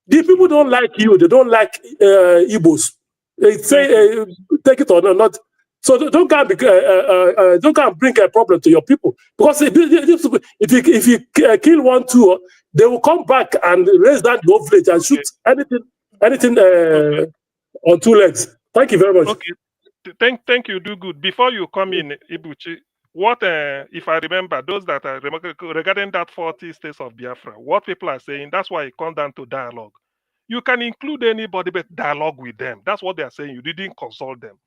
The people don't like you. They don't like Igbos. They say take it or not. So don't go and bring a problem to your people because if you kill 1, 2, they will come back and raise that whole village and shoot anything on 2 legs. Thank you very much. Okay, thank you. Do good. Before you come in, Ibuchi, what if I remember those that are regarding that 40 states of Biafra? What people are saying, that's why it comes down to dialogue. You can include anybody, but dialogue with them. That's what they are saying. You didn't consult them.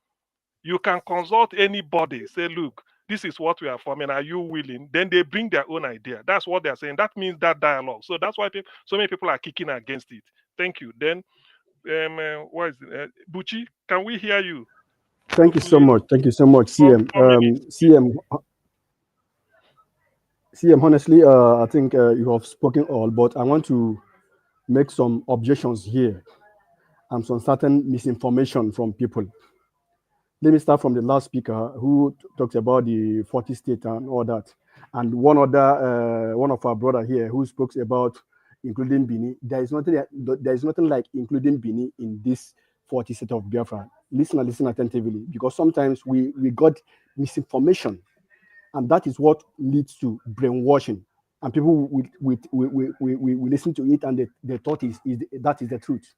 You can consult anybody. Say, look, this is what we are forming. Are you willing? Then they bring their own idea. That's what they are saying. That means that dialogue. So that's why so many people are kicking against it. Thank you. Then, what is it? Buchi, can we hear you? Thank you so much. Thank you so much, CM. CM, honestly, I think you have spoken all, but I want to make some objections here and some certain misinformation from people. Let me start from the last speaker who talks about the 40 states and all that. And one of our brother here who spoke about including Bini. There is nothing like including Bini in this 40 state of Biafra. Listen attentively, because sometimes we got misinformation, and that is what leads to brainwashing. And people we listen to it, and they thought that is the truth.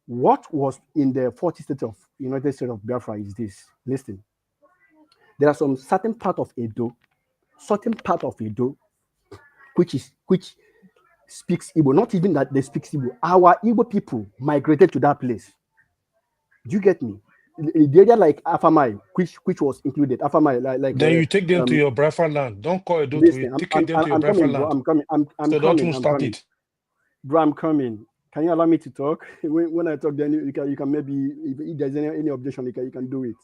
What was in the 40 states of United States of Biafra is this. Listen, there are some certain part of Edo, which speaks Igbo. Not even that they speak Igbo. Our Igbo people migrated to that place. Do you get me? The area like Afamai, which was included. Afamai, like. Then you take them to your Biafra land. Don't call Edo to it. Take them to your Biafra land. I'm coming. So don't start it. Bro, I'm coming. Can you allow me to talk? When I talk, then you can maybe, if there's any objection, you can do it.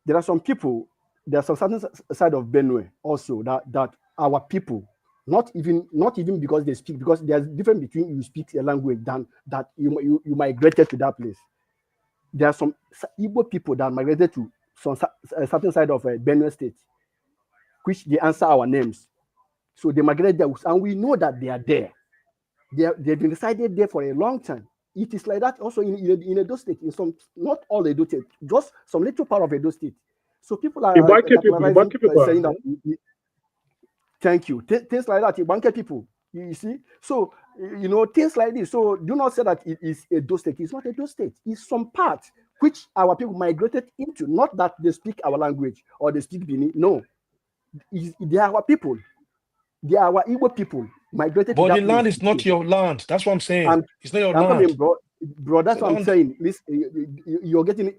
There are some people, there's some certain side of Benue also that our people, not even because they speak, because there's a difference between you speak a language than that you migrated to that place. There are some Igbo people that migrated to some certain side of Benue State, which they answer our names. So they migrated there, and we know that they are there. They've been resided there for a long time. It is like that also in Edo State, in some, not all Edo State, just some little part of Edo State. So people are saying that. Thank you. Things like that, Ibanke people. You see, so things like this. So do not say that it is Edo State. It's not Edo State. It's some part which our people migrated into. Not that they speak our language or they speak Bini. No, they are our people. They are our Igbo people migrated. But the land is not your land. That's what I'm saying. It's not your land. Coming, bro. That's what I'm saying. You're getting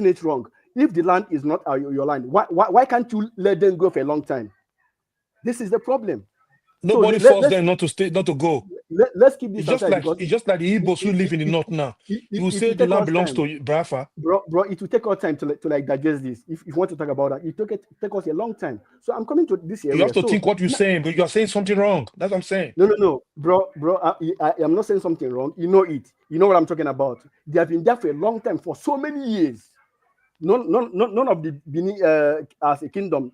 it wrong. If the land is not your land, why can't you let them go for a long time? This is the problem. Nobody forced them not to go. Let's keep this. It's just like the Igbos who live in the north now. You say the land belongs to Biafra. Bro, it will take our time to digest this. If you want to talk about that, it take us a long time. So I'm coming to this area. You have to think what you're saying, but you are saying something wrong. That's what I'm saying. No, bro. I am not saying something wrong. You know it. You know what I'm talking about. They have been there for a long time, for so many years. None of the Benin as a kingdom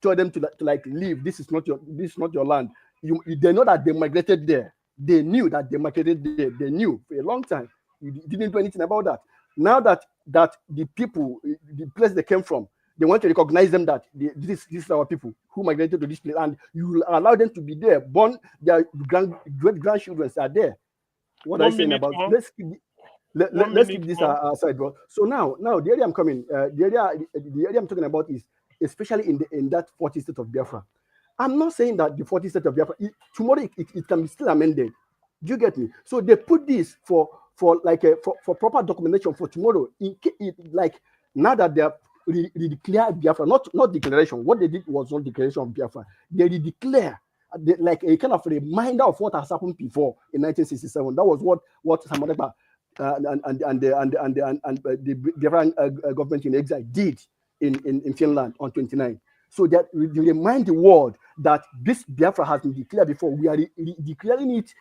told them to like leave. This is not your land. They know that they migrated there. They knew that they migrated there. They knew for a long time. You didn't do anything about that. Now that the people, the place they came from, they want to recognize them that this is our people who migrated to this place, and you allow them to be there. Born their great grandchildren are there. What are you saying about? Let's keep this aside, bro. So now the area I'm coming, the area I'm talking about is especially in that 40 state of Biafra. I'm not saying that the 40 state of Biafra tomorrow it can be still amended. Do you get me? So they put this for proper documentation for tomorrow. Like now that they have declared Biafra, not declaration. What they did was not declaration of Biafra. They declare like a kind of reminder of what has happened before in 1967. That was what Samadeba and the Biafran government in exile did in Finland on 29. So that we remind the world that this Biafra has been declared before. We are declaring it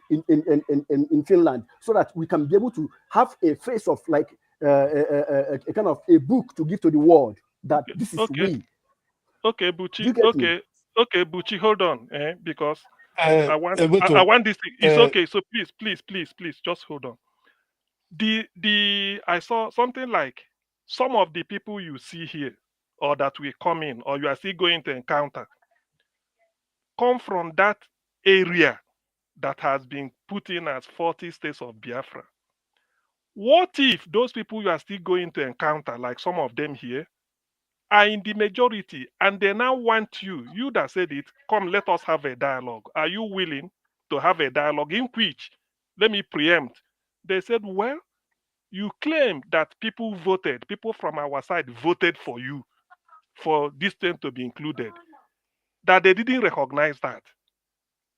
in Finland, so that we can be able to have a face of like a kind of a book to give to the world that this is we. Okay, Buchi. Okay, Buchi. Hold on, because I want this thing. It's okay. So please, just hold on. I saw something like some of the people you see here, or that will come in, or you are still going to encounter, come from that area that has been put in as 40 states of Biafra. What if those people you are still going to encounter, like some of them here, are in the majority, and they now want you that said it, come, let us have a dialogue. Are you willing to have a dialogue in which, let me preempt, they said, well, you claim that people from our side voted for you, for this thing to be included, that they didn't recognize that.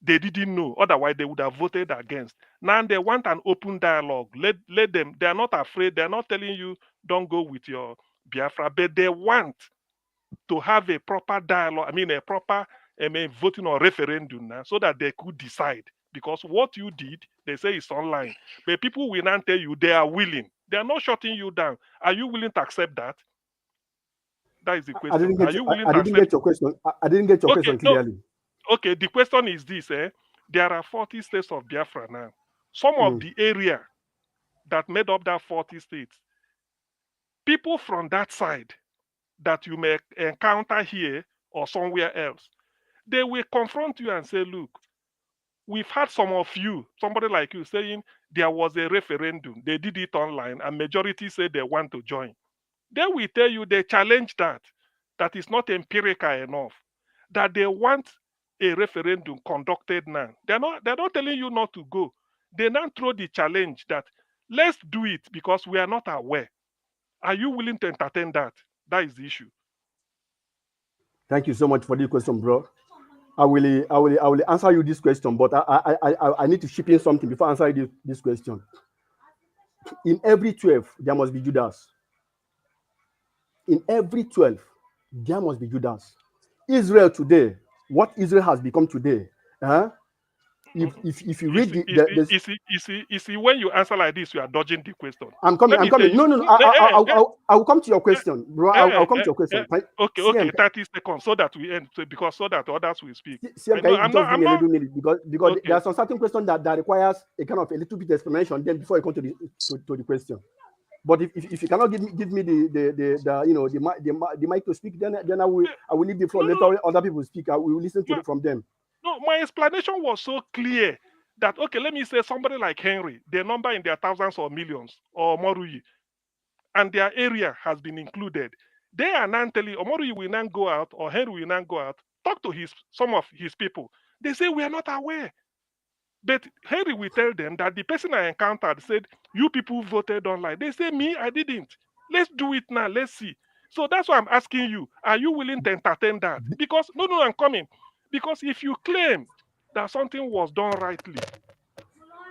They didn't know. Otherwise, they would have voted against. Now they want an open dialogue. Let them. They are not afraid. They are not telling you, don't go with your Biafra, but they want to have a proper dialogue. I mean, a proper voting or referendum now, so that they could decide. Because what you did, they say it's online. But people will not tell you they are willing. They are not shutting you down. Are you willing to accept that? That is the question. I didn't get your question. I didn't get your question clearly. No. Okay, the question is this. There are 40 states of Biafra now. Some of the area that made up that 40 states, people from that side that you may encounter here or somewhere else, they will confront you and say, look, we've had some of you, somebody like you, saying there was a referendum. They did it online, and majority said they want to join. They will tell you they challenge that is not empirical enough, that they want a referendum conducted now. They're not telling you not to go. They now throw the challenge that let's do it because we are not aware. Are you willing to entertain that? That is the issue. Thank you so much for this question, bro. I will answer you this question, but I need to chip in something before I answer you this question. In every 12, there must be Judas. In every 12, there must be Judas. Israel today, what Israel has become today, if you read you see, when you answer like this, you are dodging the question. I'm coming. No. I will come to your question, bro. I'll come to your question. Okay, 30 seconds, so that we end, so that others will speak. I'm not because there are some certain questions that requires a kind of a little bit explanation. Then before you come to the question. But if you cannot give me the mic to speak, then I will leave the floor. Let other people speak. I will listen to it from them. No, my explanation was so clear that, okay, let me say somebody like Henry, their number in their thousands or millions, or Moruyi, and their area has been included. They are now telling Moruyi will not go out, or Henry will not go out, talk to some of his people. They say, we are not aware. But Henry will tell them that the person I encountered said, you people voted online. They say, me, I didn't. Let's do it now. Let's see. So that's why I'm asking you, are you willing to entertain that? Because, no, I'm coming. Because if you claim that something was done rightly,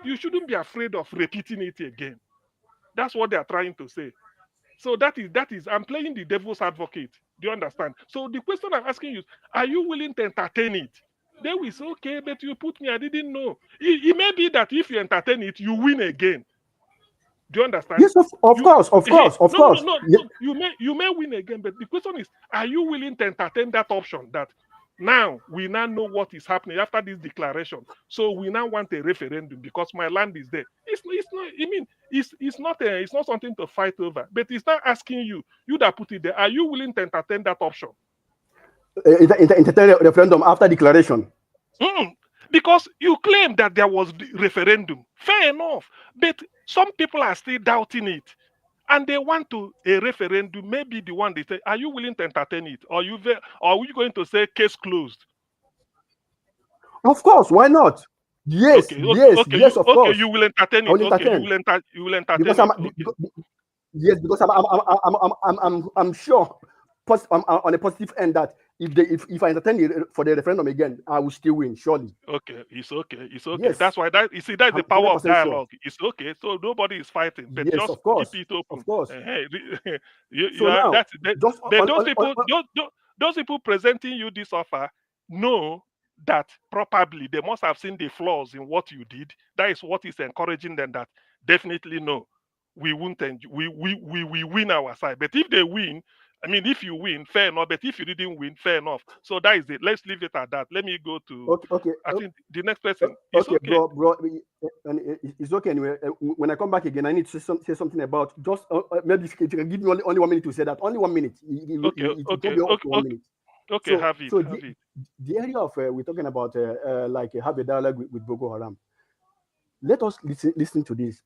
you shouldn't be afraid of repeating it again. That's what they are trying to say. So that is, I'm playing the devil's advocate. Do you understand? So the question I'm asking you is, are you willing to entertain it? They will say, okay, but you put me, I didn't know. It may be that if you entertain it, you win again. Do you understand? Yes, of course. No. You may win again, but the question is, are you willing to entertain that option that now we now know what is happening after this declaration? So we now want a referendum because my land is there. It's not. I mean, it's not something to fight over. But it's not asking you that put it there. Are you willing to entertain that option? Entertain a referendum after declaration. Because you claim that there was the referendum. Fair enough. But some people are still doubting it. And they want a referendum, maybe the one they say, are you willing to entertain it? Or are you going to say case closed? Of course, why not? Yes, yes, of course. Okay, you will entertain it. You will entertain because it. Because I'm sure on a positive end that if I entertain for the referendum again, I will still win, surely. Okay, it's okay. Yes. That's why that's the power of dialogue. Sure. It's okay. So nobody is fighting, but yes, just of course. keep it open. Of course. Those people presenting you this offer know that probably they must have seen the flaws in what you did. That is what is encouraging them. That definitely no, we won't. We win our side. But if they win. I mean, if you win, fair enough. But if you didn't win, fair enough. So that is it. Let's leave it at that. Let me go to. Okay. I think the next person. Okay, bro. It's okay anyway. When I come back again, I need to say something about just maybe if you can give me only 1 minute to say that. Only 1 minute. Okay. Have it. The area of we're talking about have a dialogue with Boko Haram. Let us listen to this.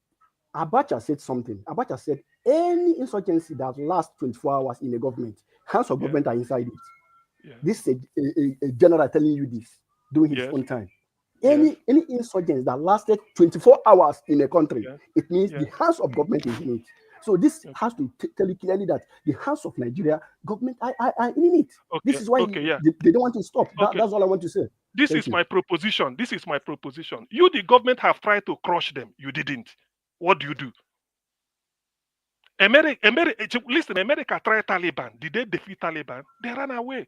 Abacha said something. Abacha said any insurgency that lasts 24 hours in a government, hands of government are inside it. Yeah. This is a general telling you this during his own time. Any insurgency that lasted 24 hours in a country, it means the hands of government is in it. So this has to tell you clearly that the hands of Nigeria government are in it. Okay. This is why they don't want to stop. That's all I want to say. This is my proposition. You, the government, have tried to crush them. You didn't. What do you do? America tried Taliban. Did they defeat Taliban? They ran away.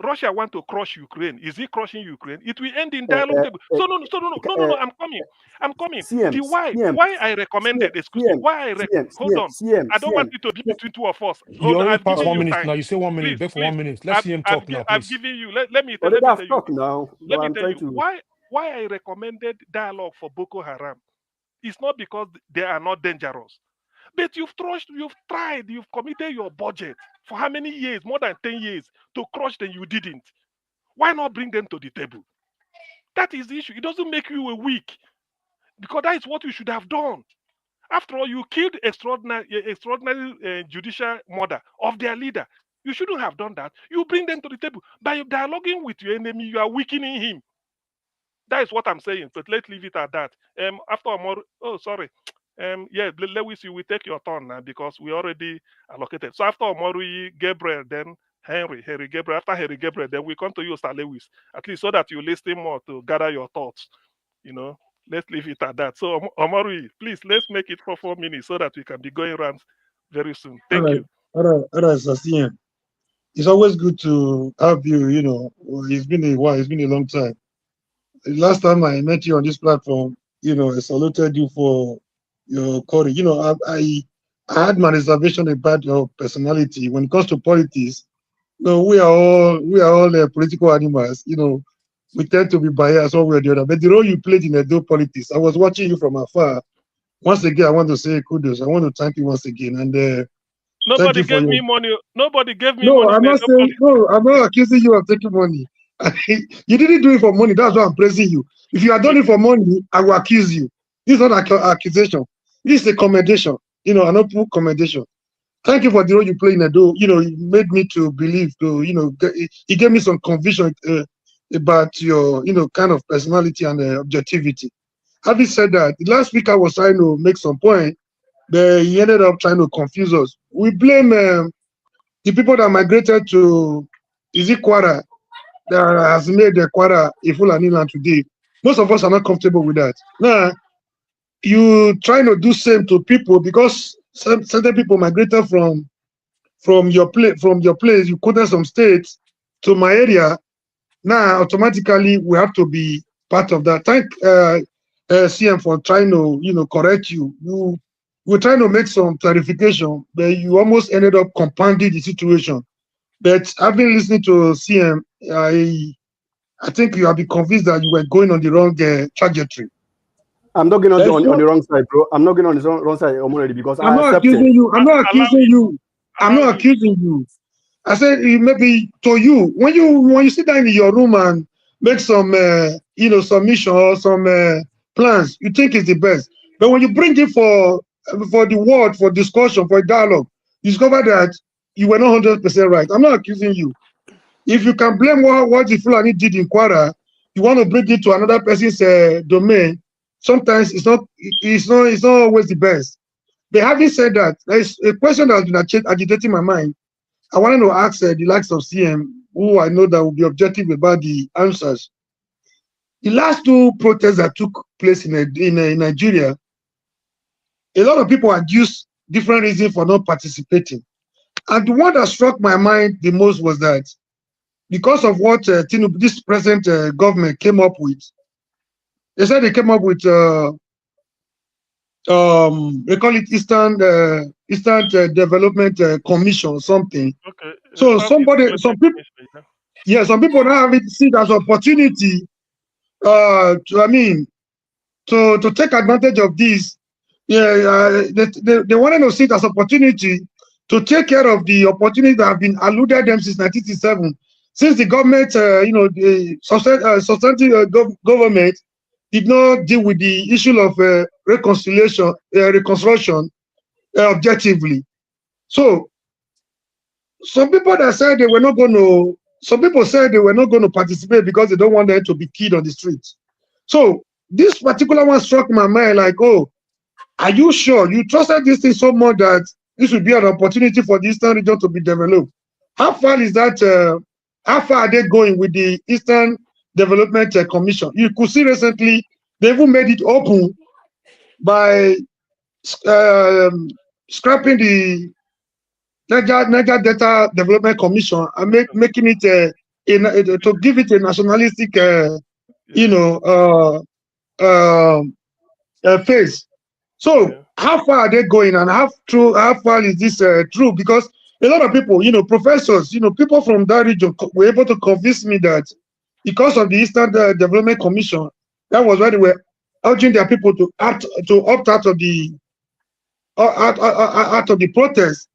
Russia want to crush Ukraine. Is he crushing Ukraine? It will end in dialogue. No, I'm coming. Why I recommended, hold on. I don't want it to be between two of us. You only pass 1 minute now. You say 1 minute. Beg for 1 minute. Let's see him talk now, please. I'm giving you. Let me tell you. Let me tell you why I recommended dialogue for Boko Haram. It's not because they are not dangerous. But you've tried, you've committed your budget for how many years? More than 10 years to crush them. You didn't. Why not bring them to the table? That is the issue. It doesn't make you a weak. Because that is what you should have done. After all, you killed extraordinary judicial murder of their leader. You shouldn't have done that. You bring them to the table. By dialoguing with your enemy, you are weakening him. That is what I'm saying. But let's leave it at that. After Omar, Lewis, you will take your turn now because we already allocated. So after Omori, Gabriel, then Henry Gabriel. After Henry Gabriel, then we come to you, Sir Lewis, at least so that you listen more to gather your thoughts. Let's leave it at that. So Omori, please, let's make it for 4 minutes so that we can be going around very soon. Thank you. All right, Sasian. It's always good to have you. It's been a while. It's been a long time. Last time I met you on this platform, I saluted you for your courage. I had my reservation about your personality. When it comes to politics, we are all political animals. We tend to be biased one way or the other. But the role you played in Edo politics, I was watching you from afar. Once again, I want to say kudos. I want to thank you once again. And nobody gave me money. Nobody gave me money. I'm not accusing you of taking money. You didn't do it for money. That's why I'm praising you. If you had done it for money, I will accuse you. This is not an accusation. This is a commendation. An open commendation. Thank you for the role you play in Edo. It made me to believe. It gave me some conviction about your, kind of personality and objectivity. Having said that, the last week I was trying to make some point, but he ended up trying to confuse us. We blame the people that migrated to Kwara that has made the Kwara a Fulani land today. Most of us are not comfortable with that. Now, you trying to do same to people because certain people migrated from your place. You quoted some states to my area. Now, automatically, we have to be part of that. CM for trying to, correct you. You were trying to make some clarification, but you almost ended up compounding the situation. But I've been listening to CM. I think you have been convinced that you were going on the wrong trajectory. I'm not going on the wrong side, bro. I'm not going on the wrong side already because I'm not accepted. accusing you. I'm not accusing you. I'm not accusing you. I said maybe to you when you sit down in your room and make some submission or some plans, you think it's the best. But when you bring it for the word, for discussion, for dialogue, you discover that you were not 100% right. I'm not accusing you. If you can blame what the Fulani did in Kwara, you want to bring it to another person's domain. Sometimes it's not always the best. But having said that, there is a question that has been agitating my mind. I wanted to ask the likes of CM, who I know that will be objective about the answers. The last two protests that took place in Nigeria, a lot of people had used different reasons for not participating. And the one that struck my mind the most was that because of what this present government came up with, they said they came up with they call it Eastern Development Commission or something. Okay. So some people now have it see it as opportunity to take advantage of this. They wanted to see it as opportunity to take care of the opportunities that have been alluded them since 1967. Since the government, the substantive government did not deal with the issue of reconstruction objectively. So some people said they were not going to participate because they don't want them to be killed on the streets. So this particular one struck my mind like, oh, are you sure you trusted this thing so much that this would be an opportunity for the Eastern region to be developed? How far is that? How far are they going with the Eastern Development Commission? You could see recently they even made it open by scrapping the Niger Delta Development Commission and making it to give it a nationalistic, phase. So how far are they going, and how far is this true? Because a lot of people, professors, people from that region were able to convince me that because of the Eastern Development Commission, that was why they were urging their people to opt out of the protest.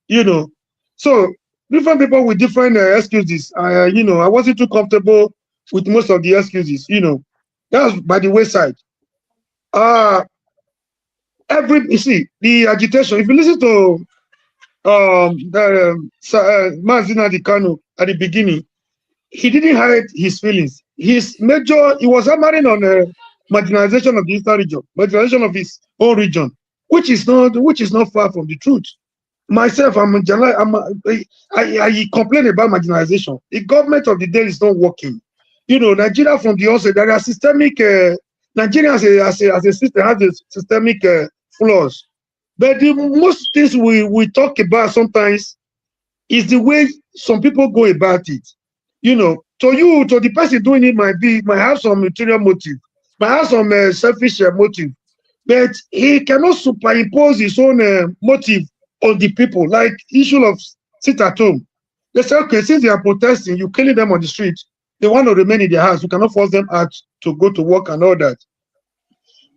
So different people with different excuses. I wasn't too comfortable with most of the excuses. That's by the wayside. You see the agitation. If you listen to Mazina Dikano at the beginning, he didn't hide his feelings. He was hammering on marginalization of the Eastern region, marginalization of his own region, which is not far from the truth. Myself, I complain about marginalization. The government of the day is not working. Nigeria from the onset, there are systemic. Nigeria as a system has a systemic flaws. But the most things we talk about sometimes is the way some people go about it. To the person doing it might have some material motive, might have some selfish motive, but he cannot superimpose his own motive on the people. Like issue of sit at home. They say, okay, since they are protesting, you're killing them on the street. They want to remain in their house. You cannot force them out to go to work and all that.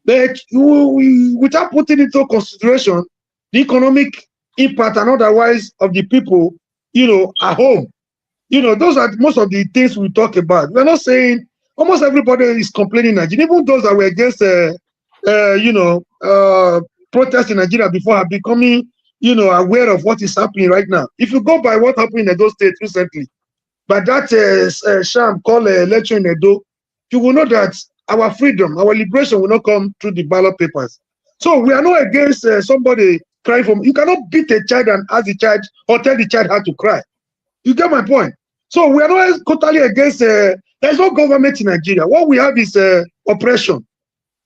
But without putting into consideration the economic impact and otherwise of the people, at home. Those are most of the things we talk about. We're not saying almost everybody is complaining in Nigeria, even those that were against protests in Nigeria before are becoming, aware of what is happening right now. If you go by what happened in Edo State recently, by that sham called election in Edo, you will know that our freedom, our liberation will not come through the ballot papers. So we are not against somebody crying from. You cannot beat a child and ask the child or tell the child how to cry. You get my point? So we are not totally against. There's no government in Nigeria. What we have is oppression.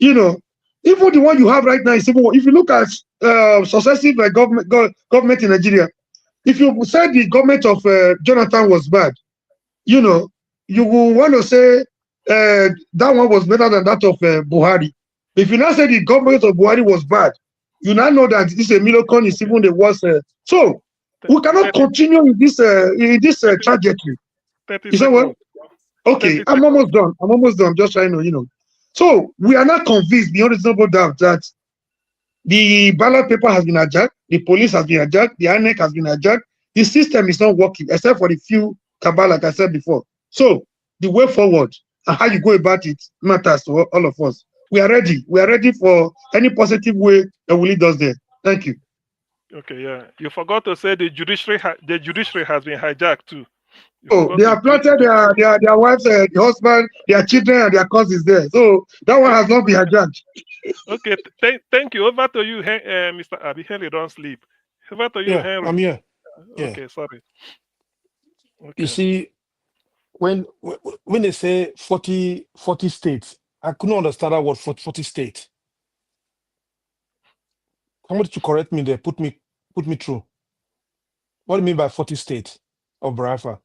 Even the one you have right now is civil war. If you look at successive government in Nigeria, if you said the government of Jonathan was bad, you will want to say that one was better than that of Buhari. If you now say the government of Buhari was bad, you now know that this Milocon is even the worst. So we cannot 30, continue in this 30, trajectory. 30 You know what? seconds. Okay, 30 I'm seconds. almost done. I'm almost done. I'm just trying to. So we are not convinced beyond reasonable doubt that the ballot paper has been hijacked, the police has been hijacked, the INEC has been hijacked. The system is not working, except for the few cabal, like I said before. So the way forward and how you go about it matters to all of us. We are ready. We are ready for any positive way that will lead us there. Thank you. Okay, yeah. You forgot to say the judiciary has been hijacked too. You Oh, forgot they to have include planted their wives, the husband, their children, and their cousins there. So that one has not been hijacked. Okay, thank you. Over to you, Mr. Abi. Henry, don't sleep. Over to you, Yeah, Henry. I'm here. Yeah. Okay, sorry. You Okay. see, when they say 40 states, I couldn't understand that word 40 states. Somebody to correct me there, put me through. What do you mean by 40 states of Biafra?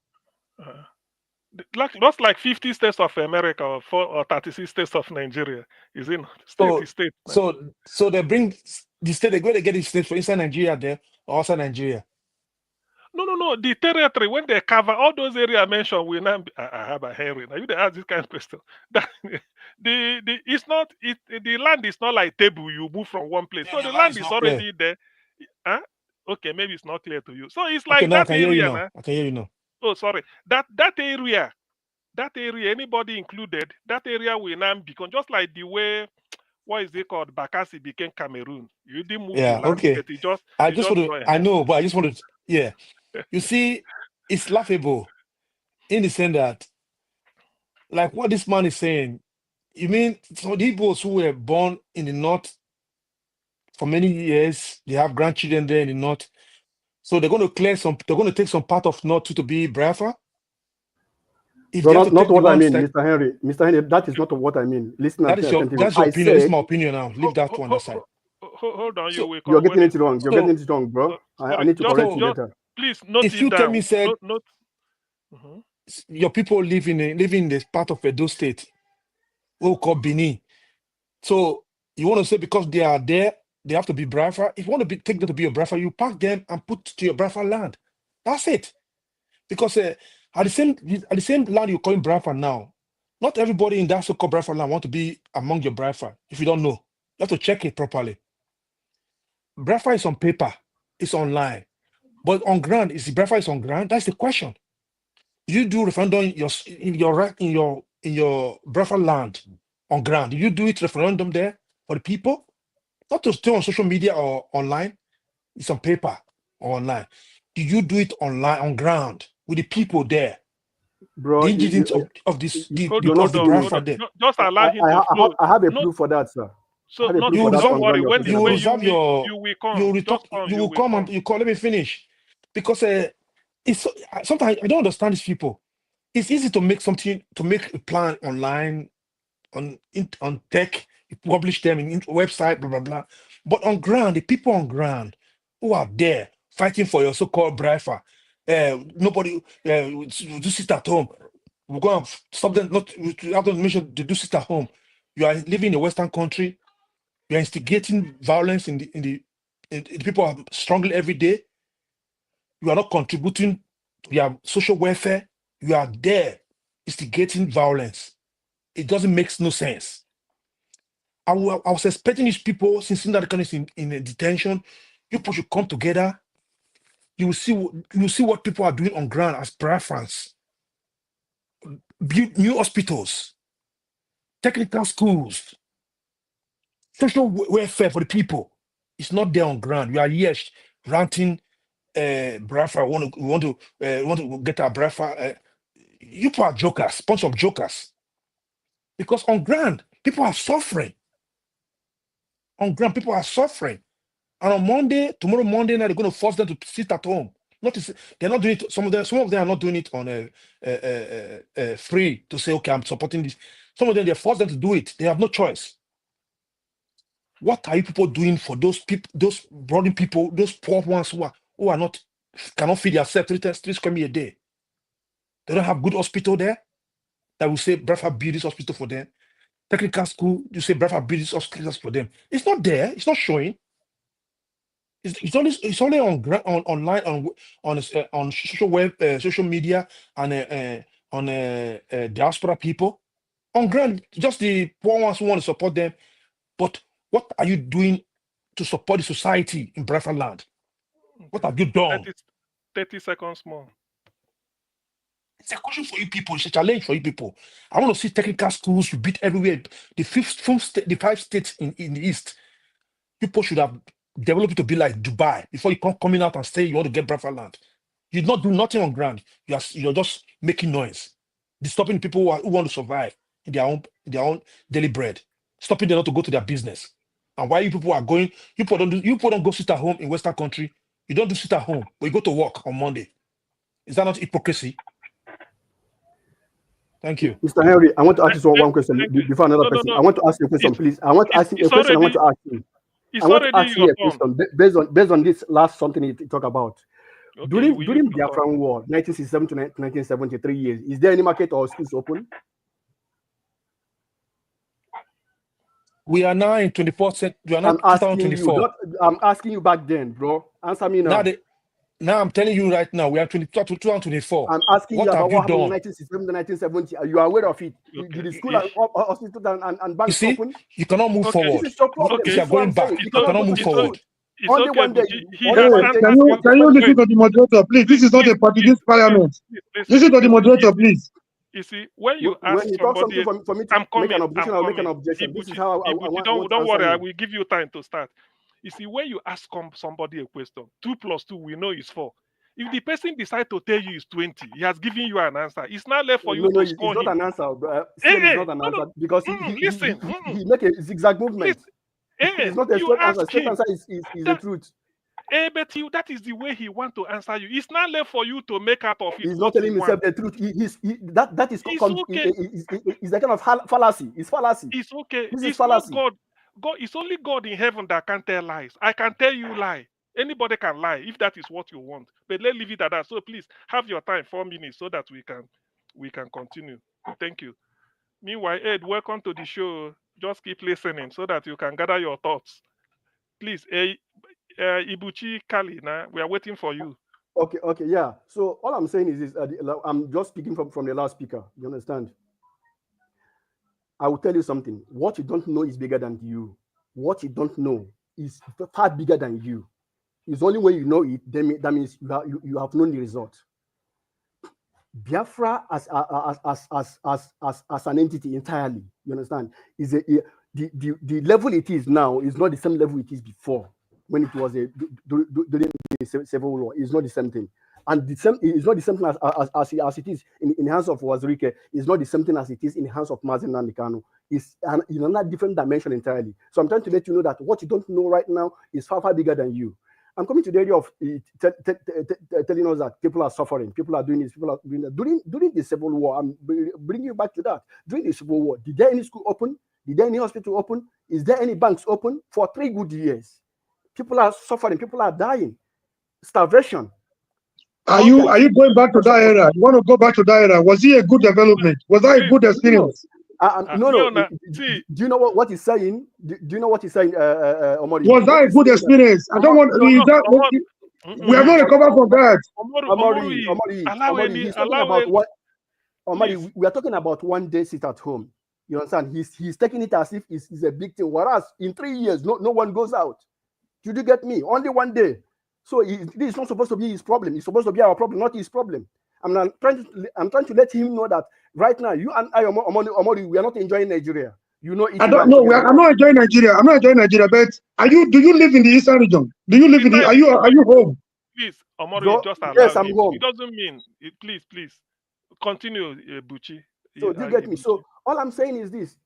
Not like 50 states of America or 36 states of Nigeria. Is in state is state. So they bring the state, they go to get the state for inside Nigeria there or outside Nigeria. No. The territory, when they cover all those areas mentioned, will not be, I have a Henry. Now you they ask this kind of question. That, it's not the land is not like table, you move from one place. So the land is already there. Huh? Okay, maybe it's not clear to you. So it's Okay, like now I that can hear you area now. now. I can hear you now. Oh, sorry. That area, anybody included, that area will now become just like the way, what is it called? Bakassi became Cameroon. You didn't move the Yeah, land, okay. but it just I just want to, joined. I know, but I just want to, yeah. You see, it's laughable in the sense that, like what this man is saying, you mean so the Igbos who were born in the north for many years, they have grandchildren there in the north. So they're going to take some part of north to be Biafra. If No, they have to not take the what I ones mean, that Mr. Henry. Mr. Henry, that is not what I mean. Listen attentively. that's your I opinion. This is said my opinion now. Leave that one aside. Hold on, you So will you're come when getting it's it wrong. You're getting it wrong, bro. I sorry. need to correct you Just later. please note if it you tell me down. said Note. Mhm. your people live in this part of Edo State, what we call Benin. So you want to say because they are there, they have to be Biafra. If you want to take them to be a Biafra, you pack them and put to your Biafra land. That's it. Because at the same land you're calling Biafra now, not everybody in that so-called Biafra land want to be among your Biafra. If you don't know, you have to check it properly. Biafra is on paper, it's online, but on ground, is the Biafra is on ground? That's the question. You do referendum in your Biafra land on ground. You do it referendum there for the people, not to stay on social media or online. It's on paper or online. Do you do it online on ground with the people there? Bro, The ingredients of this you're of not the doing it. Biafra there. Just allow him to flow. I have a No, proof for that, sir. I so have a not proof for that don't on ground worry. you're When talking You will about. reserve you will come. Just come. you You will will come come. and you call. Let me finish, because it's sometimes I don't understand these people. It's easy to make a plan online on tech, you publish them in website, blah blah blah. But on ground, the people on ground who are there fighting for your so-called Biafra, nobody do sit at home. We're going to stop them. Not we have to mention to do sit at home. You are living in a Western country. You are instigating violence the people are struggling every day. You are not contributing to their social welfare. You are there instigating violence. It doesn't make no sense. I was expecting these people, since that is in a detention, you people should come together. You will see what people are doing on ground as preference. Build new hospitals, technical schools, social welfare for the people. It's not there on ground. You are here ranting, Biafra. We want to get our Biafra. You people are jokers, bunch of jokers. Because on ground, people are suffering. On ground, people are suffering. And on tomorrow Monday night, they're going to force them to sit at home. They're not doing it. Some of them are not doing it on free to say, okay, I'm supporting this. Some of them, they force them to do it. They have no choice. What are you people doing for those people, those broaden people, those poor ones who cannot feed themselves 3 square meals a day? They don't have good hospital there that will say, Bradford build this hospital for them. technical school, you say Biafra build this hospitals for them. It's not there. It's not showing. It's only on online on social web, social media, and on diaspora people. On ground, just the poor ones who want to support them. But what are you doing to support the society in Biafra land? What have you done? 30 seconds more. It's a question for you people. It's a challenge for you people. I want to see technical schools you beat everywhere. The the 5 states in the east. People should have developed it to be like Dubai before you come coming out and say you want to get Biafra land. You not do nothing on ground. You're just making noise, disturbing people who want to survive in their own daily bread, stopping them not to go to their business. And why you people are going, you people don't go sit at home in Western country. You don't do sit at home, but you go to work on Monday. Is that not hypocrisy? Thank you. Mr. Henry, I want to ask you one question before another person. I want to ask you a question, please. I want to ask you a question. I want to ask you. I want to ask you a question based on this last something you talk about. Okay, during the Biafran War, 1967 to 1973 years, is there any market or schools open? We are now in 24th century. We are now 2024. I'm asking you back then, bro. Answer me now. Now I'm telling you right now, we are 2024. I'm asking you about what happened in 1967 to 1970. Are you aware of it? Okay. Did the school, hospital, and banks open? You cannot move forward. This is your problem. If you are going back, you cannot move forward. Only one day. Can you listen to the moderator, please? This is not a party, this parliament. Listen to the moderator, please. You see, when you ask somebody, for me to make an objection, I'll make an objection. This is how I want don't worry, I will give you time to start. You see, when you ask somebody a question, 2 + 2, we know is 4. If the person decides to tell you is 20, he has given you an answer. It's not left for you to score him. It's not an answer. It's not an answer because he make a zigzag movement. It's not a straight answer. Straight answer is the truth. But that is the way he wants to answer you. It's not left for you to make out of it. He's not telling himself the truth. That is it's a kind of fallacy. It's fallacy. It's okay. This is fallacy. God, it's only God in heaven that can tell lies. I can tell you lie. Anybody can lie if that is what you want. But let's leave it at that. So please have your time, 4 minutes, so that we can continue. Thank you. Meanwhile, Ed, welcome to the show. Just keep listening so that you can gather your thoughts. Please, Ibuchi Kali, we are waiting for you. Okay, yeah. So all I'm saying is I'm just speaking from the last speaker. You understand? I will tell you something. What you don't know is bigger than you. What you don't know is far bigger than you. It's only when you know it, that means you have known the result. Biafra as an entity entirely, you understand, is the level it is now is not the same level it is before when it was during the Civil War. It's not the same thing. And it's not the same thing as it is in the hands of Wazirike. It's not the same thing as it is in the hands of Mazen Nandikano. It's in another different dimension entirely. So I'm trying to let you know that what you don't know right now is far, far bigger than you. I'm coming to the idea of telling us that people are suffering, people are doing this, people are doing that. During the Civil War, I'm bringing you back to that. During the Civil War, did there any school open? Did there any hospital open? Is there any banks open? For 3 good years. People are suffering, people are dying. Starvation. Are you going back to that era? You want to go back to that era? Was it a good development? Was that a good experience? No. Do you know what he's saying? Do you know what he's saying, Omori? Was that a good experience? I don't want. We have not recovered from that. Omori, we are talking about one day sit at home. You understand? He's taking it as if it's a big thing. Whereas in 3 years, no one goes out. Did you get me? Only one day. So this is not supposed to be his problem. It's supposed to be our problem, not his problem. I'm trying to let him know that right now, you and I, Omori, we are not enjoying Nigeria. You know, I don't know. I'm not enjoying Nigeria. I'm not enjoying Nigeria. But do you live in the eastern region? Do you live in the? Are you home? Please, Omori, just allow yes, I'm home. It doesn't mean it. Please continue, Buchi. So do you get me? So all I'm saying is this.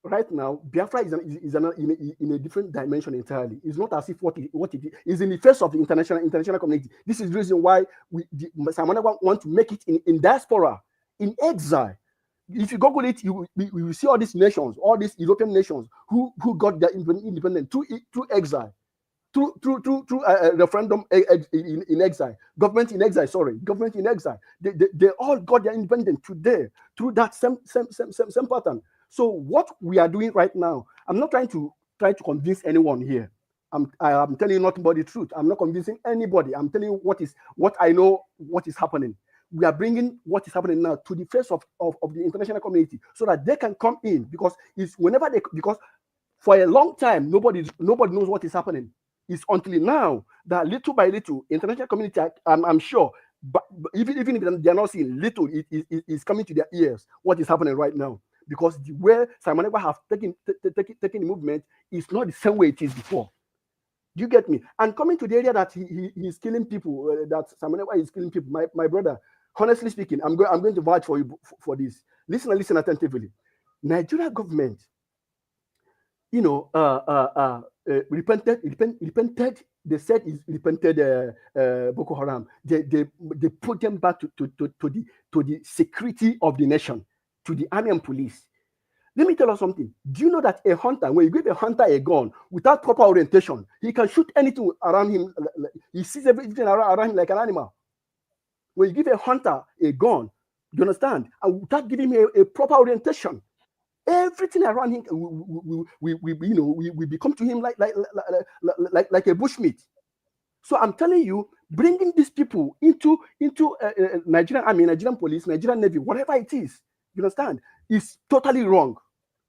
Right now, Biafra is in a different dimension entirely. It's not as if what it is in the face of the international community. This is the reason why someone want to make it in diaspora, in exile. If you Google it, you will see all these nations, all these European nations who got their independence through exile. referendum in exile, government in exile. Sorry, government in exile. They all got their independence today through that same pattern. So what we are doing right now, I'm not trying to convince anyone here. I am telling you nothing but the truth. I'm not convincing anybody. I'm telling you what I know, what is happening. We are bringing what is happening now to the face of the international community so that they can come in, because because for a long time nobody knows what is happening. It's until now that little by little international community, I'm sure, but even if they're not seeing, little it is coming to their ears what is happening right now, because the way Simon Ekpa have taken the movement is not the same way it is before. Do you get me? And coming to the area that he is killing people, that Simon Ekpa is killing people, my brother, honestly speaking, I'm going to vouch for you for this. Listen attentively. Nigeria government, repented. They said is repented Boko Haram. They put them back to the security of the nation, to the army and police. Let me tell you something. Do you know that a hunter, when you give a hunter a gun without proper orientation, he can shoot anything around him. He sees everything around him like an animal. When you give a hunter a gun, you understand, and without giving him a proper orientation, everything around him we become to him like a bushmeat. So I'm telling you, bringing these people into Nigerian army, Nigerian police, Nigerian navy, whatever it is, you understand, is totally wrong.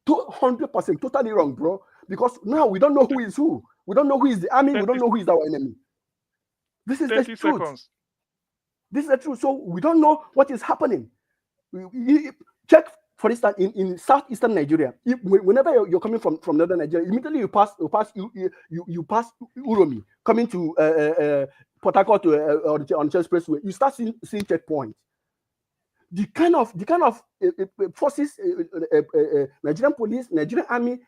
200% totally wrong, bro. Because now we don't know who is who. We don't know who is the army. We don't know who is our enemy. This is the truth. Seconds. This is the truth. So we don't know what is happening. Check, for instance, in southeastern Nigeria. Whenever you're coming from northern Nigeria, immediately you pass Uromi, coming to Port Harcourt on the expressway. You start seeing checkpoints. The kind of forces, Nigerian police, Nigerian army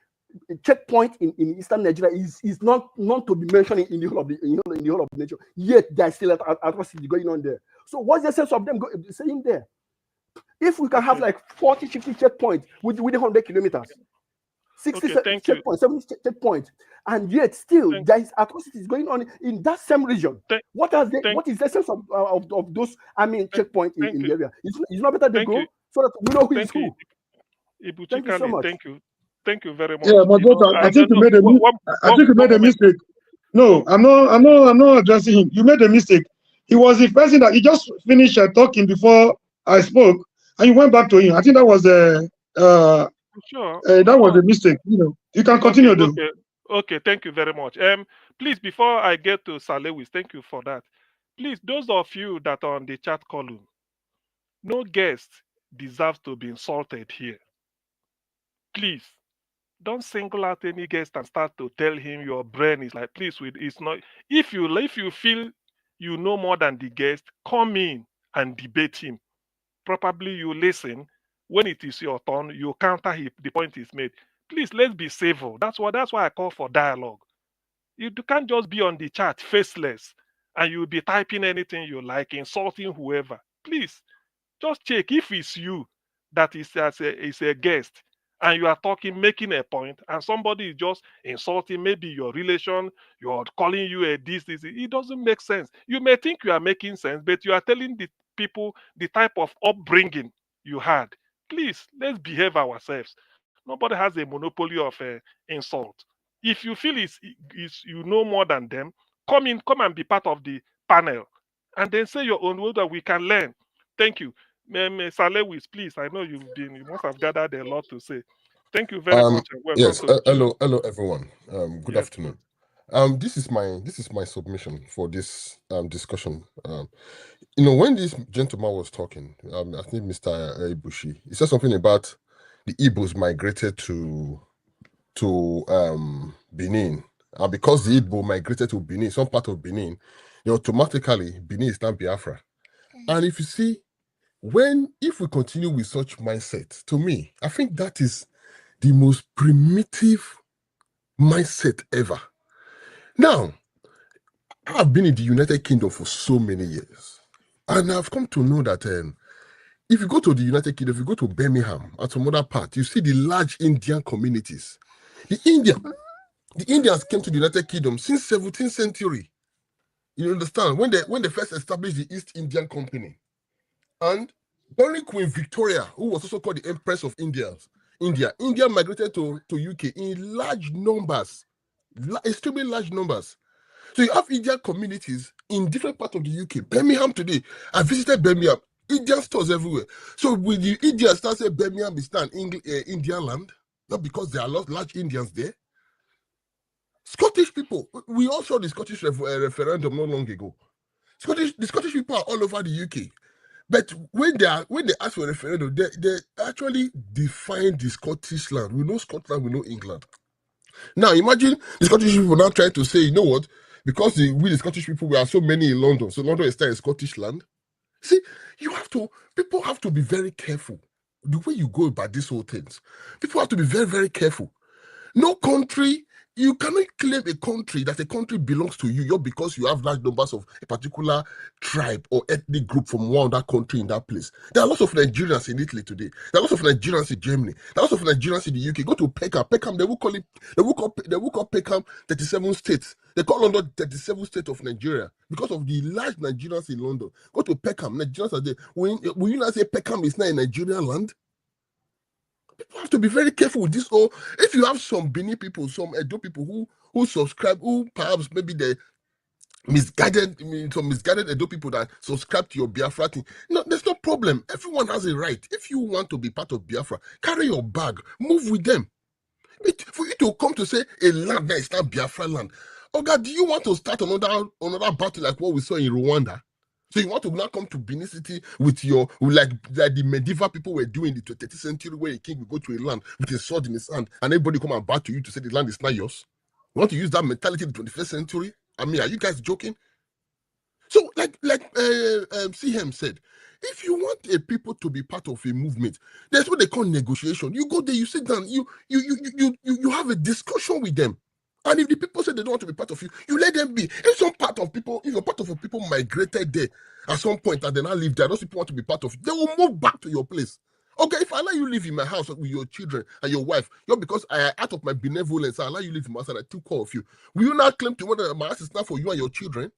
checkpoint in eastern Nigeria is not to be mentioned in the whole of the nation. Yet there's still atrocity going on there. So what's the sense of them saying there? If we can have like 40, 50 checkpoints within 100 kilometers, 60 checkpoints, 70 checkpoints, and yet still there is atrocities going on in that same region. What is the sense of those checkpoints in the area? It's not better they go so that we know who is who. Thank you so much. Thank you very much. Yeah, but I think you made a mistake. No, I'm not addressing him. You made a mistake. He was the person that he just finished talking before I spoke, and you went back to him. I think that was that was a mistake. You can continue though. Okay, thank you very much. Please, before I get to Salewis, thank you for that. Please, those of you that are on the chat column, no guest deserves to be insulted here. Please, don't single out any guest and start to tell him your brain is like, please, it's not. If you feel you know more than the guest, come in and debate him. Probably you listen. When it is your turn, you counter the point is made. Please, let's be civil. That's why I call for dialogue. You can't just be on the chat faceless and you'll be typing anything you like, insulting whoever. Please, just check if it's you that is a guest and you are talking, making a point, and somebody is just insulting maybe your relation, you're calling you a this. It doesn't make sense. You may think you are making sense, but you are telling the people the type of upbringing you had. Please, let's behave ourselves. Nobody has a monopoly of insult. If you feel you know more than them, come and be part of the panel, and then say your own word that we can learn. Thank you. Salewis, please. I know you must have gathered a lot to say. Thank you very much. And welcome to hello everyone. Good afternoon. This is my submission for this discussion. When this gentleman was talking, I think Mr. Ibushi, he said something about the Igbos migrated to Benin, and because the Igbo migrated to Benin, some part of Benin, automatically Benin is now Biafra. And if you see, if we continue with such mindset, to me, I think that is the most primitive mindset ever. Now, I've been in the United Kingdom for so many years, and I've come to know that if you go to the United Kingdom, if you go to Birmingham and some other part, you see the large Indian communities. The Indian, The Indians came to the United Kingdom since 17th century. You understand? When they first established the East Indian Company. And during Queen Victoria, who was also called the Empress of India migrated to UK in large numbers, extremely large numbers. So you have Indian communities in different parts of the UK. Birmingham today, I visited Birmingham, Indian stores everywhere. So with the Indians start saying Birmingham is not Indian land, not because there are large Indians there. Scottish people, we all saw the Scottish referendum not long ago. The Scottish people are all over the UK. But when they ask for a referendum, they actually define the Scottish land. We know Scotland, we know England. Now imagine the Scottish people now trying to say, you know what? Because we the Scottish people, we are so many in London, so London is still a Scottish land. See, people have to be very careful the way you go about these whole things. People have to be very, very careful. No country, you cannot claim a country that a country belongs to you just because you have large numbers of a particular tribe or ethnic group from one other country in that place. There are lots of Nigerians in Italy today. There are lots of Nigerians in Germany. There are lots of Nigerians in the UK. Go to Peckham. Peckham, they will call Peckham 37 states. They call London 37 states of Nigeria because of the large Nigerians in London. Go to Peckham. Nigerians are there. Will you not say Peckham is not a Nigerian land? People have to be very careful with this. Or if you have some Benin people, some Edo people who subscribe, who perhaps maybe they some misguided Edo people that subscribe to your Biafra thing. No, there's no problem. Everyone has a right. If you want to be part of Biafra, carry your bag, move with them. For you to come to say a land that is not Biafra land, oh God, do you want to start another battle like what we saw in Rwanda? So you want to now come to Benin City with like the medieval people were doing in the 20th century, where a king will go to a land with a sword in his hand and everybody come and bow to you to say the land is not yours? You want to use that mentality in the 21st century? I mean, are you guys joking? So like CM said, if you want a people to be part of a movement, that's what they call negotiation. You go there, you sit down, you have a discussion with them. And if the people say they don't want to be part of you, you let them be. If you're part of a people migrated there at some point and they now live there, those people want to be part of you, they will move back to your place. Okay, if I allow you live in my house with your children and your wife, not because out of my benevolence, I allow you live in my house and I took care of you, will you now claim to me that my house is not for you and your children?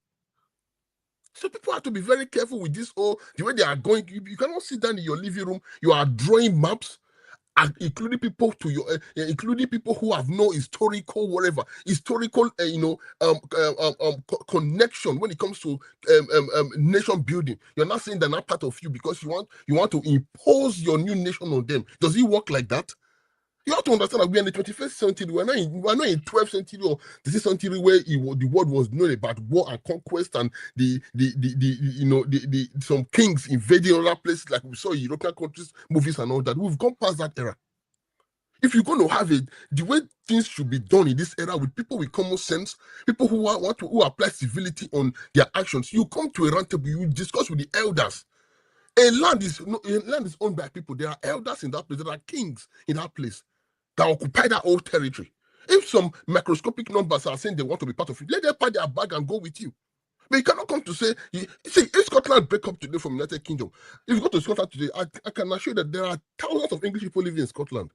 So people have to be very careful with this. The way they are going, you cannot sit down in your living room. You are drawing maps, including people including people who have no historical connection when it comes to nation building. You're not saying they're not part of you because you want to impose your new nation on them. Does it work like that? You have to understand that we're in the 21st century. We're not in 12th century or the 6th century where the world was known about war and conquest and some kings invading other places like we saw in European countries, movies and all that. We've gone past that era. If you're going to have it, the way things should be done in this era with people with common sense, people who apply civility on their actions, you come to a round table, you discuss with the elders. A land is owned by people. There are elders in that place. There are kings in that place that occupy that old territory. If some microscopic numbers are saying they want to be part of it, let them pack their bag and go with you. But you cannot come to say, if Scotland break up today from United Kingdom, if you go to Scotland today, I can assure you that there are thousands of English people living in Scotland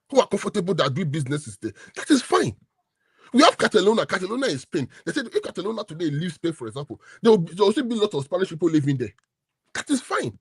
who are comfortable that do businesses there. That is fine. We have Catalonia. Catalonia is Spain. They said if Catalonia today leaves Spain, for example, there will still be a lot of Spanish people living there. That is fine.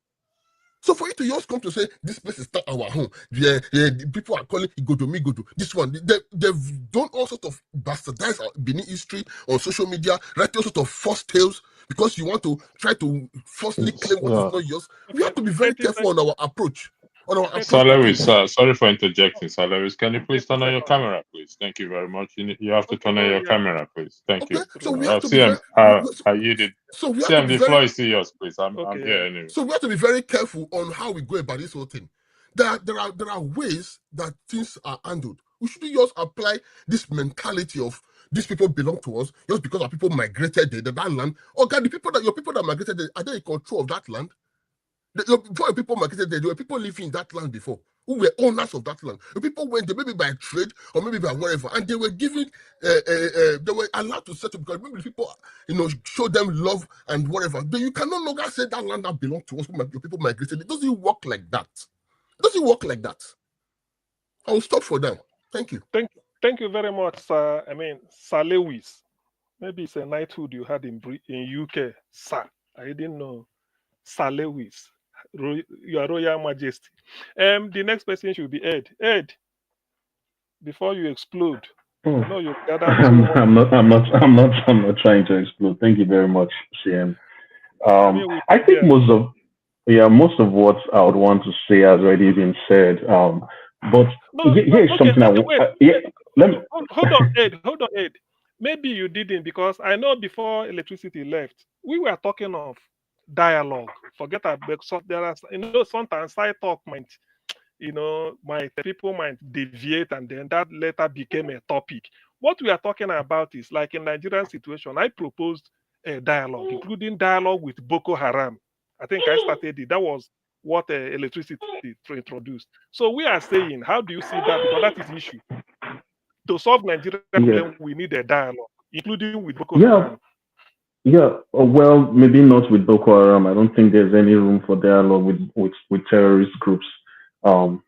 So for you to just come to say this place is not our home, the people are calling Igodo. This one, they've done all sorts of bastardize Benin history on social media, write all sorts of false tales because you want to try to falsely claim what is not yours. We have to be very careful on our approach. Salaris, sorry for interjecting. Salaris, can you please turn on your camera, please? Thank you very much. You have to turn on your camera, please. Thank you. So we have to be the floor is still yours, please. I'm here anyway. So we have to be very careful on how we go about this whole thing. There are ways that things are handled. We shouldn't just apply this mentality of these people belong to us just because our people migrated there, that land. Okay, your people that migrated there, are they in control of that land? Before people migrated there were people living in that land before who were owners of that land. The people went there maybe by trade or maybe by whatever, and they were given, they were allowed to settle because maybe people, show them love and whatever. But you cannot longer say that land that belongs to us. Your people migrated. It doesn't work like that. It doesn't work like that. I will stop for them. Thank you. Thank you. Thank you very much, sir. I mean, Sir Lewis. Maybe it's a knighthood you had in UK, sir. I didn't know. Sir Lewis, Your Royal Majesty. The next person should be Ed. Ed, before you explode, Oh, I know you gathered so much. I'm not trying to explode. Thank you very much, CM. I mean, I think yeah. most of what I would want to say has already been said. But No, here's okay, something I okay, would, wait, yeah, wait. let me, Hold on, Ed. Hold on, Ed. Maybe you didn't because I know before electricity left, we were talking of dialogue. Forget about so there are sometimes side talk might people might deviate and then that later became a topic. What we are talking about is like in Nigerian situation, I proposed a dialogue, including dialogue with Boko Haram. I think I started it. That was what electricity introduced. So we are saying, how do you see that? Because that is the issue. To solve Nigerian yeah, problem, we need a dialogue, including with Boko yeah, Haram. yeah. Well, maybe not with Boko Haram. I don't think there's any room for dialogue with terrorist groups. Um,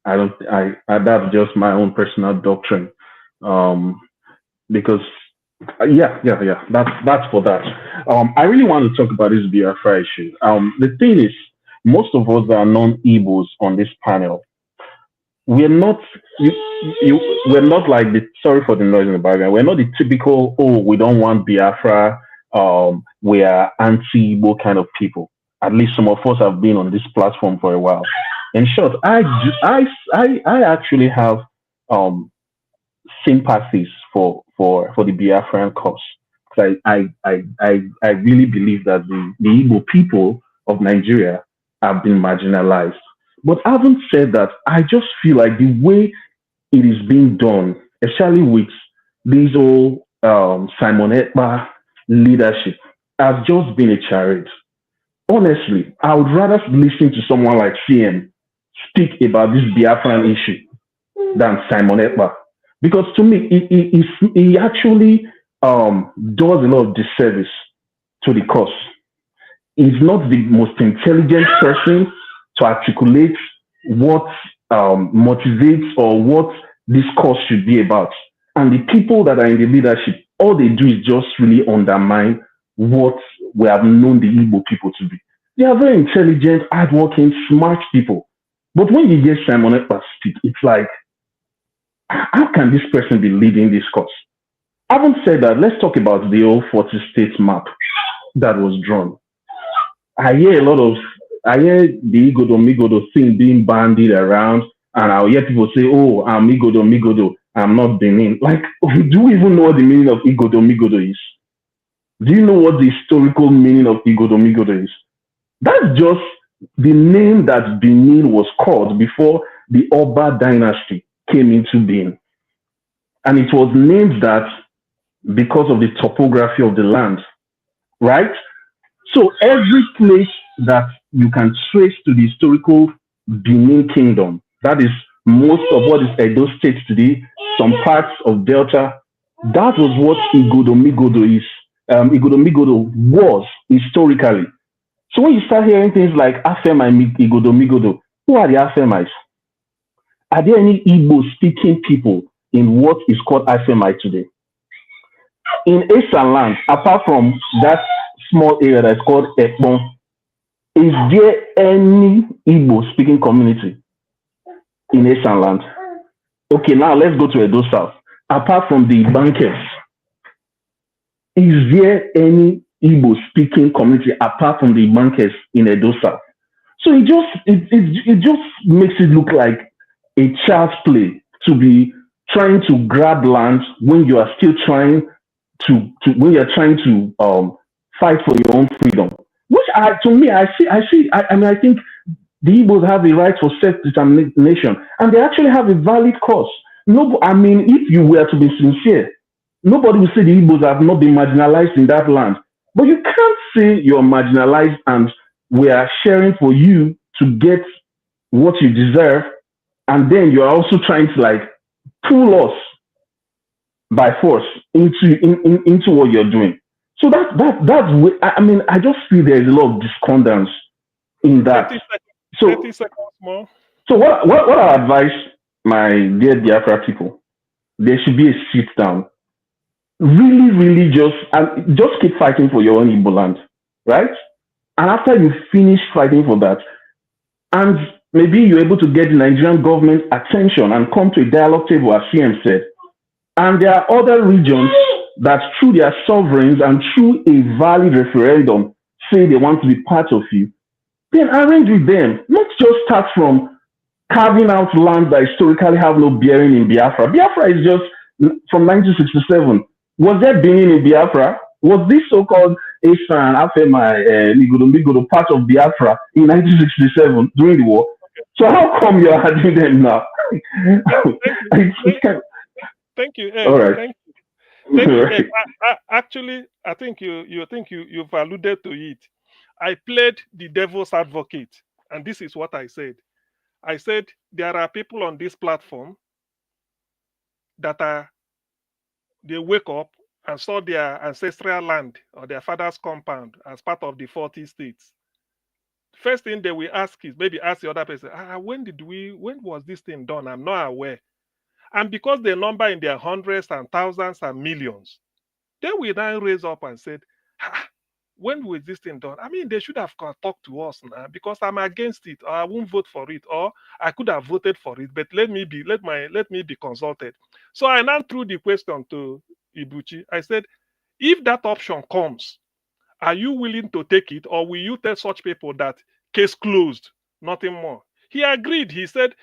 I don't. That's just my own personal doctrine. Um, because yeah. That's for that. I really want to talk about this Biafra issue. The thing is, most of us that are non-Igbos on this panel, we're not you, we're not like the sorry for the noise in the background. We're not the typical we don't want Biafra. We are anti-Igbo kind of people. At least some of us have been on this platform for a while. In short, I actually have um sympathies for the Biafran cause. 'Cause I really believe that the Igbo people of Nigeria have been marginalized. But having said that, I just feel like the way it is being done, especially with this whole Simon Ekpa leadership, has just been a charade. Honestly, I would rather listen to someone like CM speak about this Biafran issue than Simon Ekpa. Because to me, he actually does a lot of disservice to the cause. He's not the most intelligent person to articulate what motivates or what this cause should be about. And the people that are in the leadership, all they do is just really undermine what we have known the Igbo people to be. They are very intelligent, hardworking, smart people. But when you get Simon Ekpa speak, it's like, how can this person be leading this cause? Having said that, let's talk about the old 40 state map that was drawn. I hear the Igodo Migodo thing being bandied around, and I'll hear people say, "Oh, I'm Igodo Migodo, I'm not Benin." Like, do you even know what the meaning of Igodo Migodo is? Do you know what the historical meaning of Igodo Migodo is? That's just the name that Benin was called before the Oba dynasty came into being. And it was named that because of the topography of the land, right? So every place that you can trace to the historical Benin kingdom, that is most of what is Edo State today, some parts of Delta, that was what Igodomigodo is. Igodomigodo was historically. So when you start hearing things like Afema Igodomigodo, who are the Afemites? Are there any Igbo speaking people in what is called Afemite today? In Eastern land, apart from that small area that's called Ekpon, is there any Igbo speaking community in Eastern land? Okay, now let's go to Edo South. Apart from the bankers, is there any Igbo speaking community apart from the bankers in Edo South? So it just makes it look like a child's play to be trying to grab land when you are still trying when you're trying to fight for your own freedom. Which I think the Igbos have a right for self-determination, and they actually have a valid cause. No, I mean, if you were to be sincere, nobody will say the Igbos have not been marginalized in that land. But you can't say you're marginalized and we are sharing for you to get what you deserve, and then you're also trying to like pull us by force into what you're doing. So I mean, I just feel there's a lot of discordance in that. 30 seconds more. So what I advise my dear Biafra people there should be a sit down. Really, really just keep fighting for your own Igbo land, right? And after you finish fighting for that, and maybe you're able to get the Nigerian government's attention and come to a dialogue table, as CM said, and there are other regions that through their sovereigns and through a valid referendum say they want to be part of you, then arrange with them. Let's just start from carving out land that historically have no bearing in Biafra. Biafra is just from 1967. Was there Benin in Biafra? Was this so-called Esan, Afema, Migodo part of Biafra in 1967 during the war? So how come you're adding them now? Thank you. All right. Thank you. Right. Actually, I think you've alluded to it. I played the devil's advocate, and this is what I said. I said there are people on this platform that they wake up and saw their ancestral land or their father's compound as part of the 40 states. First thing they will ask is maybe ask the other person, when was this thing done? I'm not aware. And because they number in their hundreds and thousands and millions, they will then raise up and said, when was this thing done? I mean, they should have talked to us now because I'm against it, or I won't vote for it, or I could have voted for it, but let me be consulted. So I now threw the question to Ibuchi. I said, if that option comes, are you willing to take it, or will you tell such people that case closed, nothing more? He agreed. He said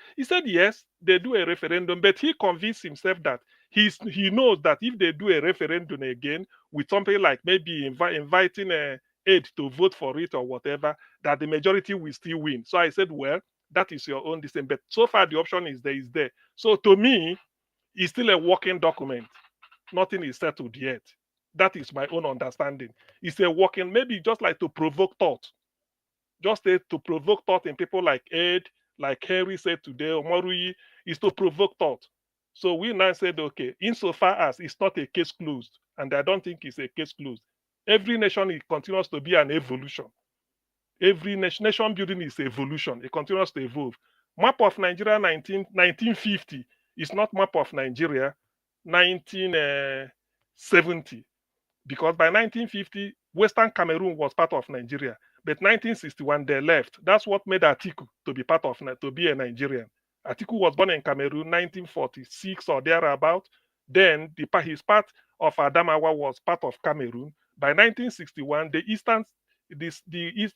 yes, they do a referendum, but he convinced himself that he knows that if they do a referendum again with something like maybe inviting aid to vote for it or whatever, that the majority will still win. So I said, well, that is your own decision. But so far the option is there. So to me, it's still a working document. Nothing is settled yet. That is my own understanding. It's a working, maybe just like to provoke thought. Just to provoke thought in people like Ed, like Henry said today, or Morui, is to provoke thought. So we now said, okay, insofar as it's not a case closed, and I don't think it's a case closed, every nation, it continues to be an evolution. Every nation building is evolution. It continues to evolve. Map of Nigeria 1950 is not map of Nigeria 1970. Because by 1950, Western Cameroon was part of Nigeria. But 1961, they left. That's what made Atiku to be a Nigerian. Atiku was born in Cameroon 1946 or thereabout. Then his part of Adamawa was part of Cameroon. By 1961,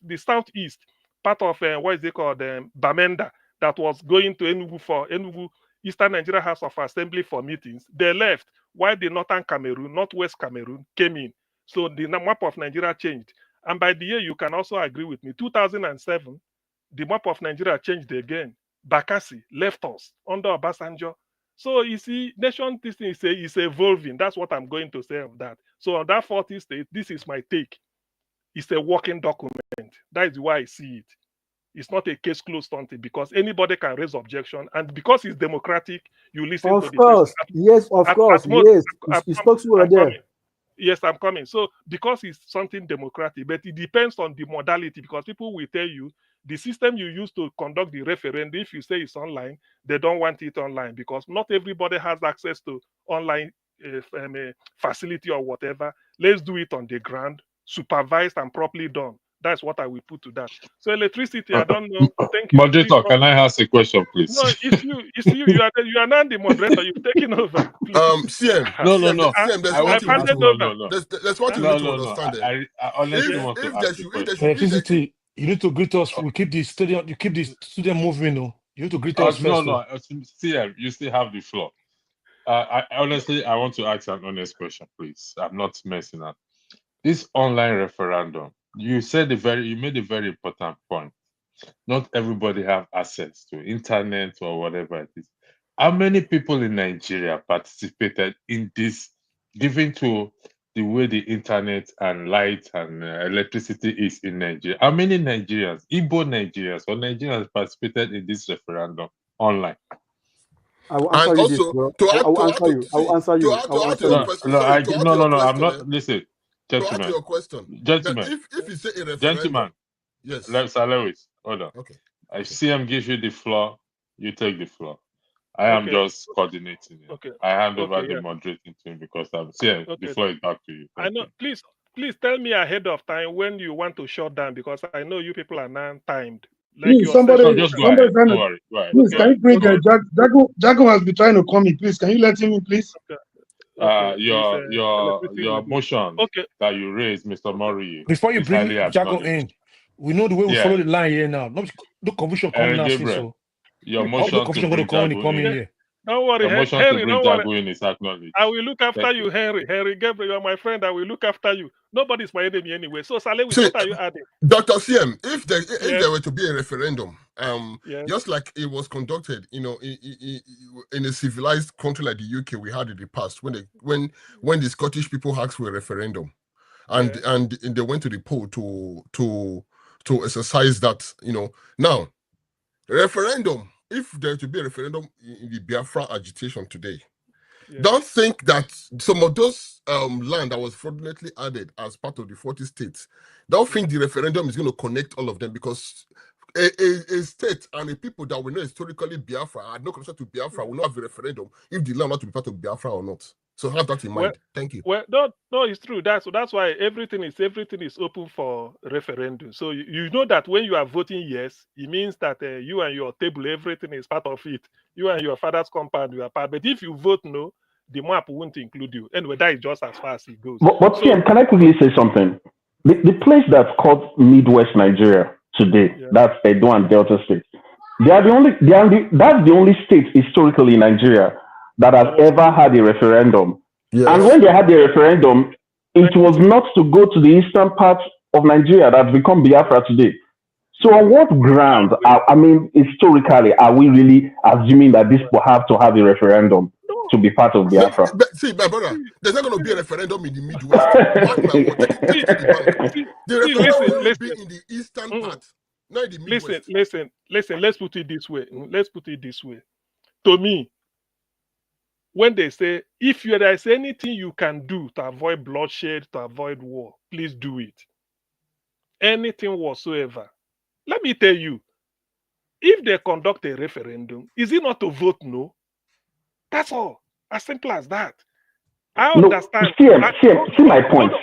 the southeast part of what is it called, Bamenda, that was going to Enugu, Eastern Nigeria House of Assembly for meetings. They left, while the northern Cameroon, northwest Cameroon came in. So the map of Nigeria changed. And by the year, you can also agree with me, 2007, the map of Nigeria changed again. Bakassi left us under Obasanjo. So you see, nation this thing is evolving. That's what I'm going to say of that. So on that 40 state, this is my take. It's a working document. That is why I see it. It's not a case closed something because anybody can raise objection, and because it's democratic, you listen to the course. person. Yes, of course. Yes, you spoke to there. Yes, I'm coming. So because it's something democratic, but it depends on the modality, because people will tell you the system you use to conduct the referendum, if you say it's online, they don't want it online because not everybody has access to online facility or whatever. Let's do it on the ground, supervised and properly done. That's what I will put to that. So electricity, I don't know. Thank you. Moderator, can I ask a question, please? No, it's you. You are not the moderator. You've taken over. Please. CM. No. CM, there's one thing there's one thing you need to understand. I honestly want to ask a question. Electricity, you need to greet us. We keep the stadium. You keep the studio moving. No, you need to greet us first. No. CM, you still have the floor. I honestly want to ask an honest question, please. I'm not messing up. This online referendum, you made a very important point. Not everybody have access to internet or whatever it is. How many people in Nigeria participated in this, given to the way the internet and light and electricity is in Nigeria? How many Nigerians, Igbo Nigerians or Nigerians participated in this referendum online? I will answer you this, bro. I will answer you. No, I'm not. Listen, gentlemen. To answer your question, gentlemen. If you say a referendum, gentlemen, yes. Let's allow it. Hold on. Okay. If CM gives you the floor, you take the floor. I am Okay. just coordinating it. Okay. I hand over Okay. the Yeah. moderating to him because I'm the Okay. floor is back to you. I Thank know. you. Please tell me ahead of time when you want to shut down because I know you people are now timed. Like Please, your session. No, somebody, just go somebody ahead. trying Don't to, worry. Go ahead. please, Go can ahead. you bring Go ahead. Jago has been trying to call me, please. Can you let him in, please? Okay. Okay. Please. Your motion Okay. that you raised, Mr. Mori, Before you is highly bring Jago acknowledged. in, we know the way we Yeah, follow the line here now. No confusion come Aaron now, since Gabriel, so. your I hope no motion to confusion going to bring come when he Jago come in in. Yeah. here. Don't worry, Your motion to Henry. bring Don't worry. Jago in is acknowledged. I will look after Thank you, you. Henry Gabriel. You're my friend. I will look after you. Nobody's my enemy anyway. So, Salewis, See, what are you adding? Dr. CM, if Yes. there were to be a referendum, Yes. just like it was conducted, in a civilized country like the UK, we had in the past when the Scottish people asked for a referendum, and Yeah. and they went to the poll to exercise that. Now referendum. If there to be a referendum in the Biafra agitation today, Yeah. don't think that some of those land that was fraudulently added as part of the 40 states, don't think the referendum is going to connect all of them, because a state and a people that we know historically Biafra had no connection to Biafra will not have a referendum if the land not to be part of Biafra or not. So have that in Well, mind. Thank you. well, no, it's true. That's why everything is open for referendum. So you know that when you are voting yes, it means that you and your table, everything is part of it. You and your father's compound, you are part. But if you vote no, the map won't include you. Anyway, that is just as far as it goes. But So Tim, can I quickly say something? The place that's called Midwest Nigeria today, yeah, that's Edo and Delta State. That's the only state historically in Nigeria that has that was ever had a referendum. And Yes. when they had the referendum, it was not to go to the eastern part of Nigeria that's become Biafra today. So on what ground, historically, are we really assuming that these people have to have a referendum to be part of Biafra? See, my brother, there's not going to be a referendum in the Midwest. Mark my word. Take it to the bank. The referendum will only be in the eastern part, not in the Midwest. Listen. Let's put it this way. To me, when they say if there is anything you can do to avoid bloodshed, to avoid war, please do it. Anything whatsoever. Let me tell you, if they conduct a referendum, is it not to vote no? That's all. As simple as that. I No, understand. see my point.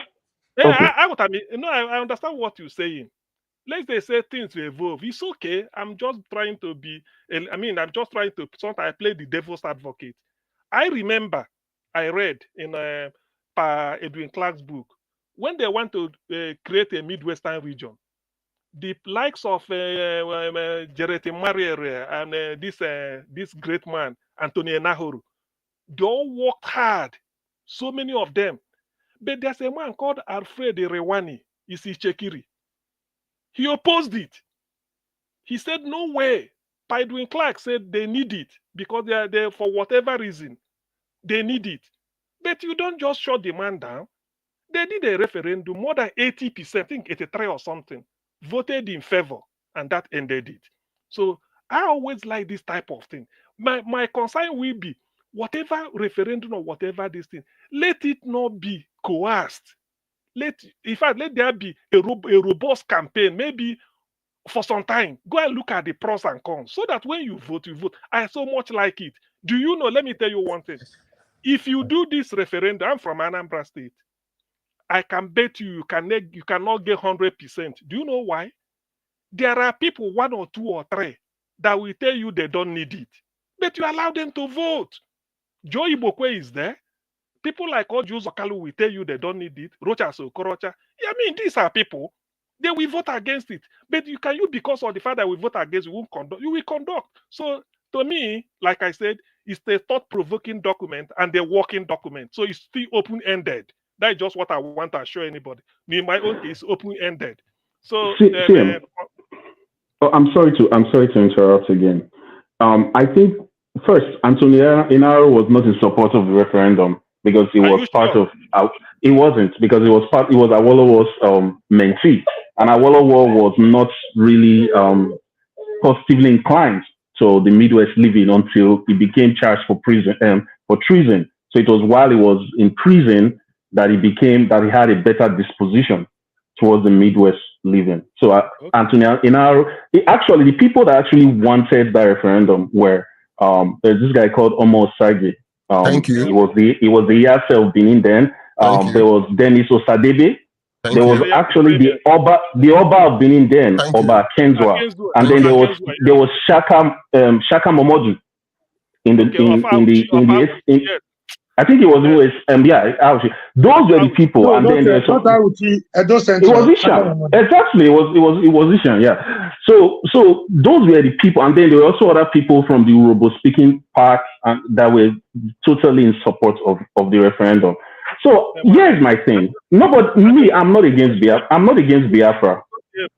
Yeah, Okay. I understand what you're saying. Let's say things evolve. It's okay. I'm just trying to sometimes I play the devil's advocate. I remember I read in Pa Edwin Clark's book when they want to create a Midwestern region, the likes of Jerete Mariere and this great man, Anthony Nahuru, they all worked hard. So many of them. But there's a man called Alfred Rewani, Isichekiri. He opposed it. He said, no way. Edwin Clark said they need it because they are there for whatever reason. They need it. But you don't just shut the man down. They did a referendum. More than 80%, I think 83 or something, voted in favor, and that ended it. So I always like this type of thing. My concern will be whatever referendum or whatever this thing, let it not be coerced. Let there be a robust campaign, maybe for some time. Go and look at the pros and cons so that when you vote, you vote. I so much like it. Do you know? Let me tell you one thing. If you do this referendum, I'm from Anambra State. I can bet you cannot get 100%. Do you know why? There are people, 1 or 2 or 3, that will tell you they don't need it. But you allow them to vote. Joe Ibokwe is there. People like Oju Zokalu will tell you they don't need it. Rocha Sokorocha. I mean, these are people. They will vote against it. But because of the fact that we vote against, you will conduct. So to me, like I said, it's a thought-provoking document and a working document. So it's still open-ended. That's just what I want to assure anybody. In my own case, open-ended. So I'm sorry to interrupt again. I think first, Antonio Inaro was not in support of the referendum because he was part of. It wasn't because it was Awolowo's mentee, and Awolowo was not really positively inclined to the Midwest living until he became charged for treason. So it was while he was in prison that he had a better disposition towards the Midwest living. So Antonio Inaro, actually the people that actually wanted that referendum were There's this guy called Omo Sage. Thank you. He was the Yase of Benin then. Thank you. There was Dennis Osadebe. Thank There was you. actually the Oba of Benin then, Thank Oba Kenzwa, and Thank then you. there was Shaka Momodu in the I think it was always actually, those were the people, No, and not then there was not Auchi, Edo it Central. was Ishan. Exactly, it was Ishan, yeah. So those were the people, and then there were also other people from the Urobo speaking part and that were totally in support of the referendum. So here's my thing. No, but me, I'm not against Biafra. I'm not against Biafra.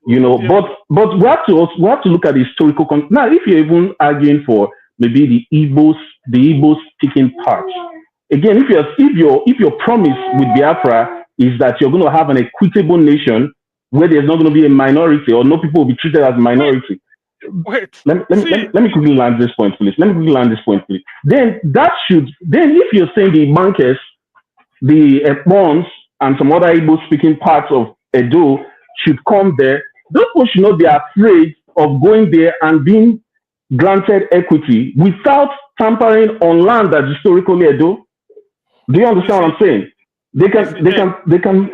You know, but we have to look at the historical now. If you're even arguing for maybe the Igbos speaking part, again, if your promise with Biafra is that you're going to have an equitable nation where there's not going to be a minority or no people will be treated as minority. Let me quickly land this point, please. Then if you're saying the Bankers, the Ekpons, and some other Igbo speaking parts of Edo should come there, those people should not be afraid of going there and being granted equity without tampering on land that's historically Edo. Do you understand what I'm saying? They can.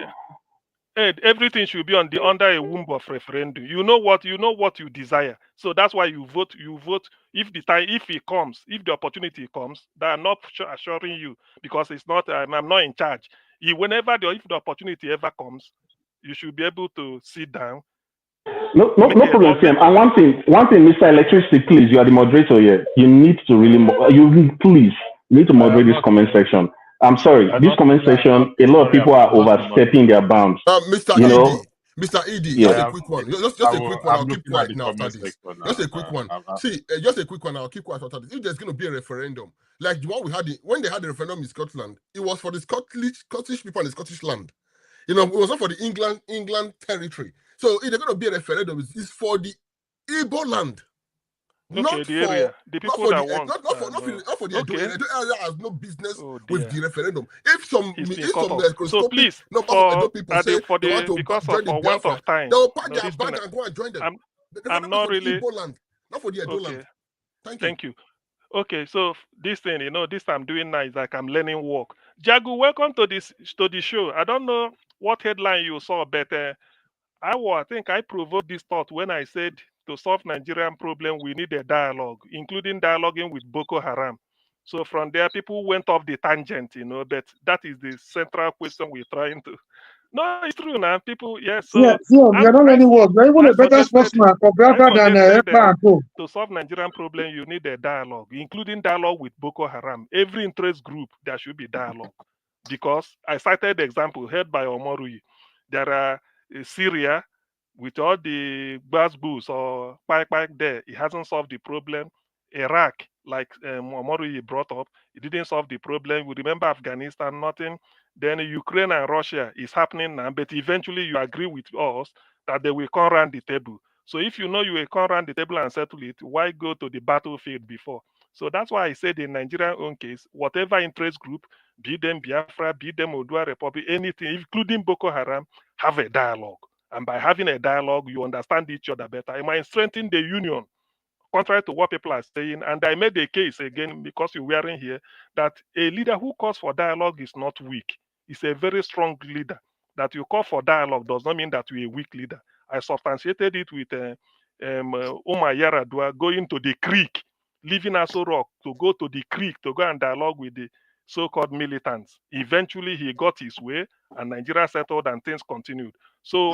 Ed, everything should be under a womb of referendum. You know what you desire. So that's why you vote. If the opportunity comes, they are not assuring you because it's not. I'm not in charge. If the opportunity ever comes, you should be able to sit down. No problem, Sam. And one thing, Mr. Electricity, please, you are the moderator here. You need to please need to moderate this comment section. I'm sorry, this comment section, a lot of people are overstepping their bounds. Mr. Edie, just a quick one. Just a quick one. I'll keep quiet now after this. Just a quick one. Just a quick one. I'll keep quiet after this. If there's going to be a referendum, like the one we had when they had the referendum in Scotland, it was for the Scottish people and the Scottish land. You know, it was not for the England territory. So if they're going to be a referendum, it's for the Igbo land. Not the area, the people that want. Not for the Edo area. Edo area has no business with the referendum. If some so please, Edo people say they want to join the Biafra, they'll pack their bag and go and join them. I'm not really Igbo land, not for the Edo land. Thank you. Okay, so this thing, this I'm doing now is like I'm learning work. Jagu, welcome to the show. I don't know what headline you saw, but I think I provoked this thought when I said to solve Nigerian problem, we need a dialogue, including dialoguing with Boko Haram. So from there, people went off the tangent, but that is the central question we're trying to. No, it's true now. People, yes. So you're not learning work. You're even a better sportsman for Biafra than to solve Nigerian problem, you need a dialogue, including dialogue with Boko Haram. Every interest group, there should be dialogue. Because I cited the example heard by Omorui. There are Syria, with all the bus or pipe there, it hasn't solved the problem. Iraq, like Omorui brought up, it didn't solve the problem. We remember Afghanistan, nothing. Then Ukraine and Russia is happening now, but eventually you agree with us that they will come around the table. So if you know you will come around the table and settle it, why go to the battlefield before? So that's why I said in Nigerian own case, whatever interest group, be them Biafra, be them Odua Republic, anything, including Boko Haram, have a dialogue. And by having a dialogue, you understand each other better. It might strengthen the union, contrary to what people are saying. And I made a case again, because you weren't here, that a leader who calls for dialogue is not weak. He's a very strong leader. That you call for dialogue does not mean that you're a weak leader. I substantiated it with Umar Yaradua going to the creek, leaving Aso Rock to go to the creek to go and dialogue with the so-called militants. Eventually, he got his way, and Nigeria settled, and things continued. So,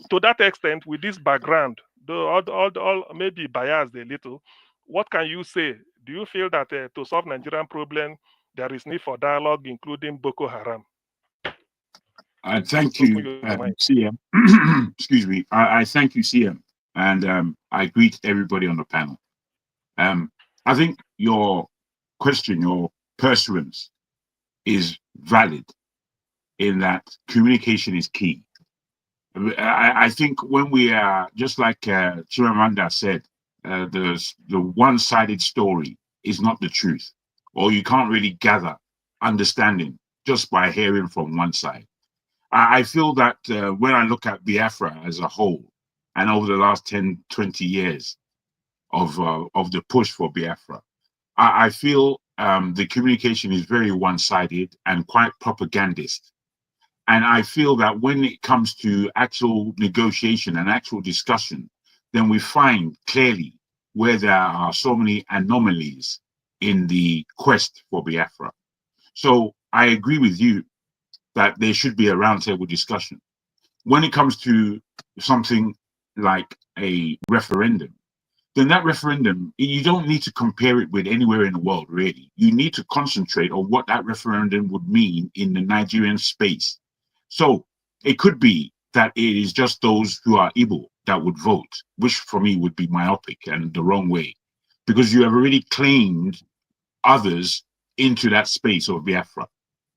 to that extent, with this background, though all maybe biased a little, what can you say? Do you feel that to solve Nigerian problem, there is need for dialogue, including Boko Haram? Thank you, CM. Excuse me. I thank you, CM, and I greet everybody on the panel. I think your question, your pursuance, is valid in that communication is key. I think when we are, just like Chimamanda said, the one-sided story is not the truth, or you can't really gather understanding just by hearing from one side. I feel that when I look at Biafra as a whole, and over the last 10, 20 years of the push for Biafra, I feel the communication is very one-sided and quite propagandist. And I feel that when it comes to actual negotiation and actual discussion, then we find clearly where there are so many anomalies in the quest for Biafra. So I agree with you that there should be a roundtable discussion. When it comes to something like a referendum, then that referendum, you don't need to compare it with anywhere in the world, really. You need to concentrate on what that referendum would mean in the Nigerian space. So it could be that it is just those who are Igbo that would vote, which for me would be myopic and the wrong way, because you have already claimed others into that space of Biafra.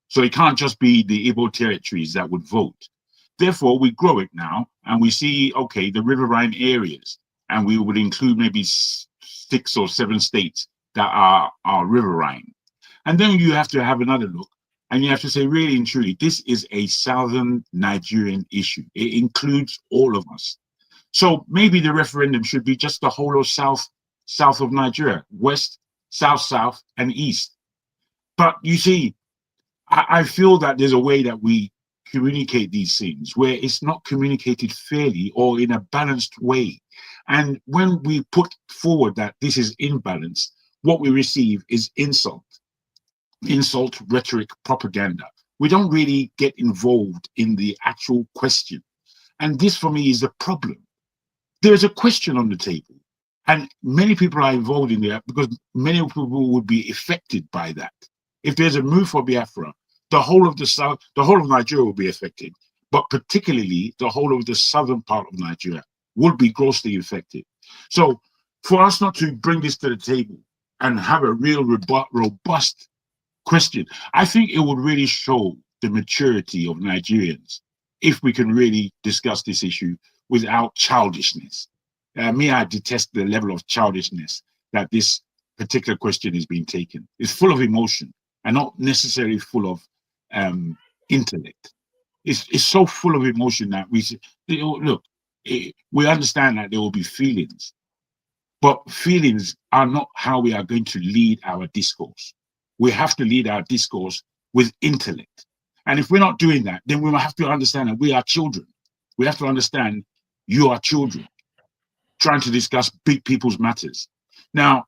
So it can't just be the Igbo territories that would vote. Therefore, we grow it now and we see, okay, the riverine areas, and we would include maybe 6 or 7 states that are riverine. And then you have to have another look and you have to say, really and truly, this is a southern Nigerian issue. It includes all of us. So maybe the referendum should be just the whole of south of Nigeria, west, south, and east. But you see, I feel that there's a way that we communicate these things where it's not communicated fairly or in a balanced way. And when we put forward that this is imbalanced, what we receive is insult, rhetoric, propaganda. We don't really get involved in the actual question. And this for me is the problem. There's a question on the table. And many people are involved in that because many people would be affected by that. If there's a move for Biafra, the whole of the south, the whole of Nigeria will be affected, but particularly the whole of the southern part of Nigeria will be grossly affected. So for us not to bring this to the table and have a real robust question, I think it would really show the maturity of Nigerians if we can really discuss this issue without childishness. I detest the level of childishness that this particular question is being taken. It's full of emotion and not necessarily full of intellect. It's so full of emotion that look, we understand that there will be feelings, but feelings are not how we are going to lead our discourse. We have to lead our discourse with intellect. And if we're not doing that, then we have to understand that we are children. We have to understand you are children trying to discuss big people's matters. Now,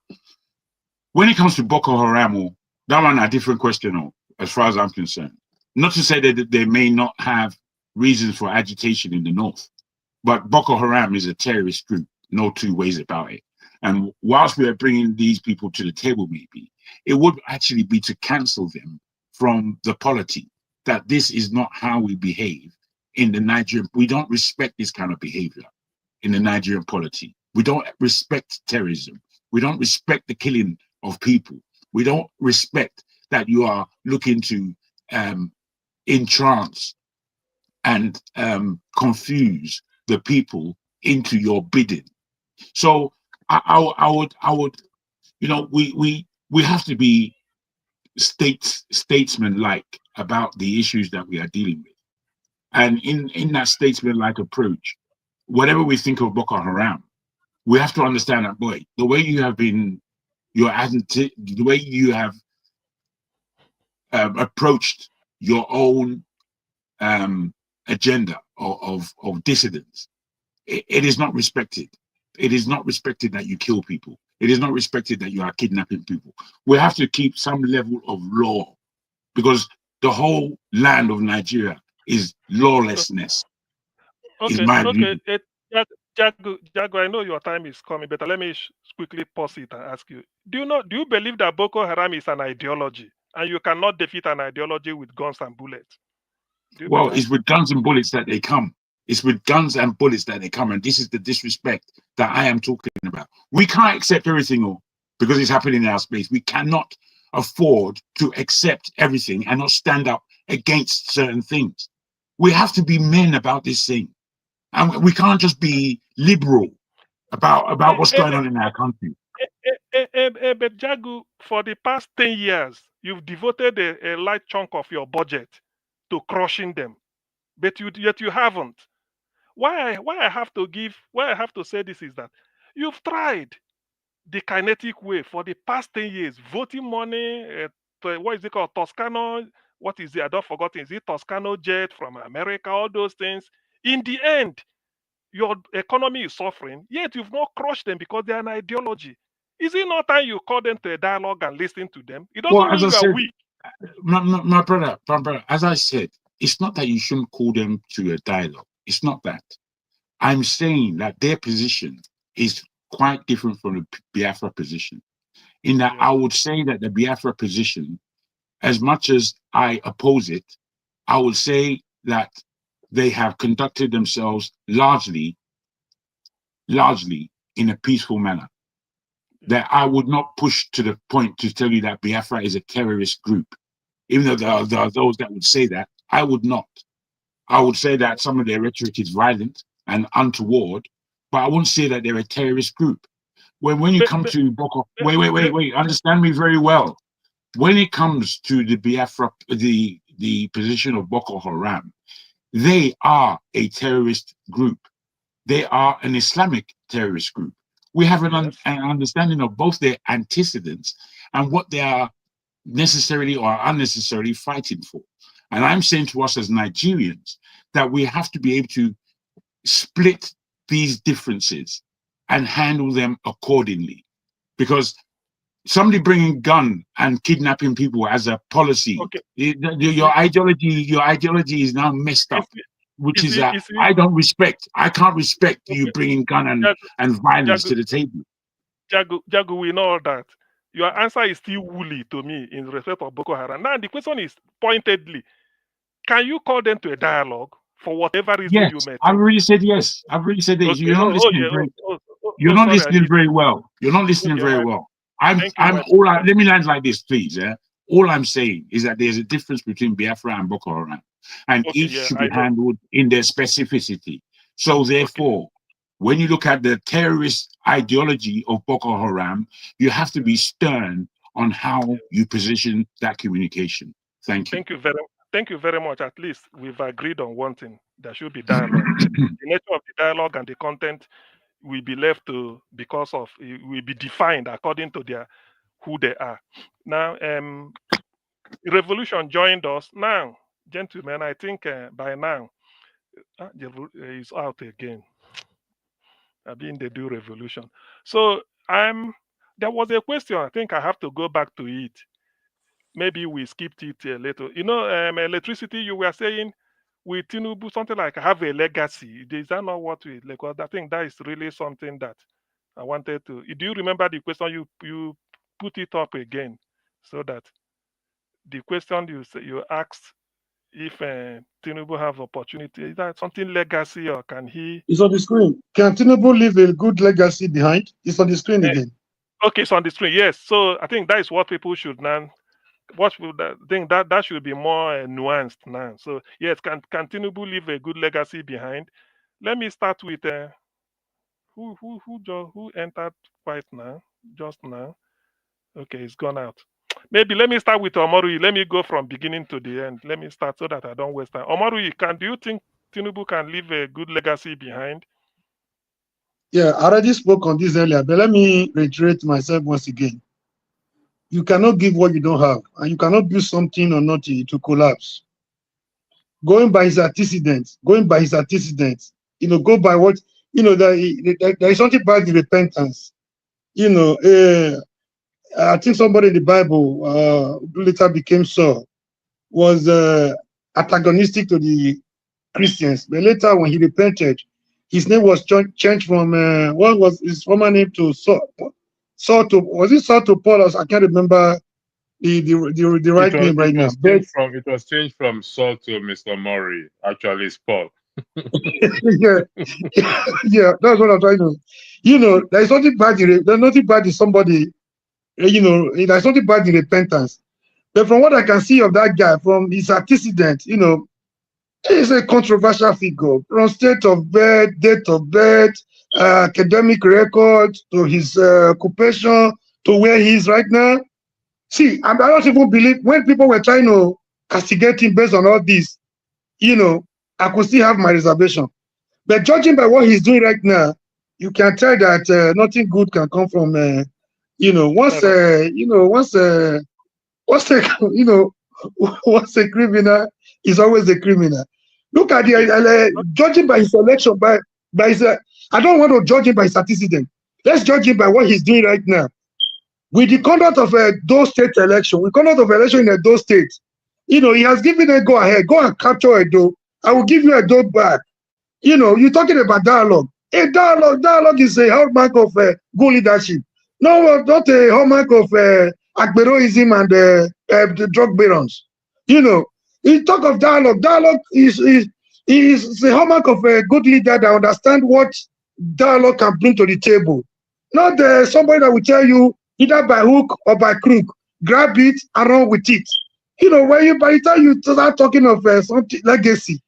when it comes to Boko Haram, that one a different question, as far as I'm concerned. Not to say that they may not have reasons for agitation in the north, but Boko Haram is a terrorist group, no two ways about it. And whilst we are bringing these people to the table, maybe, it would actually be to cancel them from the polity, that this is not how we behave in the Nigerian. We don't respect this kind of behavior in the Nigerian polity. We don't respect terrorism. We don't respect the killing of people. We don't respect that you are looking to entrance and confuse the people into your bidding. So I would, we have to be statesman-like about the issues that we are dealing with. And in that statesman-like approach, whatever we think of Boko Haram, we have to understand that, boy, the way you have been, the way you have approached your own agenda of dissidents, it is not respected. It is not respected that you kill people. It is not respected that you are kidnapping people. We have to keep some level of law, because the whole land of Nigeria is lawlessness. Okay, is my view. Jago, I know your time is coming, but let me quickly pause it and ask you: Do you believe that Boko Haram is an ideology, and you cannot defeat an ideology with guns and bullets? Well, it's with guns and bullets that they come. It's with guns and bullets that they come, and this is the disrespect that I am talking about. We can't accept everything because it's happening in our space. We cannot afford to accept everything and not stand up against certain things. We have to be men about this thing, and we can't just be liberal about what's going on in our country. But Jagu, for the past 10 years, you've devoted a light chunk of your budget to crushing them, but yet you haven't. Why I have to say this is that you've tried, the kinetic way for the past 10 years, voting money, what is it called? Toscano, what is it? I don't forget. Is it Toscano jet from America? All those things. In the end, your economy is suffering, yet you've not crushed them because they're an ideology. Is it not time you call them to a dialogue and listen to them? It doesn't Well, as mean I you are said, weak. my brother, as I said, it's not that you shouldn't call them to a dialogue. It's not that. I'm saying that their position is quite different from the Biafra position. In that, I would say that the Biafra position, as much as I oppose it, I would say that they have conducted themselves largely in a peaceful manner. That I would not push to the point to tell you that Biafra is a terrorist group. Even though there are those that would say that, I would not. I would say that some of their rhetoric is violent and untoward, but I wouldn't say that they're a terrorist group. When you come to Boko, wait, understand me very well. When it comes to the Biafra, the position of Boko Haram, they are a terrorist group. They are an Islamic terrorist group. We have an understanding of both their antecedents and what they are necessarily or unnecessarily fighting for. And I'm saying to us as Nigerians that we have to be able to split these differences and handle them accordingly. Because somebody bringing gun and kidnapping people as a policy, your ideology is now messed up, which is that I can't respect you bringing gun and violence to the table. Jagu, we know all that. Your answer is still woolly to me in respect of Boko Haram. Now, the question is pointedly, can you call them to a dialogue for whatever reason Yes, you may think? I've already said yes. I've already said yes. Okay. You're not listening You're not listening very well. You're not listening very well. Let me land like this, please. All I'm saying is that there's a difference between Biafra and Boko Haram, and each should be handled in their specificity. So therefore, when you look at the terrorist ideology of Boko Haram, you have to be stern on how you position that communication. Thank you. Thank you very much. At least we've agreed on one thing. There should be dialogue. The nature of the dialogue and the content will be left to, because of, it will be defined according to who they are. Now, Revolution joined us. Now, gentlemen, I think by now, it's out again. I mean, they do Revolution. So there was a question. I think I have to go back to it. Maybe we skipped it a little. You know, electricity, you were saying with Tinubu, something like have a legacy. Is that not what we like? I think that is really something that I wanted to. Do you remember the question? You put it up again, so that the question you asked, if Tinubu have opportunity, is that something legacy, or can he? It's on the screen. Can Tinubu leave a good legacy behind? It's on the screen again. Okay, it's on the screen. Yes. So I think that is what people should now. Think that should be more nuanced now. So yes, can Tinubu leave a good legacy behind? Let me start with who entered right now, just now. Okay, it's gone out. Maybe let me start with Omoruyi. Let me go from beginning to the end. Let me start so that I don't waste time. Omoruyi, do you think Tinubu can leave a good legacy behind? Yeah, I already spoke on this earlier, but let me reiterate myself once again. You cannot give what you don't have, and you cannot build something or nothing to collapse. Going by his antecedents, go by what, there is something about the repentance. I think somebody in the Bible who later became Saul was antagonistic to the Christians, but later when he repented, his name was changed from what was his former name to Saul. Was it Saul to Paul? I can't remember the right name right now. It was changed from Saul to Mr. Murray. Actually, it's Paul. yeah, that's what I'm trying to. There's nothing bad. There's nothing bad in somebody. There's something bad in repentance. But from what I can see of that guy, from his antecedent, he's a controversial figure. From state of birth, date of birth, academic record, to his occupation, to where he is right now. See, I don't even believe when people were trying to castigate him based on all this, I could still have my reservation. But judging by what he's doing right now, you can tell that nothing good can come from Once once a once a criminal is always a criminal. Look at the judging by his election, by his. I don't want to judge him by his antecedent. Let's judge him by what he's doing right now. With the conduct of those state election, with conduct of election in those states, he has given a go ahead, go and capture Edo. I will give you Edo back. You're talking about dialogue. A dialogue is a hallmark of good leadership. No, not a hallmark of Agberoism and the drug barons. You talk of dialogue. Dialogue is a hallmark of a good leader that understand what dialogue can bring to the table. Not somebody that will tell you either by hook or by crook, grab it and run with it. By the time you start talking of something legacy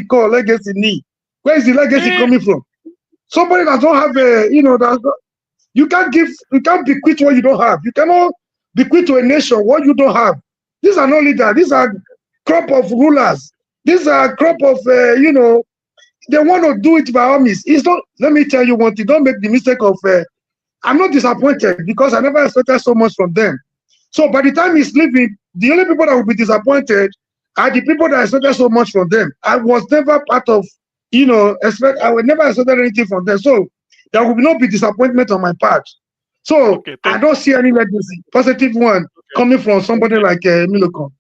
call, legacy knee. Where is the legacy coming from? Somebody that don't have you can't bequeath what you don't have. You cannot bequeath to a nation what you don't have. These are not leaders. These are crop of rulers. These are crop of they want to do it by all means. It's not. Let me tell you one thing. Don't make the mistake of. I'm not disappointed because I never expected so much from them. So by the time he's leaving, the only people that will be disappointed are the people that expected so much from them. I was never part of, I would never expected anything from them. So there will not be disappointment on my part. So I don't see any legacy, positive one, coming from somebody like Milocom.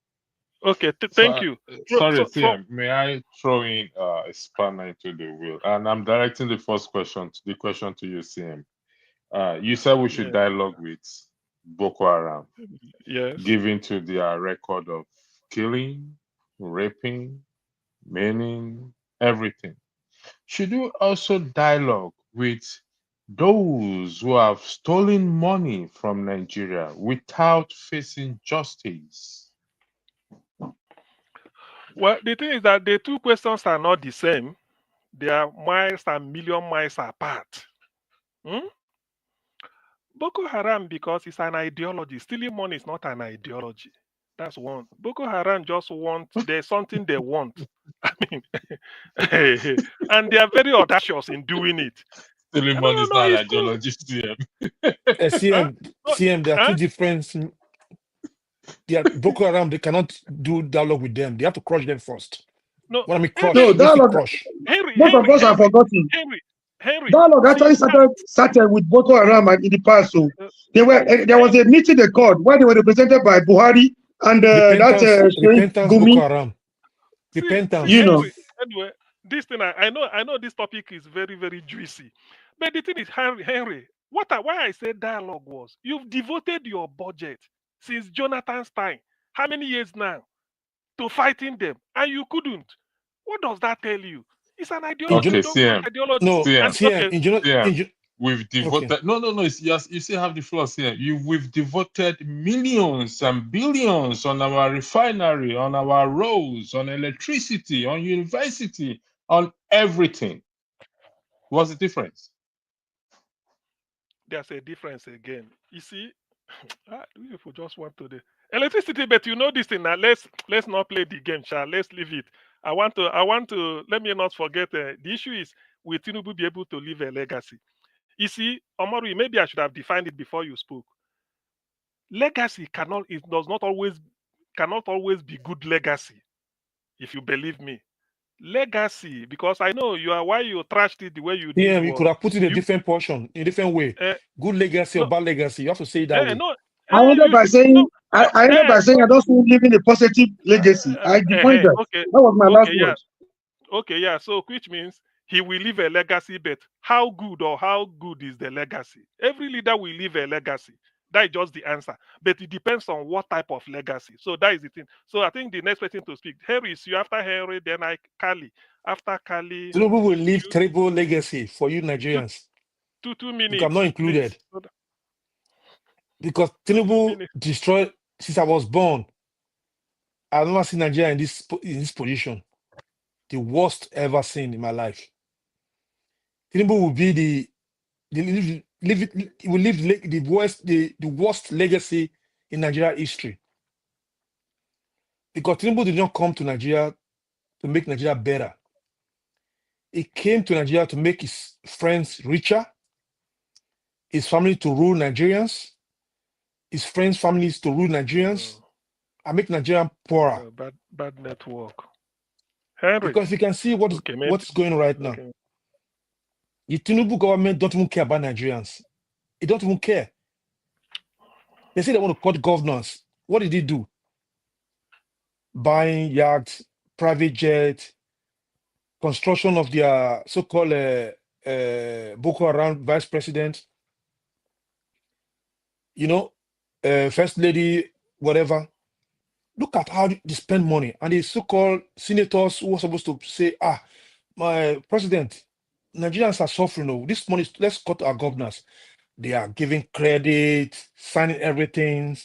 Okay, thank you. Sorry, TM, may I throw in a spanner into the wheel? And I'm directing the question to you, CM. You said we should dialogue with Boko Haram. Yes. Given to their record of killing, raping, maiming, everything. Should you also dialogue with those who have stolen money from Nigeria without facing justice? Well, the thing is that the two questions are not the same. They are miles and million miles apart. Boko Haram, because it's an ideology. Stealing money is not an ideology. That's one. Boko Haram just there's something they want. I mean, and they are very audacious in doing it. Stealing money is not an ideology, CM. CM, there are two different. Boko Haram, they cannot do dialogue with them. They have to crush them first. No, what I mean, crush. No, dialogue. Crush. Most of us have forgotten. Henry. Dialogue actually started with Boko Haram in the past. So there was a meeting they called where they were represented by Buhari and repentance Gumi. Boko Haram. Repentance. Anyway, this thing I know this topic is very, very juicy. But the thing is, Henry, why I said dialogue was you've devoted your budget since Jonathan's time. How many years now to fighting them, and you couldn't? What does that tell you? It's an ideology. Okay, CM. Ideology. No, CM. We've devoted no. It's just you still have the floor, CM. We've devoted millions and billions on our refinery, on our roads, on electricity, on university, on everything. What's the difference? There's a difference again. You see, if we just want to the electricity, but you know this thing now. Let's not play the game, Charles. Let's leave it. I want to let me not forget the issue is will Tinubu be able to leave a legacy? You see, Omoru, maybe I should have defined it before you spoke. Legacy cannot always be good legacy, if you believe me. Legacy, because I know why you trashed it the way you did. Yeah, you could have put it in a different portion, in a different way. Good legacy or bad legacy. You have to say it that way. No, I ended by saying I don't see him leaving a positive legacy. I defined that. Okay. That was my last word. Okay, yeah. So which means he will leave a legacy, but how good is the legacy? Every leader will leave a legacy. That is just the answer. But it depends on what type of legacy. So that is the thing. So I think the next person to speak, Henry is you. After Henry, then Kali. After Kali, Tinubu will leave terrible legacy for you Nigerians. 2 minutes. I'm not included. Please. Because Tinubu destroyed since I was born. I've never seen Nigeria in this position. The worst ever seen in my life. Tinubu will be the worst legacy in Nigeria history. Because Tinubu did not come to Nigeria to make Nigeria better. He came to Nigeria to make his friends richer. his family to rule Nigerians, his friends' families to rule Nigerians, and make Nigeria poorer. Bad network. Henry. Because you can see what's going on right now. Okay. The Tinubu government don't even care about Nigerians. They don't even care. They say they want to cut governance. What did he do? Buying yachts, private jet, construction of their so-called Boko Haram vice president, first lady, whatever. Look at how they spend money. And the so-called senators who were supposed to say, my president, Nigerians are suffering. Oh, this money, let's cut our governors. They are giving credit, signing everything.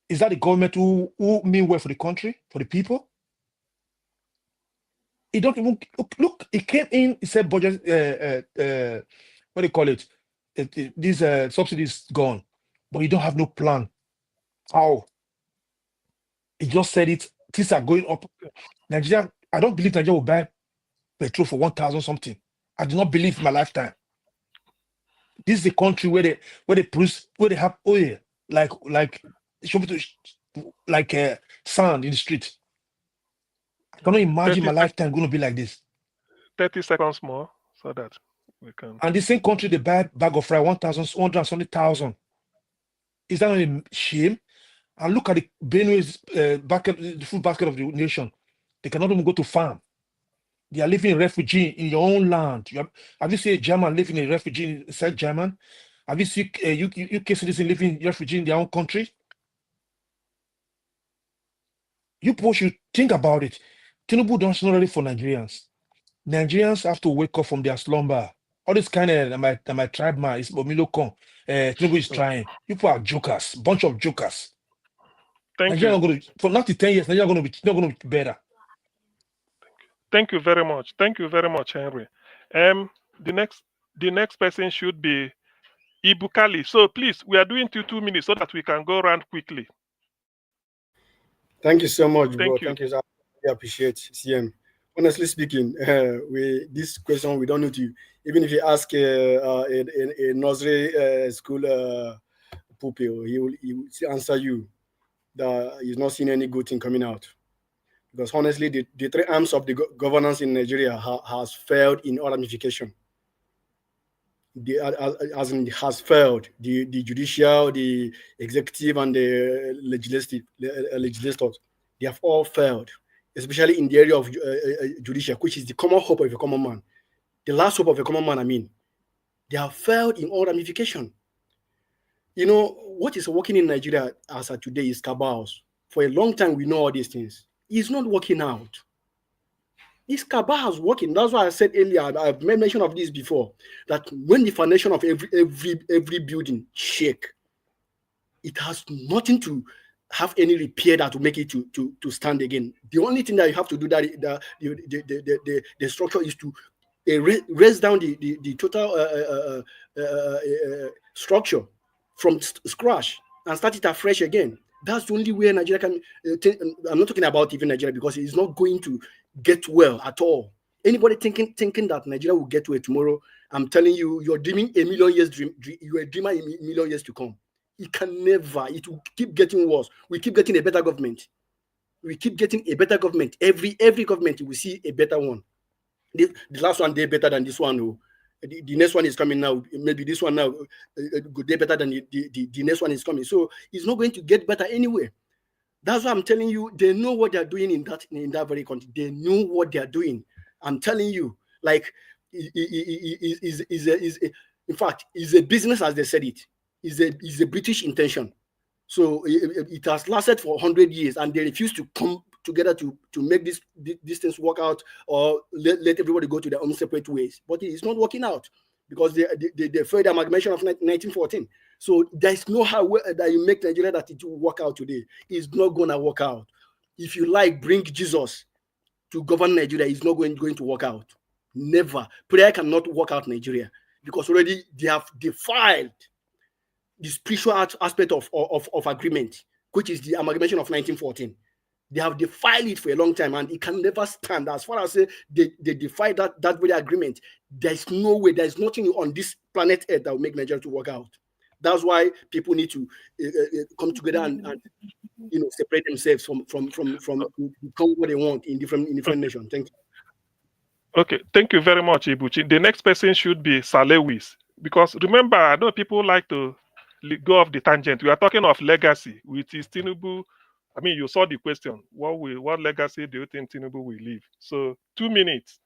Is that the government who mean well for the country, for the people? He don't even look. He came in. He said budget. What do you call it? These subsidies gone, but you don't have no plan. How? He just said it. Things are going up. Nigeria. I don't believe Nigeria will buy petrol for 1,000 something. I do not believe in my lifetime. This is the country where they produce, where they have oil like sand in the street. I cannot imagine my lifetime going to be like this. 30 seconds more so that we can. And the same country they buy bag of rice 1,170,000. Is that not a shame? And look at the Benue's the food basket of the nation. They cannot even go to farm. They are living in refugee in your own land. Have you seen a German living in refugee inside German? Have you seen a UK citizen living in refugee in their own country? You people should think about it. Tinubu don't not ready for Nigerians. Nigerians have to wake up from their slumber. All this kind of my tribe man is Bomilo Kong. Tinubu is trying. People are jokers, bunch of jokers. Nigeria going to, for not to 10 years, Nigeria not going to be better. Thank you very much. Thank you very much, Henry. The next person should be Ibukali. So please, we are doing 2 minutes so that we can go around quickly. Thank you so much, bro. Thank you. Thank you. I appreciate CM. Honestly speaking, this question we don't need to. Even if you ask a nursery school pupil, he will answer you that he's not seen any good thing coming out. Because honestly, the three arms of the governance in Nigeria has failed in all ramification. Has failed. The judicial, the executive, and the legislators, they have all failed, especially in the area of judicial, which is the common hope of a common man. The last hope of a common man, I mean. They have failed in all ramification. You know, what is working in Nigeria as of today is cabals. For a long time, we know all these things. It's not working out. This cabal is working. That's why I said earlier, I've made mention of this before, that when the foundation of every building shake, it has nothing to have any repair that will make it to stand again. The only thing that you have to do, that the structure, is to raise down the total structure from scratch and start it afresh again. That's the only way Nigeria can. I'm not talking about even Nigeria, because it's not going to get well at all. Anybody thinking that Nigeria will get well tomorrow, I'm telling you, you're dreaming a million years dream. You're a dreamer a million years to come. It can never. It will keep getting worse. We keep getting a better government. We keep getting a better government. Every government, we see a better one. The last one, they're better than this one. Oh. The next one is coming now. Maybe this one now good day better than the next one is coming. So it's not going to get better anyway. That's why I'm telling you, they know what they're doing in that very country. They know what they're doing. I'm telling you, like, in fact, is a business as they said it. Is a British intention. So it has lasted for 100 years, and they refuse to come together to make these things work out, or let everybody go to their own separate ways. But it's not working out, because they failed the amalgamation of 1914. So there's no how that you make Nigeria that it will work out today. It's not going to work out. If you bring Jesus to govern Nigeria, it's not going to work out. Never. Prayer cannot work out Nigeria, because already they have defiled the spiritual aspect of agreement, which is the amalgamation of 1914. They have defied it for a long time, and it can never stand. As far as they defy that very agreement, there's no way, there's nothing on this planet Earth that will make Nigeria to work out. That's why people need to come together and separate themselves from become what they want in different nations. Thank you. Okay, thank you very much, Ibuchi. The next person should be Salewis, because remember, I know people like to go off the tangent. We are talking of legacy, which is Tinubu. I mean, you saw the question. What legacy do you think Tinubu will leave? So 2 minutes.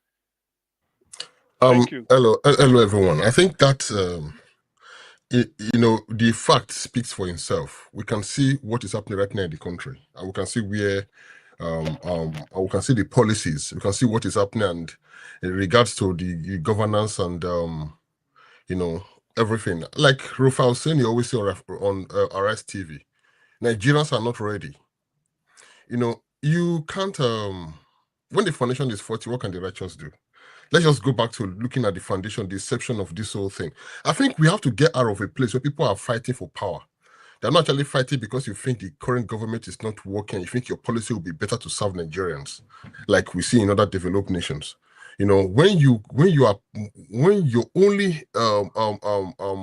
Thank you. Hello, everyone. I think that the fact speaks for itself. We can see what is happening right now in the country, and we can see where we can see the policies. We can see what is happening, and in regards to the governance and everything. Like Rafael saying, you always say on RS TV, Nigerians are not ready. You can't. When the foundation is faulty, what can the righteous do? Let's just go back to looking at the foundation, the inception of this whole thing. I think we have to get out of a place where people are fighting for power. They're not actually fighting because you think the current government is not working. You think your policy will be better to serve Nigerians, like we see in other developed nations. When your only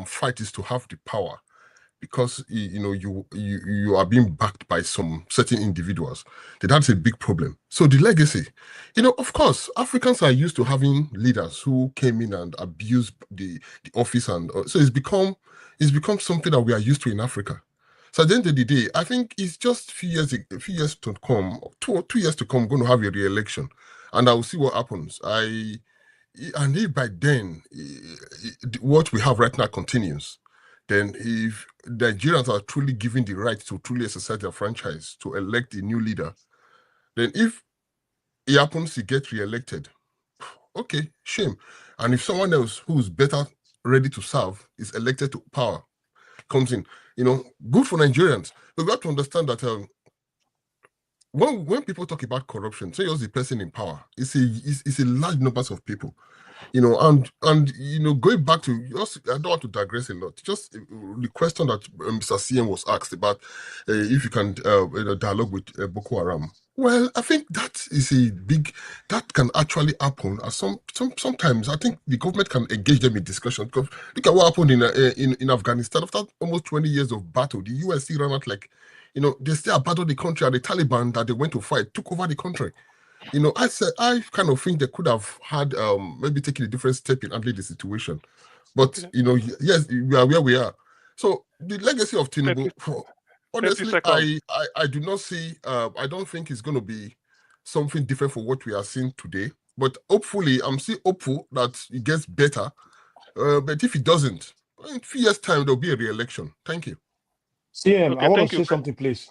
fight is to have the power, because you are being backed by some certain individuals, that's a big problem. So the legacy, of course, Africans are used to having leaders who came in and abused the office, and so it's become something that we are used to in Africa. So at the end of the day, I think it's just a few years to come, 2 years to come, going to have a re-election, and I will see what happens. And if by then what we have right now continues, then if Nigerians are truly given the right to truly exercise their franchise to elect a new leader, then if it happens to get re-elected, okay, shame. And if someone else who's better ready to serve is elected to power, comes in, good for Nigerians. But we have to understand that when people talk about corruption, say you're the person in power, it's a large numbers of people. And going back to, I don't want to digress a lot. Just the question that Mr. CM was asked about if you can dialogue with Boko Haram. Well, I think that can actually happen. Sometimes I think the government can engage them in discussion, because look at what happened in Afghanistan. After almost 20 years of battle, the US still ran out like, they still abandoned the country, and the Taliban that they went to fight took over the country. I kind of think they could have had maybe taken a different step in handling the situation. But yes, we are where we are. So the legacy of Tinubu, honestly, I do not see. I don't think it's going to be something different from what we are seeing today. But hopefully, I'm still hopeful that it gets better. But if it doesn't, in a few years' time, there'll be a re-election. Thank you. CM, okay, I want to say something, please.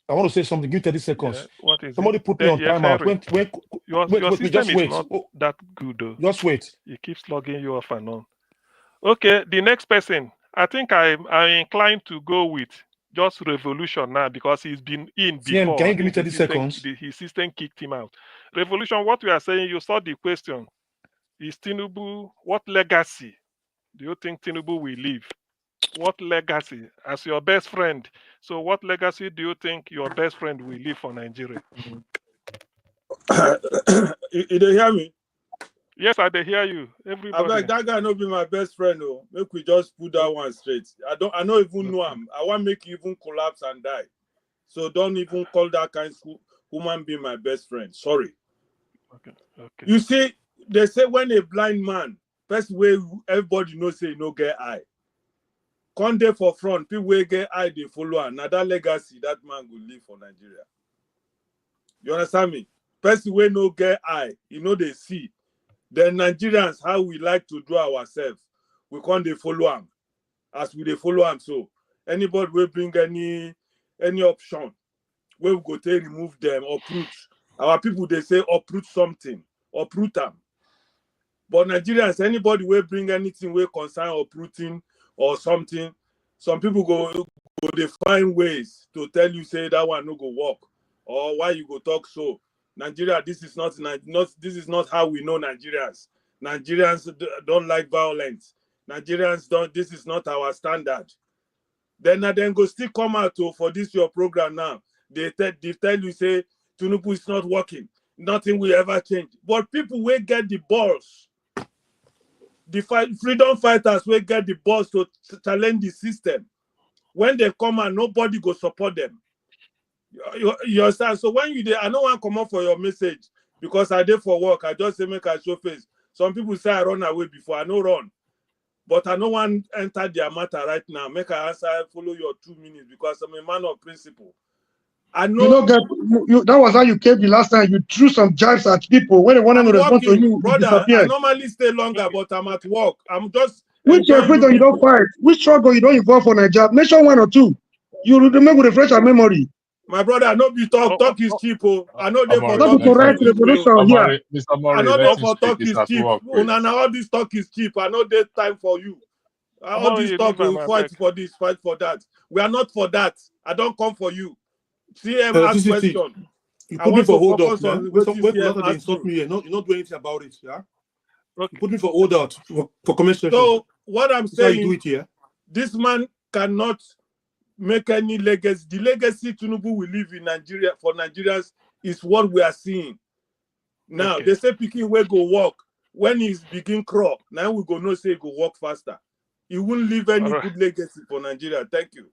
I want to say something. Give 30 seconds. Yeah, what is Somebody it? put me on timeout. Your system just is wait. not that good, though. Just wait. It keeps logging you off and on. Okay, the next person. I think I'm inclined to go with just Revolution now, because he's been in before. CM, can you give me 30 seconds? His system kicked him out. Revolution, what we are saying, you saw the question. Is Tinubu, what legacy do you think Tinubu will leave? What legacy, as your best friend? So what legacy do you think your best friend will leave for Nigeria? You don't hear me? Yes, I dey hear you. Everybody. I beg, that guy not be my best friend, though. Make we just put that one straight. I don't even know him. I want make you even collapse and die. So don't even call that kind of woman be my best friend. Sorry. Okay. You see, they say when a blind man, first way everybody knows say no get eye. Come there for front, people will get eye, they follow. Now that legacy that man will leave for Nigeria. You understand me? First way no get eye, they see. Then Nigerians, how we like to do ourselves, we can't they follow them. As we they follow them, so anybody will bring any option, where we go to remove them, uproot. Our people, they say uproot something, uproot them. But Nigerians, anybody will bring anything will concern uprooting or something, some people go they find ways to tell you, say that one no go work, or why you go talk so. Nigeria, this is not how we know Nigerians. Nigerians don't like violence. Nigerians don't. This is not our standard. Then go still come out for this your program now. They tell you say Tinubu is not working. Nothing will ever change. But people will get the balls. The freedom fighters will get the balls to challenge the system. When they come and nobody go support them. You understand? So when you I don't want to come up for your message because I did for work. I just say make a show face. Some people say I run away before. I no run. But I don't want to enter their matter right now. Make I answer, follow your 2 minutes because I'm a man of principle. I know. You don't get that was how you came the last time. You threw some jibes at people when they wanted to respond to you. Brother, You disappeared. I normally stay longer, but I'm at work. I'm just Which freedom you don't fight? Which struggle you don't involve for Nigeria? Mention 1 or 2. You remember with refresh our memory. My brother, I know be talk is cheap. I know they for talk is right revolution here. I know they for talk is cheap. All this talk is cheap. I know there's time for you. All this talk will fight for this, fight for that. We are not for that. I don't come for you. CM ask question. You put me for hold up, man. When they insult me, you're not doing anything about it, yeah? Okay. You put me for hold out for comment section. So what I'm saying, do it here. This man cannot make any legacy. The legacy Tinubu will leave in Nigeria for Nigerians is what we are seeing. Now they say picking where go walk. When he's begin crop, now we go no say go walk faster. He won't leave any good legacy for Nigeria. Thank you.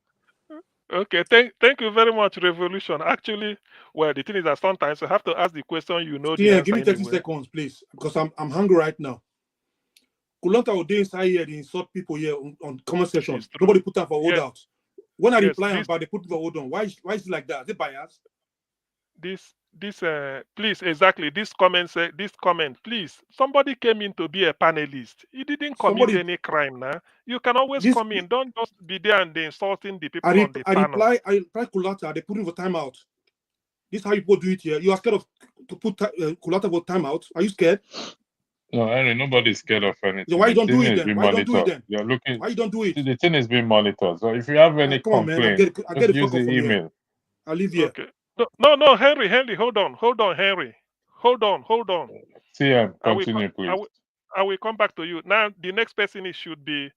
Okay, thank you very much, Revolution. Actually, well, the thing is that sometimes you have to ask the question, you know. Yeah, give me 30 seconds, please, because I'm hungry right now. Kulanta will inside here, they insult people here on comment section. Nobody put up for hold out. When I reply about they put for hold on. Why is it like that? Is it bias? Please, exactly. This comment, please. Somebody came in to be a panelist. He didn't commit any crime now. You can always come in. Don't just be there and insulting the people on the panel. I reply Kulata, they put him for timeout. This is how people do it here. You are scared to put Kulata for timeout. Are you scared? No, Henry, nobody's scared of anything. So why you don't do it then? Why you don't do it then? You're looking. Why you don't do it? The thing is being monitored. So if you have any complaint, I get use the email. I'll leave here. Okay. No, Henry, hold on, Henry. Hold on. TM, continue, please. I will come back to you. Now, the next person should be,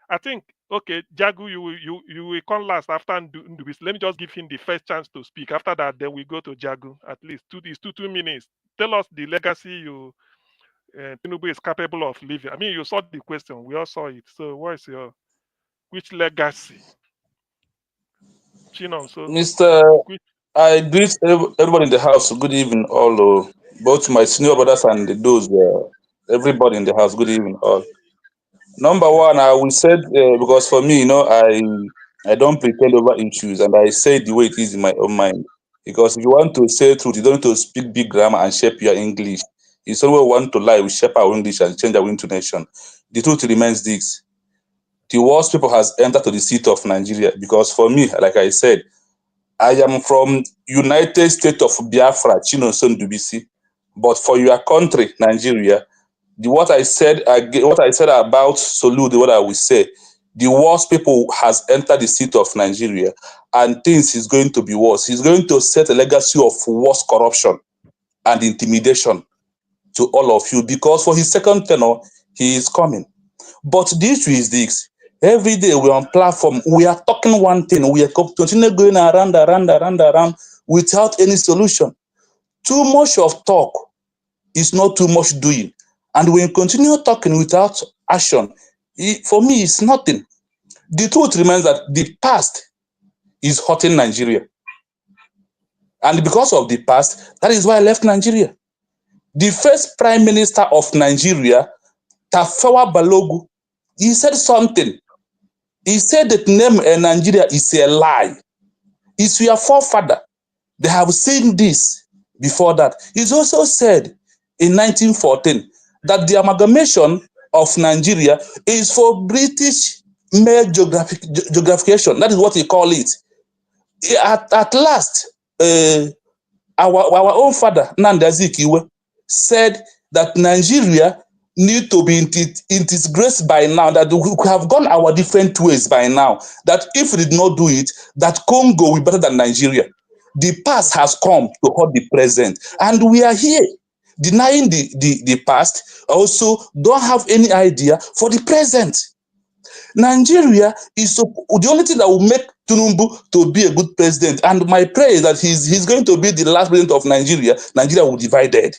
I think, okay, Jagu, you will come last after Ndubis. Let me just give him the first chance to speak. After that, then we go to Jagu. At least 2 minutes. Tell us the legacy Tinubu is capable of leaving. I mean, you saw the question. We all saw it. So, which legacy? Chinon, I greet everybody in the house. Good evening, all. Both my senior brothers and those everybody in the house. Good evening, all. Number one, I will say because for me, I don't pretend over issues, and I say the way it is in my own mind. Because if you want to say truth, you don't need to speak big grammar and shape your English. If someone want to lie, we shape our English and change our intonation. The truth remains this: the worst people has entered to the seat of Nigeria. Because for me, like I said, I am from United States of Biafra, Chino Son Dubisi. But for your country, Nigeria, what I said about Soludo, what I will say, the worst people has entered the seat of Nigeria, and things is going to be worse. He's going to set a legacy of worse corruption and intimidation to all of you, because for his second tenure, he is coming. But the issue is this: every day we're on platform, we are talking one thing, we are continue going around without any solution. Too much of talk is not too much doing. And when you continue talking without action, for me, it's nothing. The truth remains that the past is hurting Nigeria. And because of the past, that is why I left Nigeria. The first prime minister of Nigeria, Tafawa Balogu, he said something. He said that name Nigeria is a lie. It's your forefather. They have seen this before that. He's also said in 1914 that the amalgamation of Nigeria is for British mere geographication. That is what he call it. At last, our own father, Nnamdi Azikiwe, said that Nigeria need to be integrated by now, that we could have gone our different ways by now, that if we did not do it, that Congo will be better than Nigeria. The past has come to hurt the present, and we are here denying the past, also don't have any idea for the present. Nigeria is the only thing that will make Tinubu to be a good president. And my prayer is that he's going to be the last president of Nigeria. Nigeria will be divided.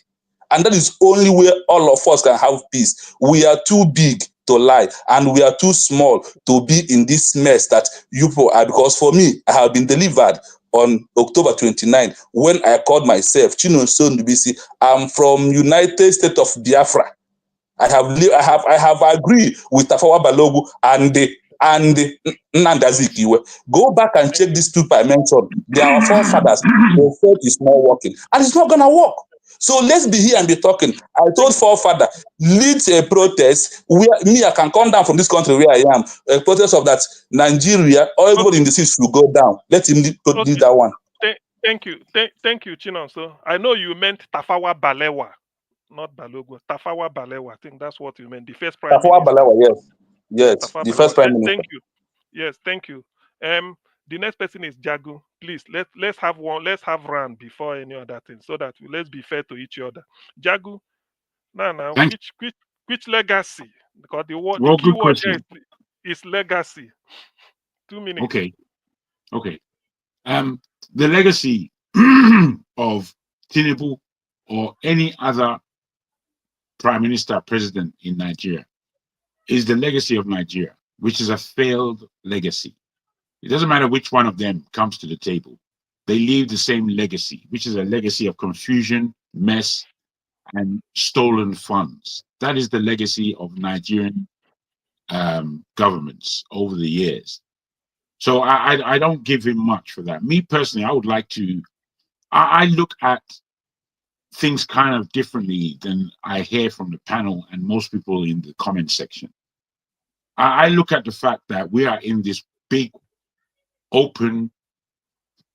And that is only where all of us can have peace. We are too big to lie, and we are too small to be in this mess that you people are. Because for me, I have been delivered on October 29 when I called myself Chinonso Ndubisi. I'm from United States of Biafra. I have agreed with Tafawa Balogu and Nnamdi Azikiwe. Go back and check these people I mentioned. They are our forefathers. They said it's not working, and it's not gonna work. So let's be here and be talking. I told forefather, lead a protest where I can come down from this country where I am. A protest of that Nigeria, or everybody in the city should go down. Let him lead that one. Thank you, Chinonso. I know you meant Tafawa Balewa, not Balogu. Tafawa Balewa. I think that's what you meant. The first prime Tafawa minister. Balewa, yes, Tafawa the Balewa. first prime minister. Thank you. Yes, thank you. The next person is Jagu. Please let's have round before any other thing, so that let's be fair to each other. Jagu, now which legacy? Because the key good word here question. is legacy. 2 minutes. Okay. The legacy of Tinubu or any other prime minister, president in Nigeria is the legacy of Nigeria, which is a failed legacy. It doesn't matter which one of them comes to the table. They leave the same legacy, which is a legacy of confusion, mess, and stolen funds. That is the legacy of Nigerian governments over the years. So I don't give him much for that. Me personally, I would like to, I look at things kind of differently than I hear from the panel and most people in the comment section. I look at the fact that we are in this big, open,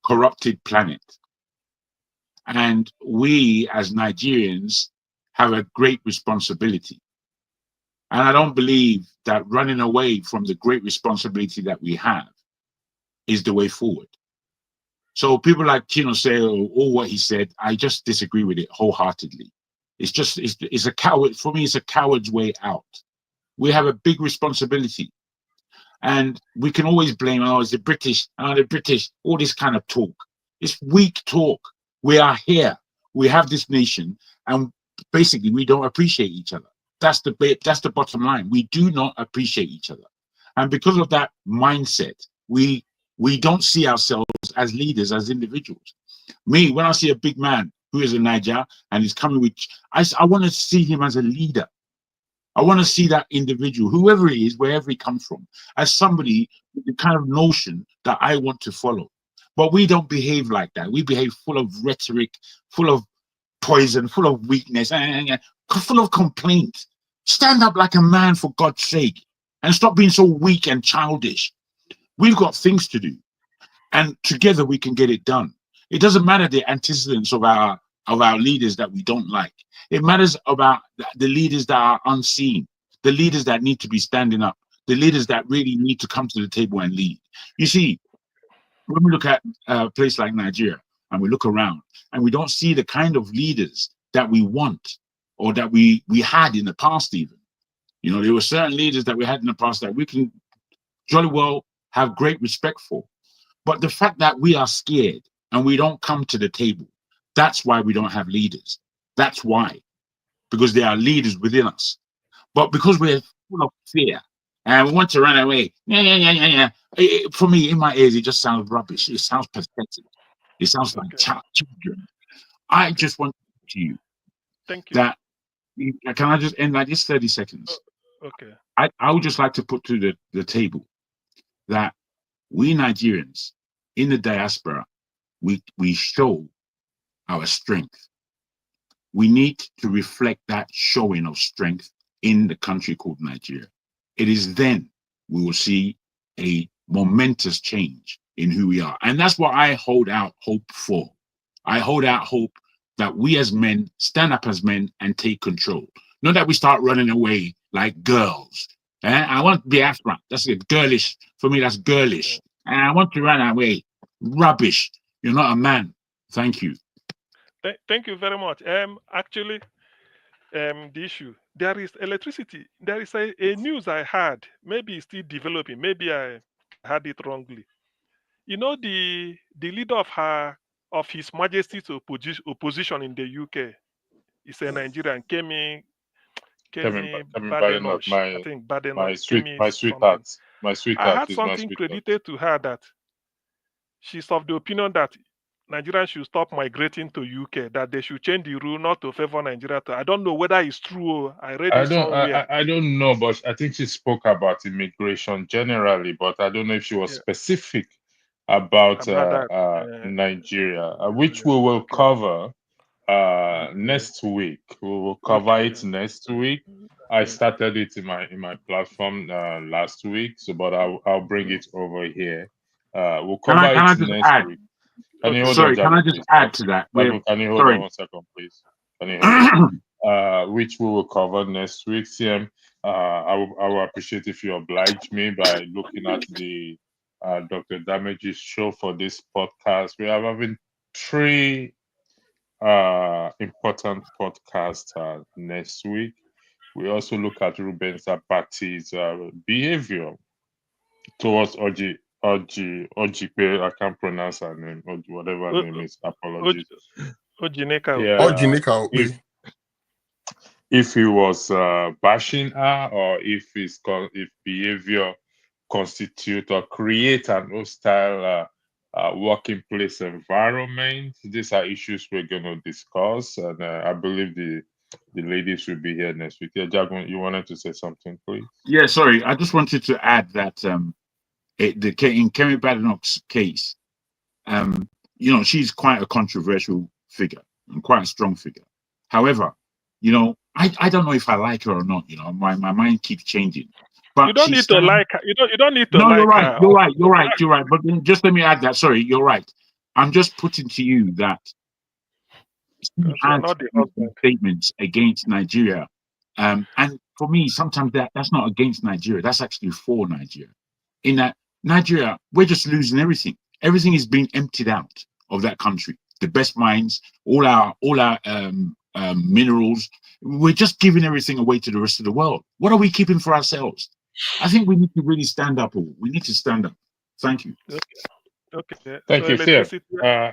corrupted planet. And we as Nigerians have a great responsibility. And I don't believe that running away from the great responsibility that we have is the way forward. So people like Chino say, oh, what he said, I just disagree with it wholeheartedly. It's a coward, for me, it's a coward's way out. We have a big responsibility. And we can always blame, oh, it's the British, all this kind of talk. It's weak talk. We are here. We have this nation, and basically we don't appreciate each other. That's the bottom line. We do not appreciate each other. And because of that mindset, we don't see ourselves as leaders, as individuals. Me, when I see a big man who is a Niger and he's coming with, I want to see him as a leader. I want to see that individual, whoever he is, wherever he comes from, as somebody with the kind of notion that I want to follow. But we don't behave like that. We behave full of rhetoric, full of poison, full of weakness, full of complaint. Stand up like a man, for God's sake, and stop being so weak and childish. We've got things to do, and together we can get it done. It doesn't matter the antecedents of our leaders that we don't like. It matters about the leaders that are unseen, the leaders that need to be standing up, the leaders that really need to come to the table and lead. You see, when we look at a place like Nigeria and we look around and we don't see the kind of leaders that we want or that we had in the past even. You know, there were certain leaders that we had in the past that we can jolly well have great respect for. But the fact that we are scared and we don't come to the table, that's why we don't have leaders. That's why. Because there are leaders within us. But because we're full of fear and we want to run away, for me, in my ears, it just sounds rubbish. It sounds pathetic. It sounds like children. I just want to you that, can I just end like this 30 seconds? Okay. I would just like to put to the table that we Nigerians in the diaspora, we show our strength. We need to reflect that showing of strength in the country called Nigeria. It is then we will see a momentous change in who we are. And that's what I hold out hope for. I hold out hope that we as men stand up as men and take control. Not that we start running away like girls. I want Biafra. That's it. Girlish. For me, that's girlish. And I want to run away. Rubbish. You're not a man. Thank you. Thank you very much. Actually, the issue, there is electricity. There is a news I heard. Maybe it's still developing. Maybe I had it wrongly. You know, the leader of His Majesty's opposition in the UK is a Nigerian, Kemi Coming by enough. Badenoch. I think Badenoch, My Kemi sweetheart. something. My I sweetheart had is my something sweetheart. credited to her that she's of the opinion that Nigerians should stop migrating to UK, that they should change the rule not to favor Nigeria. I don't know whether it's true. I read it somewhere. I don't know, but I think she spoke about immigration generally, but I don't know if she was Yeah, specific about about that. Nigeria, which we will Okay. cover Okay. next week. We will cover it next week. I started it in my platform last week, so but I'll bring it over here. We'll Can cover I it just next add? week. Can you Okay. hold on, Sorry, can I Jago, just please? add to that? Jago, can you hold on Sorry. 1 second, please? Can you hold on? Which we will cover next week. CM, I will appreciate if you oblige me by looking at the Dr. Damage's show for this podcast. We are having 3 important podcasts next week. We also look at Ruben Zapati's behavior towards Ojipe. I can't pronounce her name, or whatever her name is. Apologies. Ojineka. Yeah, if he was bashing her, or if behavior constitute or create an hostile working place environment. These are issues we're going to discuss, and I believe the ladies will be here next week. Yeah, Jagun, you wanted to say something, please? Yeah, sorry. I just wanted to add that in Kemi Badenoch's case, she's quite a controversial figure and quite a strong figure. However, I don't know if I like her or not. My mind keeps changing. But you don't need to like her. You don't need to no, like you're right. her. You're right. But just let me add that. Sorry, you're right. I'm just putting to you that she has not the husband. statements against Nigeria. And for me, sometimes that's not against Nigeria. That's actually for Nigeria. In that Nigeria, we're just losing everything. Everything is being emptied out of that country. The best mines, all our minerals. We're just giving everything away to the rest of the world. What are we keeping for ourselves? I think we need to really stand up. We need to stand up. Thank you. Okay. Thank so you, Sia.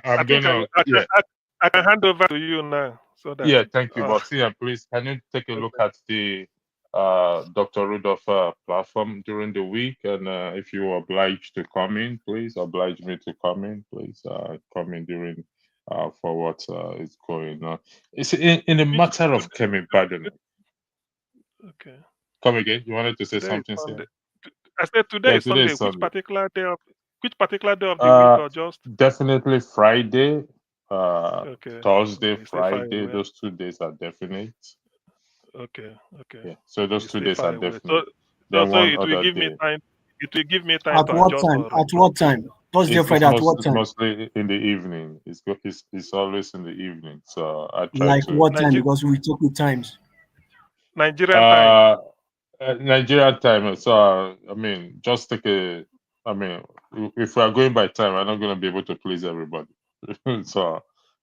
I can hand over to you now. So that Yeah, thank you. But Sia, please, can you take a look at the Dr. Rudolph platform during the week? And if you are obliged to come in, please oblige me to come in. Please come in during for what is going on. It's in the matter of Kemi Badenoch. Okay. Come again. You wanted to say Today something, Sia? I said today is Sunday. Sunday. Which particular day of the week, or just? Definitely Friday, Thursday, Okay, Friday. Those 2 days are definite. Okay. Yeah. So those 2 days are definite. So it will give me time. It will give me time At to what adjust. time? At what time? Thursday, Friday. At what It's time? mostly in the evening. It's always in the evening. So I try Like to. what time? Because we took with times. Nigerian time. Nigerian time. So I mean, just take a. I mean, if we are going by time, we're not going to be able to please everybody. So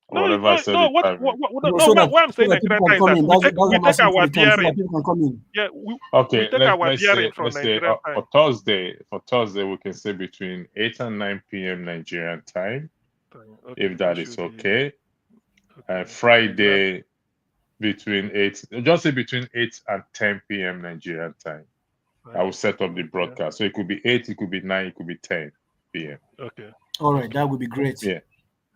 whatever I said. What I'm saying Nigerian time is that we take our bearing. Yeah, we take our bearing from Nigerian time. For Thursday, we can say between 8 and 9 p.m. Nigerian time, if that is okay. And Friday between 8 and 10 p.m. Nigerian time. I will set up the broadcast. So it could be 8, it could be 9, it could be 10 p.m. Okay. All right, that would be great.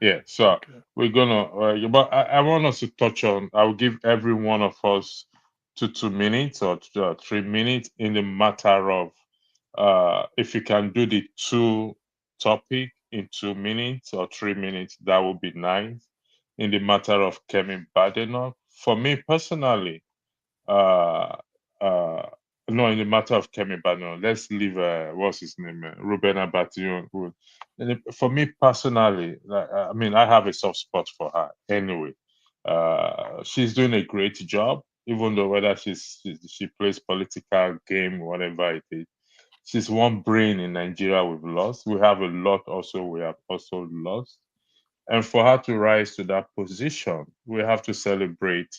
Yeah. So we're gonna, but I want us to touch on. I will give every one of us 2 minutes or 3 minutes in the matter of, if you can do the 2 topic in 2 minutes or 3 minutes, that would be nice. In the matter of Kemi Badenoch, for me personally, no, in the matter of Kemi Badenoch, let's leave what's his name, Ruben Abation. For me personally, I mean, I have a soft spot for her anyway. She's doing a great job, even though whether she plays political game, whatever it is. She's one brain in Nigeria we've lost. We have a lot also we have also lost. And for her to rise to that position, we have to celebrate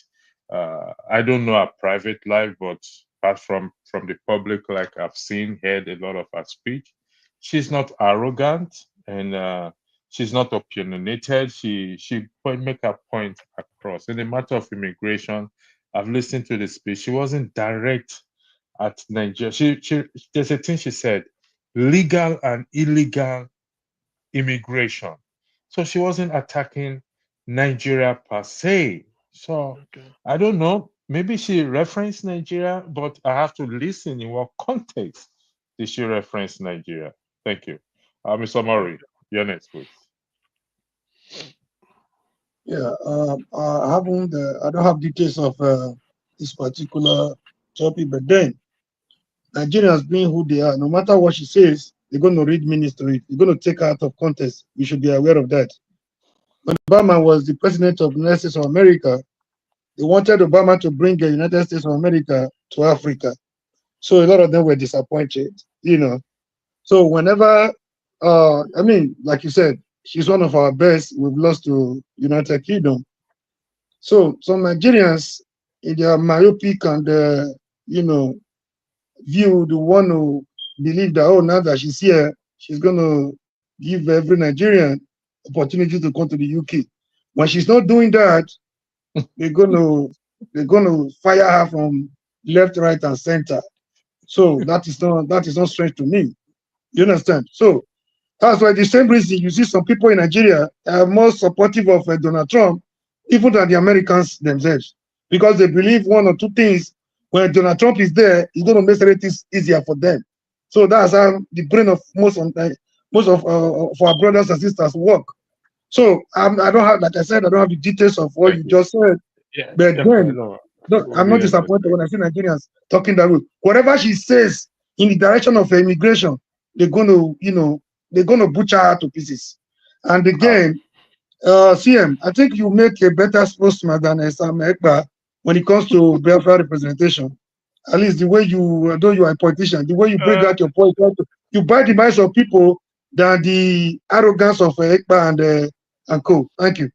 I don't know her private life, but apart from the public, like I've seen, heard a lot of her speech. She's not arrogant, and she's not opinionated. She make her point across. In the matter of immigration, I've listened to the speech. She wasn't direct at Nigeria. There's a thing she said: legal and illegal immigration. So she wasn't attacking Nigeria per se. So Okay. I don't know. Maybe she referenced Nigeria, but I have to listen in what context did she reference Nigeria. Thank you. Mr. Murray, you're next, please. Yeah, I don't have details of this particular topic, but then Nigerians being who they are, no matter what she says, they're going to read ministry. They're going to take her out of context. We should be aware of that. When Obama was the president of the United States of America, they wanted Obama to bring the United States of America to Africa. So a lot of them were disappointed, you know. So whenever, like you said, she's one of our best. We've lost to United Kingdom. So some Nigerians, in their myopic and view, the one who believe that, oh, now that she's here, she's going to give every Nigerian opportunity to come to the UK. When she's not doing that, they're going to fire her from left, right, and center. So that is not strange to me. You understand? So that's why the same reason you see some people in Nigeria are more supportive of Donald Trump, even than the Americans themselves, because they believe one or two things. When Donald Trump is there, he's going to make everything easier for them. So that's how the brain of most of our brothers and sisters work. So I don't have, like I said, I don't have the details of what you just said. Yeah, But then, we'll I'm not disappointed when I see Nigerians talking that way. Whatever she says in the direction of immigration, they're going to butcher her to pieces. And again, CM, I think you make a better spokesman than Sam Ekpa when it comes to Biafra representation. At least the way you, although you are a politician, the way you bring out your point, you buy the minds of people than the arrogance of Ekpa and co. Thank you.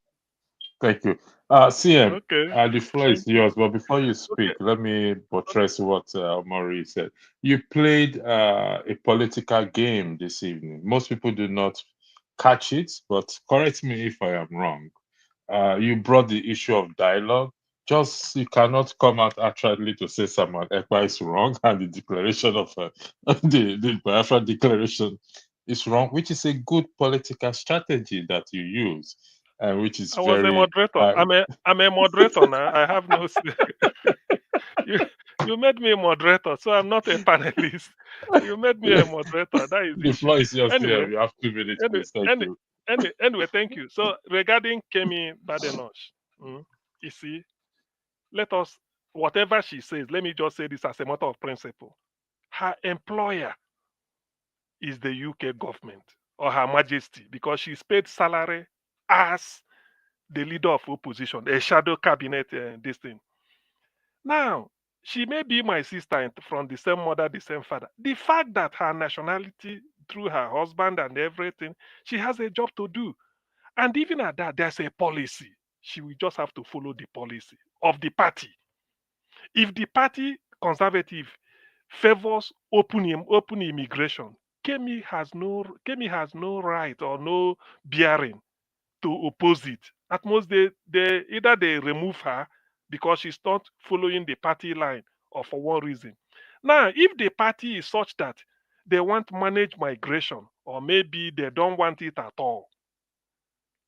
Thank you. CM, Okay. the floor is yours, but before you speak, Okay. let me buttress what Maury said. You played a political game this evening. Most people do not catch it, but correct me if I am wrong. You brought the issue of dialogue. Just you cannot come out actually to say someone Ekpa is wrong and the declaration of the Biafra declaration is wrong, which is a good political strategy that you use, which is I was a very moderator. I'm a moderator now. I have no. You made me a moderator, so I'm not a panelist. You made me a moderator. That is the the issue. floor is yours. Anyway, You have 2 minutes, anyway, please. Thank any, you. anyway, thank you. So regarding Kemi Badenoch, you see, let us, whatever she says, let me just say this as a matter of principle. Her employer is the UK government or Her Majesty because she's paid salary as the leader of opposition, a shadow cabinet, this thing. Now, she may be my sister from the same mother, the same father. The fact that her nationality through her husband and everything, she has a job to do. And even at that, there's a policy. She will just have to follow the policy of the party. If the party conservative favors open immigration, Kemi has no right or no bearing to oppose it. At most, they either they remove her because she's not following the party line or for one reason. Now, if the party is such that they want to manage migration or maybe they don't want it at all,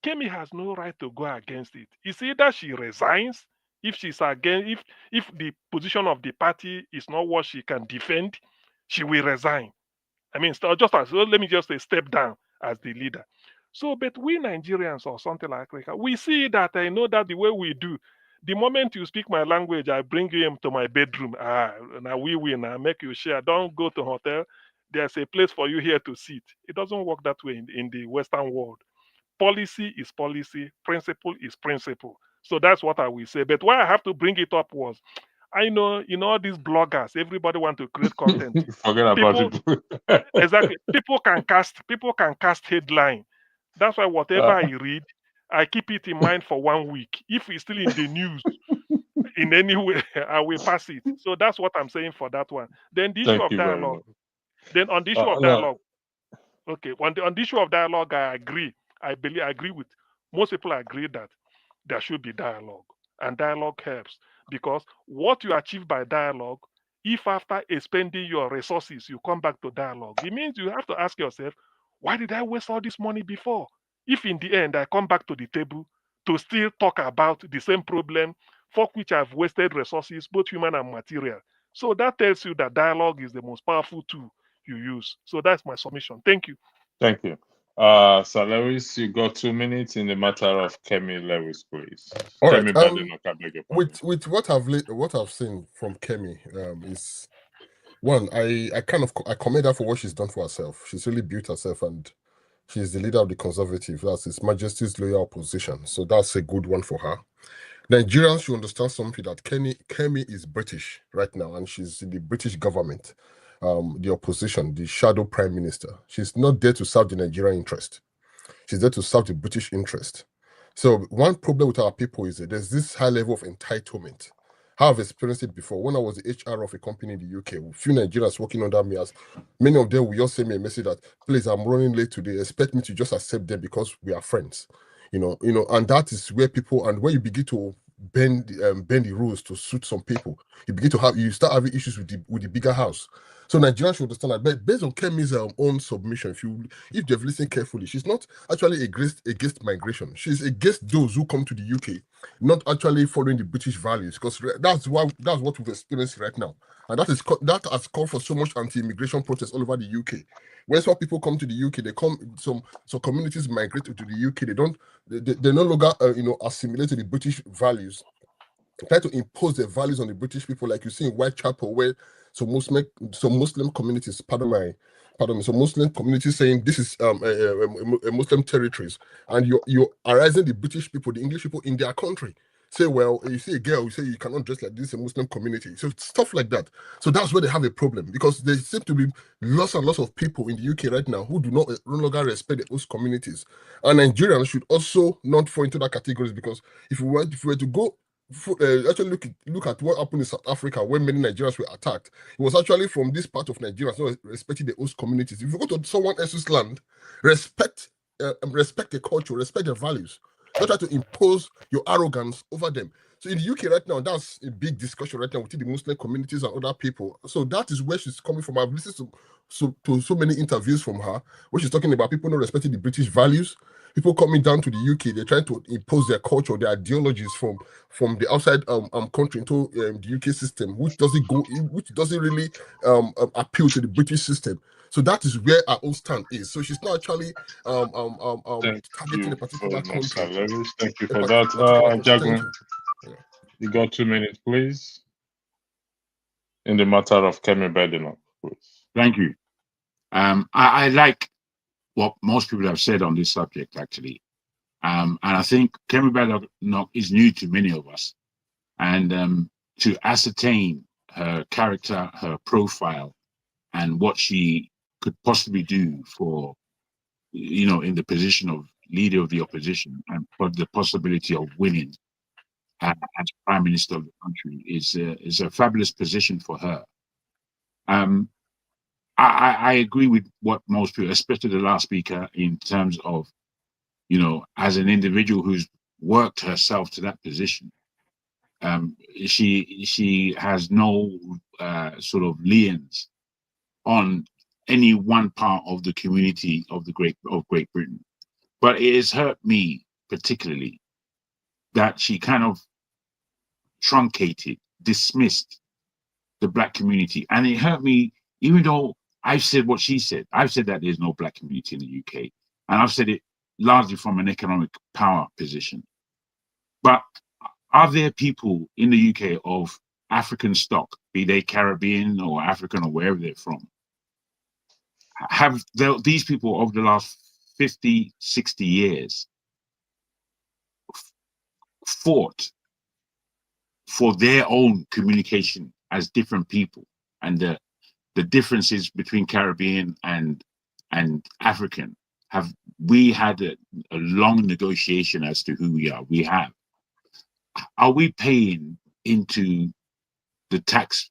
Kemi has no right to go against it. It's either she resigns if she's against if the position of the party is not what she can defend, she will resign. I mean, just as well, let me just say step down as the leader. So, but we Nigerians or something like that, we see that I know that the way we do. The moment you speak my language, I bring you into my bedroom. Now we now make you share. Don't go to hotel. There's a place for you here to sit. It doesn't work that way in the Western world. Policy is policy, principle is principle. So that's what I will say. But why I have to bring it up was I know all these bloggers, everybody want to create content. Forget about it. Exactly. People can cast headline. That's why whatever I read, I keep it in mind for 1 week. If it's still in the news, in any way, I will pass it. So that's what I'm saying for that one. Then the issue Thank of you very dialogue. much. Then on the issue of No, dialogue, okay, on the issue of dialogue, I agree. I agree with most people. Agree that there should be dialogue, and dialogue helps because what you achieve by dialogue, if after expending your resources you come back to dialogue, it means you have to ask yourself, why did I waste all this money before? If in the end I come back to the table to still talk about the same problem for which I've wasted resources, both human and material. So that tells you that dialogue is the most powerful tool you use. So that's my submission. Thank you. thank you. Sir Lewis, you got 2 minutes in the matter of Kemi Lewis, please. All right. Kemi Badenoch, I beg your pardon. With what I've seen from Kemi, is one, I commend her for what she's done for herself. She's really built herself, and she's the leader of the Conservative. That's His Majesty's loyal opposition. So that's a good one for her. Nigerians should understand something, that Kemi is British right now, and she's in the British government, the opposition, the shadow prime minister. She's not there to serve the Nigerian interest. She's there to serve the British interest. So one problem with our people is that there's this high level of entitlement. I've experienced it before. When I was the HR of a company in the UK, a few Nigerians working under me, as many of them will just send me a message that, please, I'm running late today. Expect me to just accept them because we are friends. And that is where people, and when you begin to bend the rules to suit some people, you start having issues with the bigger house. So Nigerians should understand that. But based on Kemi's own submission, if they've listened carefully, she's not actually against migration. She's against those who come to the UK, not actually following the British values, because that's what we've experienced right now, and that has called for so much anti-immigration protests all over the UK. When some people come to the UK, some communities migrate to the UK. They no longer assimilate to the British values, try to impose their values on the British people, like you see in Whitechapel, where some Muslim communities, some Muslim communities saying this is a Muslim territories, and you're arising the British people, the English people in their country. Say, well, you see a girl, you say you cannot dress like this, a Muslim community. So stuff like that. So that's where they have a problem, because there seem to be lots and lots of people in the UK right now who do not no longer respect those communities. And Nigerians should also not fall into that categories, because if we were to go actually look at what happened in South Africa when many Nigerians were attacked, it was actually from this part of Nigeria, so respecting the host communities. If you go to someone else's land, respect the culture, respect their values. Don't try to impose your arrogance over them. So in the UK right now, that's a big discussion right now within the Muslim communities and other people. So that is where she's coming from. I've listened to so many interviews from her where she's talking about people not respecting the British values. People coming down to the UK, they're trying to impose their culture, their ideologies from the outside country into the UK system, which doesn't really appeal to the British system. So that is where our own stand is. So she's not actually targeting a particular country. Thank you for that. Jagun, Thank you. Yeah. You got 2 minutes, please, in the matter of Kemi Badenoch, please. Thank you. I like what most people have said on this subject, actually. And I think Kemi Badenoch is new to many of us. And to ascertain her character, her profile, and what she could possibly do for, in the position of leader of the opposition, and for the possibility of winning as prime minister of the country is a fabulous position for her. I agree with what most people, especially the last speaker, in terms of, as an individual who's worked herself to that position, she has no sort of liens on any one part of the community of Great Britain. But it has hurt me particularly that she kind of truncated, dismissed the Black community. And it hurt me, even though I've said what she said. I've said that there's no Black community in the UK. And I've said it largely from an economic power position. But are there people in the UK of African stock, be they Caribbean or African or wherever they're from? Have these people over the last 50, 60 years fought for their own communication as different people, and the differences between Caribbean and African? Have we had a long negotiation as to who we are? We have. Are we paying into the tax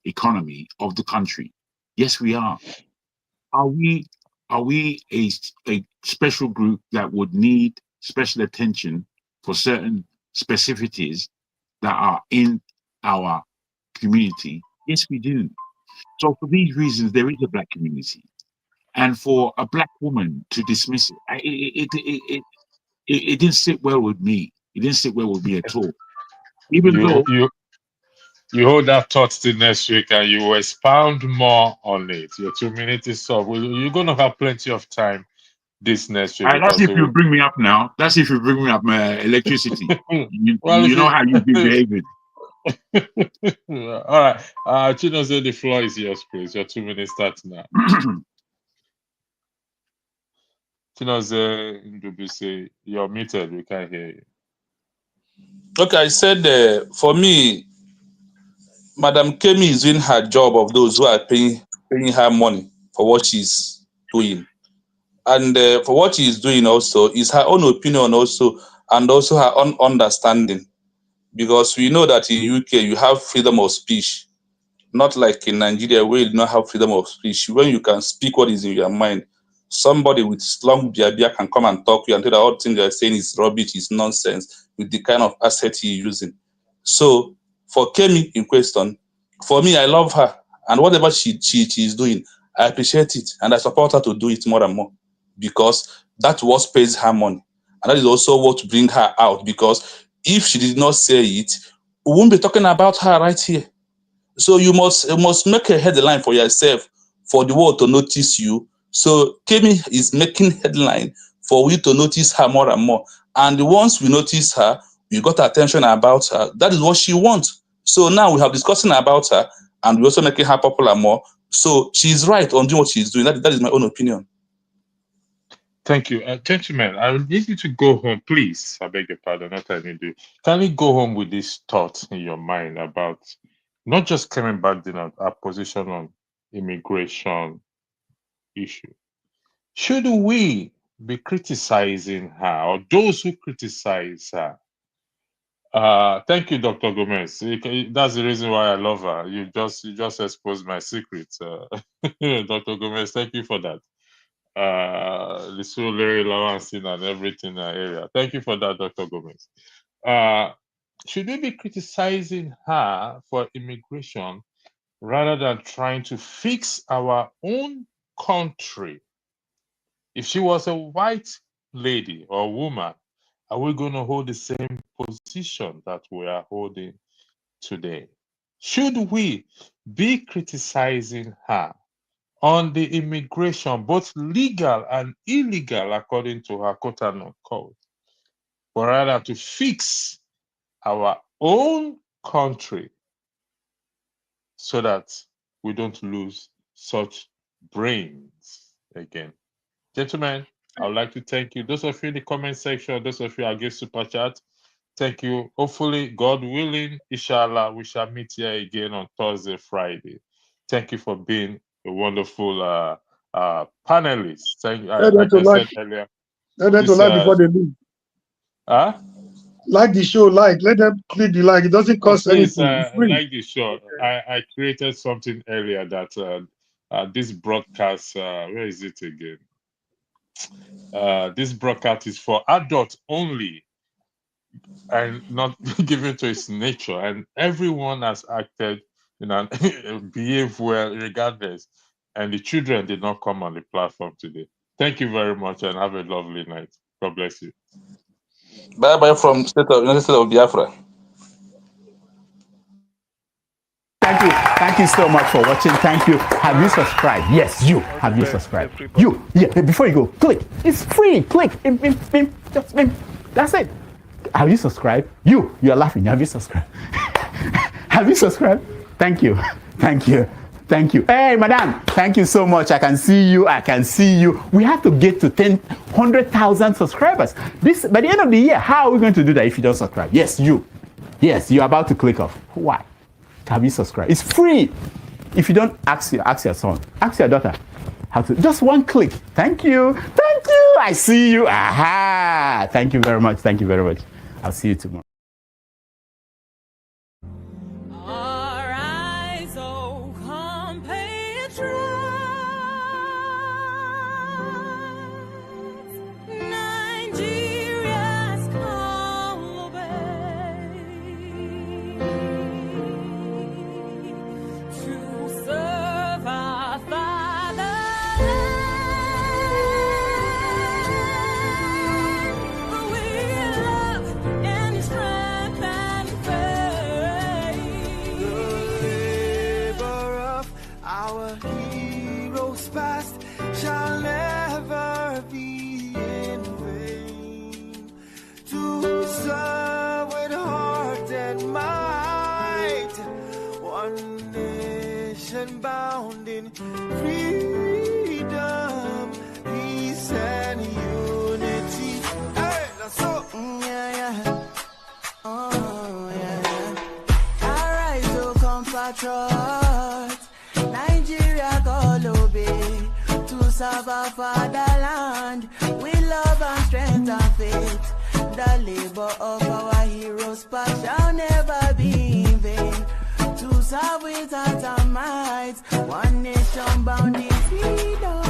economy of the country. Yes, we are. Are we a special group that would need special attention for certain specificities that are in our community? Yes, we do. So for these reasons, there is a black community, and for a black woman to dismiss it, it didn't sit well with me. It didn't sit well with me at all. Even though You hold that thought till next week and you will expound more on it. Your 2 minutes is up. You're going to have plenty of time this next week that's because if you bring me up now. That's if you bring me up electricity. you know how you be behaving. All right. Chinoze, the floor is yours, please. Your 2 minutes starts now. Chinoze, Ndubisi, you're muted. We can't hear you. Okay, I said for me, Madam Kemi is doing her job of those who are paying her money for what she's doing. And for what she's doing also is her own opinion also, and also her own understanding. Because we know that in UK you have freedom of speech, not like in Nigeria where you do not have freedom of speech. When you can speak what is in your mind, somebody with long biabia can come and talk to you and tell that all things you're saying is rubbish, is nonsense, with the kind of asset you're using. So for Kemi in question, for me, I love her, and whatever she is doing, I appreciate it, and I support her to do it more and more, because that's what pays her money, and that is also what bring her out. Because if she did not say it, we won't be talking about her right here. So you must make a headline for yourself, for the world to notice you. So Kemi is making headline for we to notice her more and more. And once we notice her, we got attention about her. That is what she wants. So now we have discussing about her, and we're also making her popular more. So she's right on doing what she's doing. That is my own opinion. Thank you. Gentlemen, I need you to go home, please. I beg your pardon, not I need you. Can you go home with this thought in your mind about not just coming back to our position on immigration issue? Should we be criticizing her, or those who criticize her? Thank you, Dr. Gomez. That's the reason why I love her. You just exposed my secrets. Dr. Gomez, thank you for that. The solar allowancing and everything in that area. Thank you for that, Dr. Gomez. Should we be criticizing her for immigration rather than trying to fix our own country? If she was a white lady or woman, are we going to hold the same position that we are holding today? Should we be criticizing her on the immigration, both legal and illegal, according to her Cotonou Code, but rather to fix our own country so that we don't lose such brains again? Gentlemen, I would like to thank you. Those of you in the comment section, those of you against Super Chat, thank you. Hopefully, God willing, inshallah, we shall meet here again on Thursday, Friday. Thank you for being a wonderful panelists. Thank you. Like I said earlier. Let them to like before they leave. Like the show, let them click the like. It doesn't cost anything. It's free. Like the show. I created something earlier that this broadcast, where is it again? This broadcast is for adults only and not given to its nature. And everyone has acted, behave well regardless. And the children did not come on the platform today. Thank you very much and have a lovely night. God bless you. Bye-bye from United States of Biafra. Thank you so much for watching. Thank you. Have you subscribed? Yes, you. Have you subscribed? You. Yeah, before you go, click. It's free. Click. Just that's it. Have you subscribed? You are laughing. Have you subscribed? Have you subscribed? Thank you. Thank you. Thank you. Hey, madam. Thank you so much. I can see you. I can see you. We have to get to 100,000 subscribers. This by the end of the year. How are we going to do that if you don't subscribe? Yes, you. Yes, you're about to click off. Why? Have you subscribed? It's free. If you don't, ask your son, ask your daughter how to. Just one click. Thank you. Thank you. I see you. Aha. Thank you very much. Thank you very much. I'll see you tomorrow. trust. Nigeria call obey to serve our fatherland with love and strength and faith. The labor of our heroes past shall never be in vain. To serve with heart and might, one nation bound in freedom.